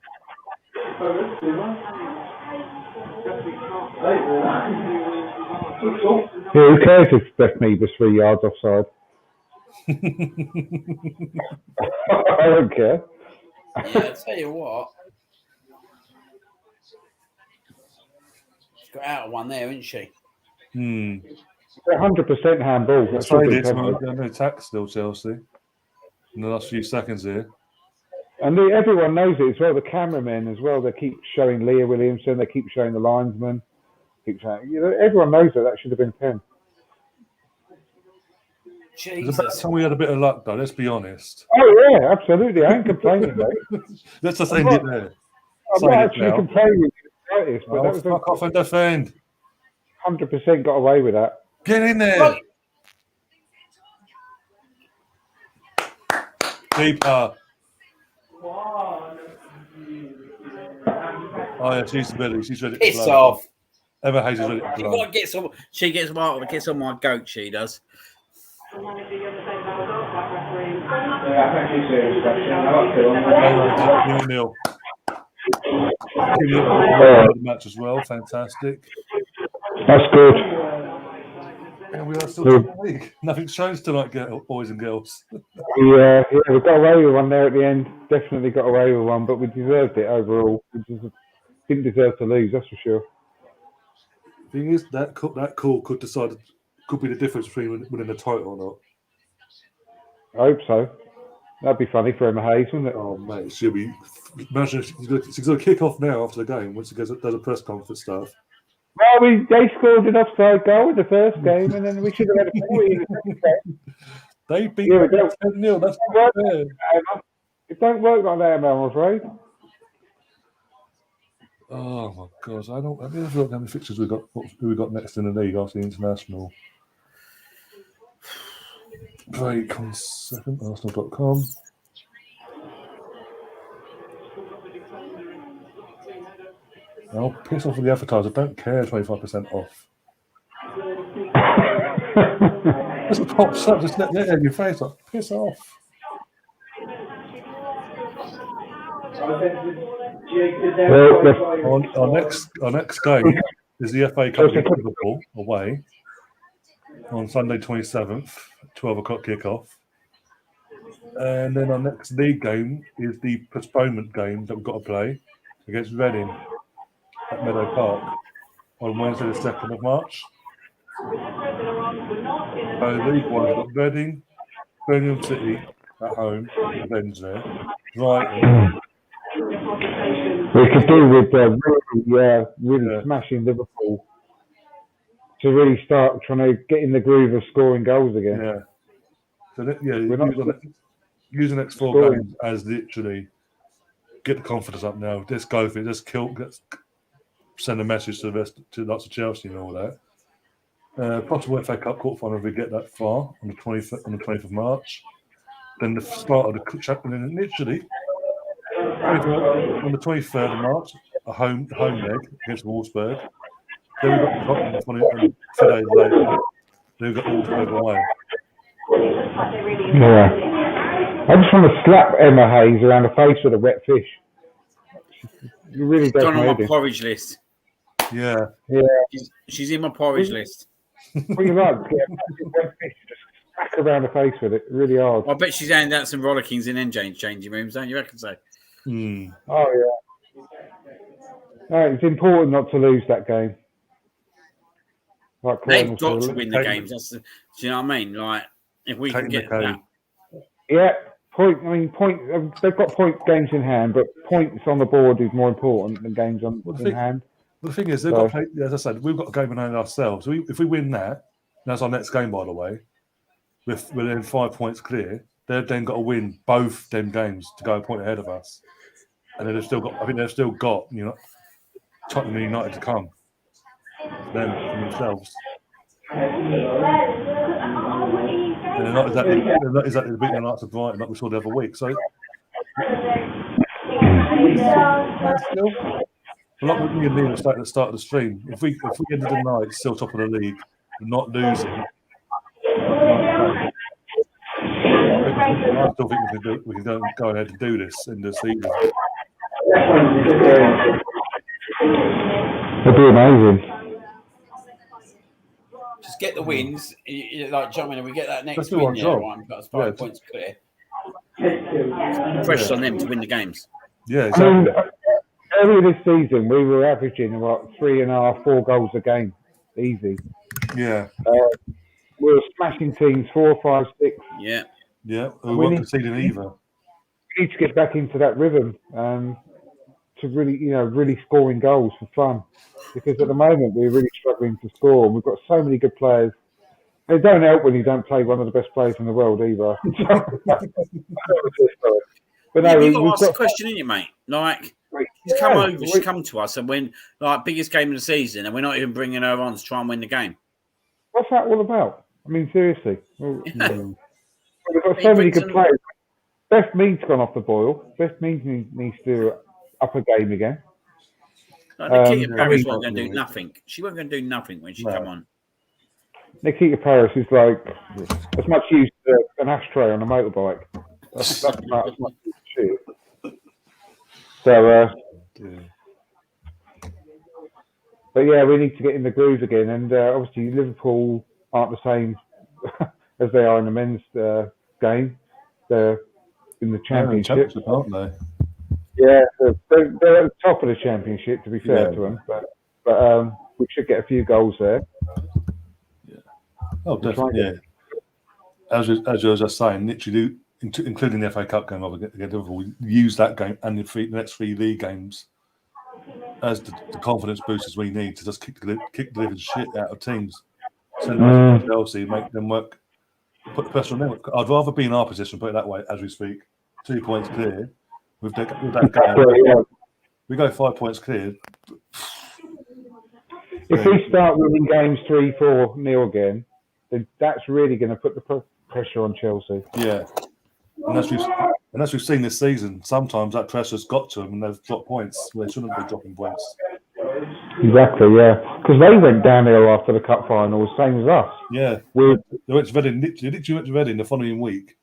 Yeah, who cares if Beth Mead was 3 yards offside? I don't care. Yeah, I tell you what. She's got out of one there, isn't she? 100% handball. That's all big penalty. They're under attack still, Chelsea. In the last few seconds here. And everyone knows it as well. The cameramen as well. They keep showing Leah Williamson. They keep showing the linesman. Keep showing. Everyone knows that should have been 10. It's about Jesus. time we had a bit of luck, though. Let's be honest. Oh yeah, absolutely. I ain't complaining, mate. Let's just end it there. I'm Say not it actually now. complaining with you, but that was Fuck off and defend. 100% got away with that. Get in there. Right. Keeper. Oh yeah, she's ready. She's ready. Piss to blow. off. Emma Hayes is ready to She blow. got gets on. She gets on my goat. She does. Yeah, I think she's serious question. I like it. 0-0. The match as well. Fantastic. That's good. And we are still top of the league. Nothing's changed tonight, boys and girls. Yeah, we got away with one there at the end. Definitely got away with one, but we deserved it overall. We didn't deserve to lose, that's for sure. The thing is, that call could be the difference between winning the title or not. I hope so. That'd be funny for Emma Hayes, wouldn't it? Oh mate, she'll be. Imagine if she's going to kick off now after the game once she does a press conference stuff. Well, they scored an offside goal in the first game, and then we should have had a penalty in the second game. They beat 10-0. That's not fair. It don't work like that, Emma, I'm afraid. Oh my gosh, I don't. Let me have a look how many fixtures we got. Who we got next in the league after the international? Break on second. Arsenal.com. I'll piss off with the advertiser. Don't care. 25% off. That's what pops up. Just let in your face. Like, piss off. Our next game is the FA Cup against Liverpool away on Sunday 27th, 12 o'clock kickoff. And then our next league game is the postponement game that we've got to play against Reading at Meadow Park on Wednesday the 2nd of March. League One, we've got Reading, Birmingham City at home, Revenge there, Brighton. We could do with really smashing Liverpool to really start trying to get in the groove of scoring goals again. Yeah. So use the next 4 games as literally get the confidence up now. Let's go for it. Let's send a message to the rest, to lots of Chelsea and all that. Possible FA Cup quarterfinal if we get that far on the 20th of March. Then the start of the chapter, and then literally on the 23rd of March, a home leg against Wolfsburg. Then we've got Tottenham 2 days later. Then we've got Augsburg away. Yeah. I just want to slap Emma Hayes around the face with a wet fish. It really does. Gone on my porridge list. Yeah. She's in my porridge list. What you like? Get a massive wet fish, just smack around the face with it. Really hard. I bet she's handing out some rollickings in changing rooms, don't you reckon so? Mm. Oh, yeah. It's important not to lose that game. Like They've got to win the games. Do you know what I mean? Like, if we can get that. Yeah, they've got point games in hand, but points on the board is more important than games in hand. Well, the thing is, they've got to play, as I said, we've got a game in hand ourselves. If we win that, that's our next game, by the way, we're then 5 points clear. They've then got to win both them games to go a point ahead of us. And then they've still got, Tottenham and United to come. Them for themselves. And they're not exactly the beating the likes of Brighton like we saw the other week. So, like what me and Neil started at the start of the stream, if we ended the night still top of the league and not losing, I still think we can go ahead and do this in the season. It'd be amazing. Just get the wins. Like, jumping, and we get that next Let's win. do our job. Right, got 5 points clear. Pressure on them to win the games. Yeah, exactly. Earlier this season, we were averaging 3.5, 4 goals a game, easy. Yeah. We were smashing teams 4, 5, 6. Yeah. Yeah. We weren't conceding either. We need to get back into that rhythm to really scoring goals for fun. Because at the moment we're really struggling to score, and we've got so many good players. It don't help when you don't play one of the best players in the world either. But no, you've got to ask the question, ain't you, mate? Like, she's come to us and win biggest game of the season, and we're not even bringing her on to try and win the game. What's that all about? I mean, seriously. We've got so many good players. Beth Mead's gone off the boil. Beth Mead needs to up a game again. Nikita Paris yeah, wasn't going to do yeah. nothing. She wasn't going to do nothing when she No. come on. Nikita Paris is like as much use as an ashtray on a motorbike. That's about as much use as she is. So, Yeah. but yeah, we need to get in the groove again. And obviously, Liverpool aren't the same as they are in the men's game. They're in the They're in championship. aren't they? Yeah, they're at the top of the championship, to be fair Yeah. to them. But we should get a few goals there. Oh, definitely. Yeah. As you were just saying, literally, including the FA Cup game against Liverpool, we use that game and the next 3 league games as the confidence boosters we need to just kick the living shit out of teams. Send them to Chelsea, make them work, put the pressure on them. I'd rather be in our position, put it that way, as we speak, 2 points clear with that game. We go 5 points clear. If we start winning games 3-4-0 again, then that's really going to put the pressure on Chelsea. Yeah. And as we've seen this season, sometimes that pressure's got to them and they've dropped points where they shouldn't be dropping points. Exactly, yeah. Because they went downhill after the cup final, same as us. Yeah. They went to Reading, literally went to Reading the following week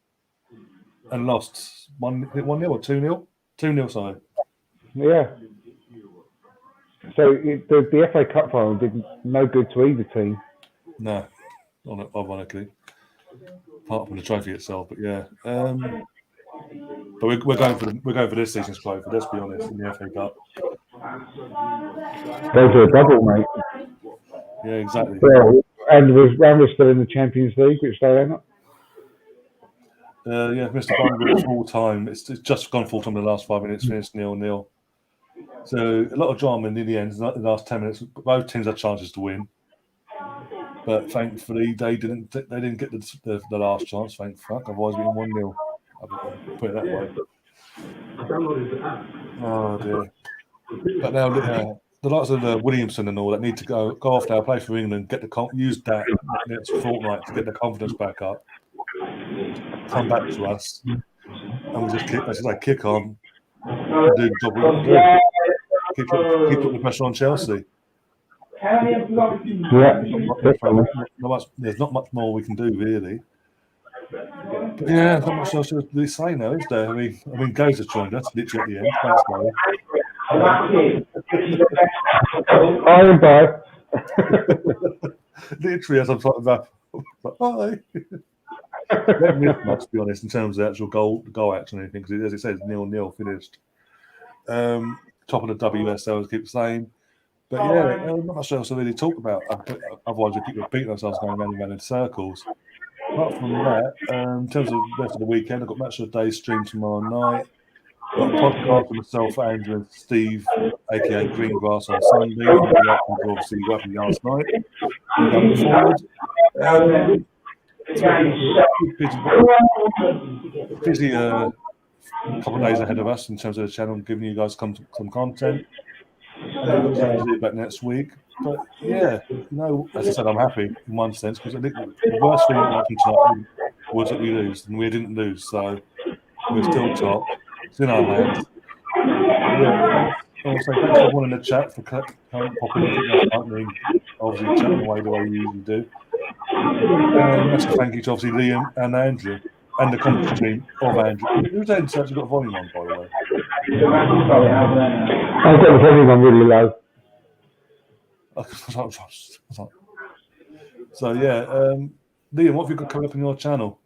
and lost 1-0 or 2-0? 2-0, sorry. Yeah. So the FA Cup final did no good to either team. No, ironically. Apart from the trophy itself, but yeah. But we're going for this season's trophy. Let's be honest, in the FA Cup. Go to a double, mate. Yeah, exactly. Well, and we're still in the Champions League, which they are not. Yeah, Mr. Bond full time. It's just gone full time in the last 5 minutes. Finished 0-0. So a lot of drama in the end. In the last 10 minutes, both teams had chances to win, but thankfully they didn't get the last chance. Thank fuck. Otherwise, we won 1-0. Put it that way. Oh dear. But now the likes of Williamson and all that need to go off now, play for England, use that next fortnight to get their confidence back up, come back to us, and we just kick on and do the job we want to do. Keep putting the pressure on Chelsea. Yeah, There's not much more we can do, really. But yeah, not much else to really say now, is there? I mean, Gaze has joined us literally at the end. Thanks, Gary. Iron by. Literally, as I'm talking about, bye. Don't miss much, to be honest, in terms of the actual goal action and anything, because as it says, 0-0 finished. Top of the WSL, keep saying. But yeah, not much else to really talk about. Otherwise, we keep repeating ourselves going round and round in circles. Apart from that, in terms of the rest of the weekend, I've got Match of the Day stream tomorrow night. Got a podcast with myself, Andrew, and Steve, aka Greengrass, on Sunday. Obviously, what happened last night. Going forward, busy couple of days ahead of us in terms of the channel, giving you guys some content. And we'll do back next week. But yeah, as I said, I'm happy in one sense because I think the worst thing that happened tonight was that we lose, and we didn't lose, so we're still top. It's in our hands. Yeah, also, thanks to everyone in the chat for popping in. Obviously, chatting away the way you usually do. That's a thank you to obviously Liam and Andrew and the commentary team of Andrew. Who's actually got volume on, by the way? I've got the volume on really low. So yeah, Liam, what have you got coming up on your channel?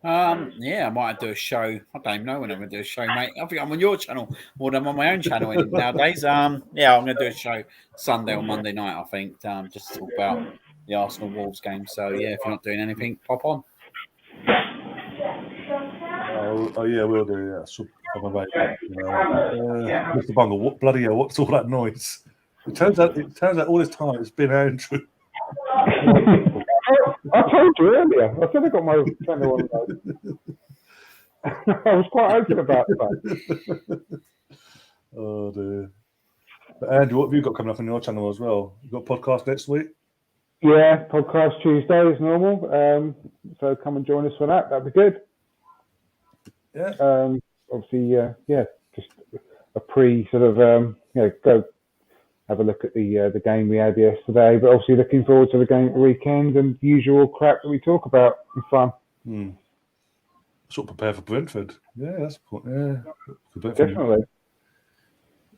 Yeah, I might do a show. I don't even know when I'm going to do a show, mate. I think I'm on your channel more than I'm on my own channel nowadays. Yeah, I'm going to do a show Sunday or Monday night, I think, just to talk about the Arsenal Wolves game. So yeah, if you're not doing anything, pop on. Oh yeah, we'll do. Yeah, Mr. Bungle, what bloody hell? What's all that noise? It turns out all this time it's been Andrew. I told you earlier. I said I got my channel on low. I was quite open about that. Oh dear. But Andrew, what have you got coming up on your channel as well? You got a podcast next week? Yeah, podcast Tuesday as normal. So come and join us for that. That'd be good. Yeah. Obviously, just a pre sort of go have a look at the game we had yesterday, but obviously looking forward to the game at the weekend and usual crap that we talk about. It's fun. Sort of prepare for Brentford. Yeah, that's Definitely.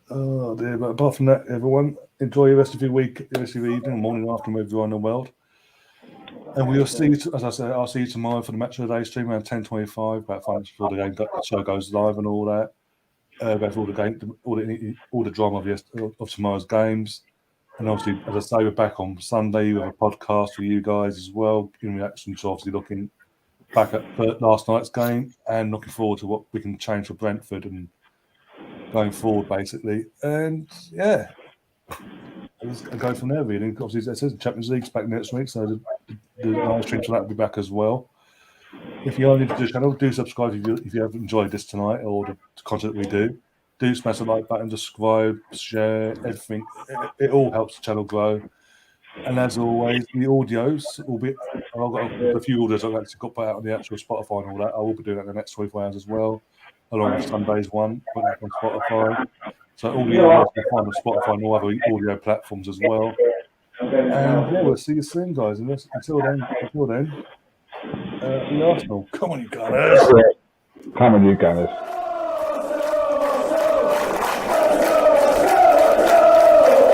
Oh dear, but apart from that, everyone, enjoy the rest of your week, the rest of your evening, morning, afternoon, wherever you are in the world. And we'll see you, as I said, I'll see you tomorrow for the match of the day stream around 10:25, about 5 minutes before the show goes live and all that. Go through all the drama of tomorrow's games. And obviously, as I say, we're back on Sunday with a podcast for you guys as well, in reaction to obviously looking back at last night's game and looking forward to what we can change for Brentford and going forward, basically. And yeah, I'll go from there, really. Obviously, as I said, Champions League's back next week, so the live stream for that will be back as well. If you are new to the channel, do subscribe if you have enjoyed this tonight or the content we do. Do smash the like button, subscribe, share, everything. It all helps the channel grow. And as always, the audios will be. I've got a few audios I've actually got put out on the actual Spotify and all that. I will be doing that in the next 24 hours as well, along with Sunday's one, putting that on Spotify. So all the audios you can find on Spotify and all other audio platforms as well. And yeah, we'll see you soon, guys. And until then, the Arsenal. Come on, you Gunners. Come on, you Gunners.